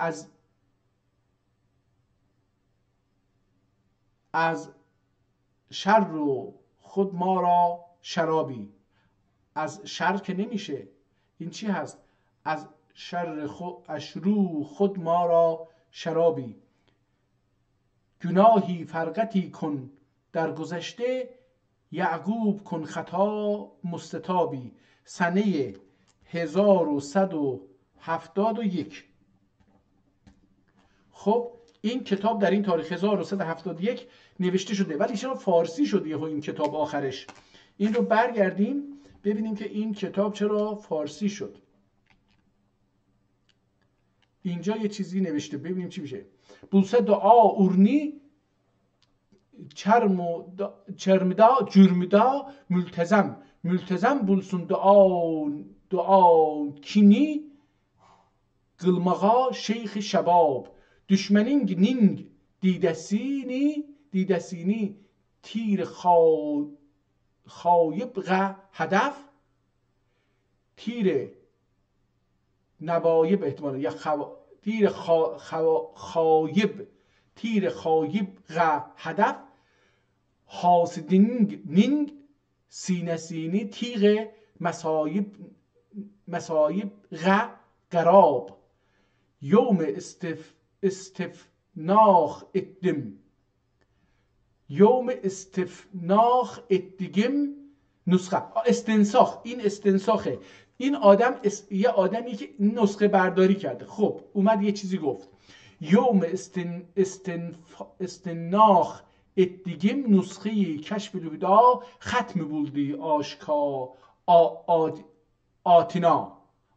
از شر و خود ما را شرابی. از شر که نمیشه، این چی هست؟ از شر اشرو خود ما را شرابی. گناهی فرقتی کن در گذشته، یعقوب کن خطا مستتابی. سنه 1171. خب این کتاب در این تاریخ 1171 نوشته شده، ولی چرا فارسی شد یهو این کتاب آخرش؟ این رو برگردیم ببینیم که این کتاب چرا فارسی شد. اینجا یه چیزی نوشته، ببینیم چی میشه. بوسه دعا اورنی چرمدا جرمدا ملتزم بولسون دعا کینی قلمغا شیخ شباب. düşmenin ning دیدسینی تیر خایب غ هدف، تیر نوایب احتمالا یا تیر خایب غ هدف، حاسدینگ نینگ سینه تیغ مسایب غ قراب. یوم استفناخ اتدگم نسخه استنساخ. این استنساخه، این آدم یه آدمی که نسخه برداری کرده. خب اومد یه چیزی گفت، یوم استناخ اتدگم نسخه کشف الهدا ختم بولدی آشکا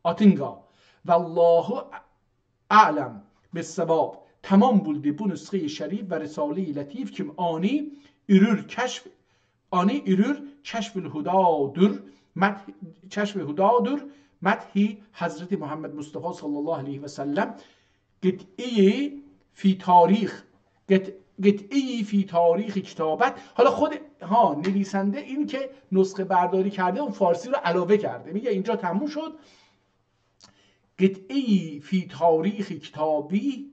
آتنگا والله اعلم بالصواب. tamam buldu bu nüsxe-i şerif ve risale-i latif kim ani ürür keşf-ül hudadır medhi Hazreti Muhammed Mustafa sallallahu aleyhi ve sellem qit'i fi tarih قطعی فی تاریخ کتابت. حالا خود نویسنده این که نسخه برداری کرده اون فارسی رو علاوه کرده، میگه اینجا تموم شد. قطعی فی تاریخ کتابی،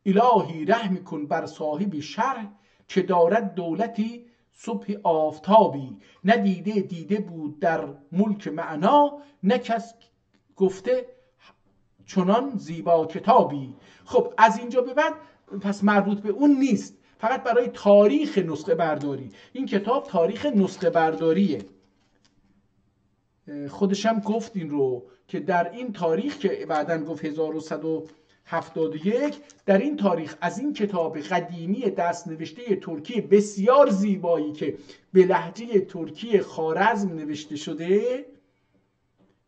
الهی رحم کن بر صاحب شرح، که دارد دولتی صبح آفتابی، ندیده دیده بود در ملک معنا، نه کس گفته چنان زیبا کتابی. خب از اینجا به بعد پس مربوط به اون نیست، فقط برای تاریخ نسخه برداری. این کتاب تاریخ نسخه برداریه، خودشم گفت این رو که در این تاریخ که بعدن گفت 1171، در این تاریخ از این کتاب قدیمی دست نوشته ترکی بسیار زیبایی که به لهجه ترکی خوارزم نوشته شده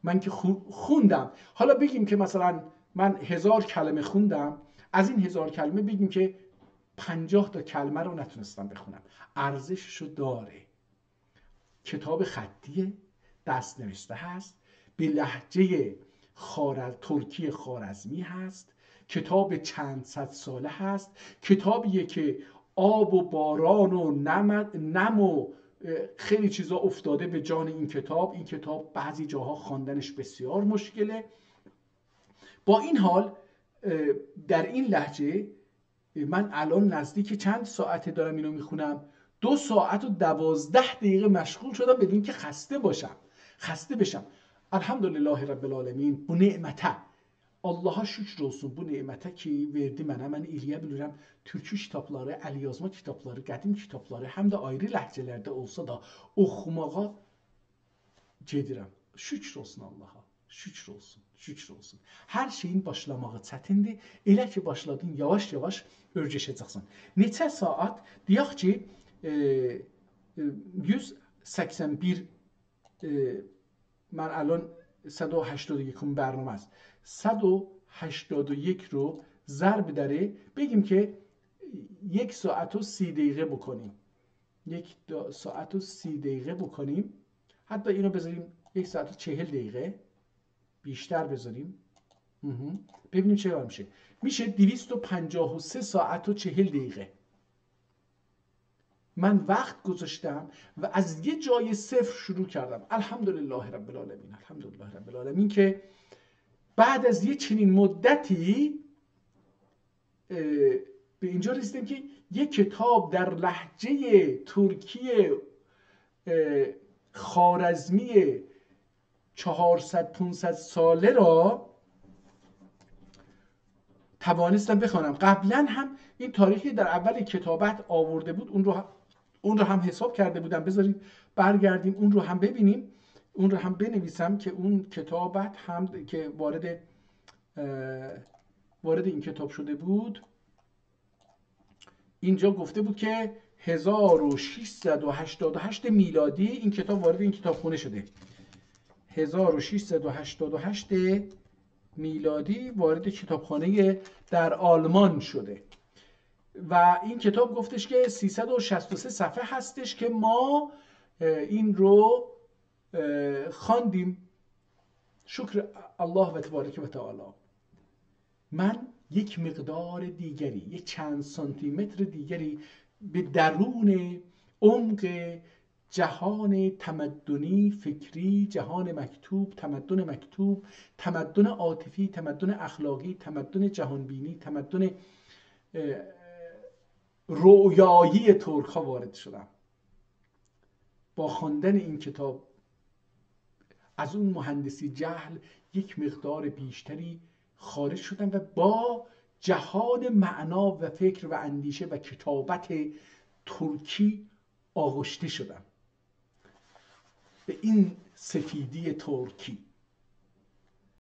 من که خوندم. حالا بگیم که مثلا من 1000 کلمه خوندم، از این 1000 کلمه بگیم که 50 تا کلمه رو نتونستم بخونم، ارزششو داره. کتاب خطیه، دست نوشته هست، به لهجه ترکی خوارزمی هست، کتاب چند صد ساله هست، کتابیه که آب و باران و نم و خیلی چیزا افتاده به جان این کتاب. این کتاب بعضی جاها خواندنش بسیار مشکله. با این حال در این لهجه من الان نزدیک چند ساعته دارم اینو میخونم، 2 ساعت و 12 دقیقه مشغول شدم بدون که خسته بشم. الحمدلله رب العالمین. Bu nemete Allah'a şükür olsun, bu nemete ki verdi mənə. Mən eləyə bilirəm türkü kitabları, əlyazma kitabları, qədim kitabları həm də ayrı ləhcələrdə olsa da oxumağa gedirəm. Şükür olsun Allah'a. Şükür olsun. Hər şeyin başlamağı çətindir. Elə ki başladın, yavaş-yavaş örgəşəcəksən. Neçə saat? Deyək ki 181 من الان 181 برنامه است. 181 رو ضرب داره، بگیم که 1 ساعت و 30 دقیقه بکنیم. 1 ساعت و 30 دقیقه بکنیم. حتی اینو بذاریم 1 ساعت و 40 دقیقه، بیشتر بذاریم. ببینیم چه میشه. میشه 253 ساعت و 40 دقیقه. من وقت گذاشتم و از یه جای صفر شروع کردم. الحمدلله رب العالمین که بعد از یه چنین مدتی به اینجا رسیدم که یه کتاب در لهجه ترکی خوارزمی 400-500 ساله را توانستم بخوانم. قبلا هم این تاریخی در اول کتابت آورده بود، اون رو هم حساب کرده بودم. بذارید برگردیم اون رو هم ببینیم، اون رو هم بنویسم که اون کتابت هم که وارد این کتاب شده بود. اینجا گفته بود که 1688 میلادی این کتاب وارد این کتابخونه شده. 1688 میلادی وارد کتابخانه در آلمان شده و این کتاب گفتش که 363 صفحه هستش که ما این رو خواندیم. شکر الله و تبارک و تعالی. من یک مقدار دیگری، یک چند سانتی متر دیگری به درون عمق جهان تمدنی فکری، جهان مکتوب، تمدن عاطفی، تمدن اخلاقی، تمدن جهانبینی، تمدن رویایی ترک ها وارد شدم. با خواندن این کتاب از اون مهندسی جهل یک مقدار بیشتری خارج شدم و با جهان معنا و فکر و اندیشه و کتابت ترکی آغشته شدم. به این سفیدی ترکی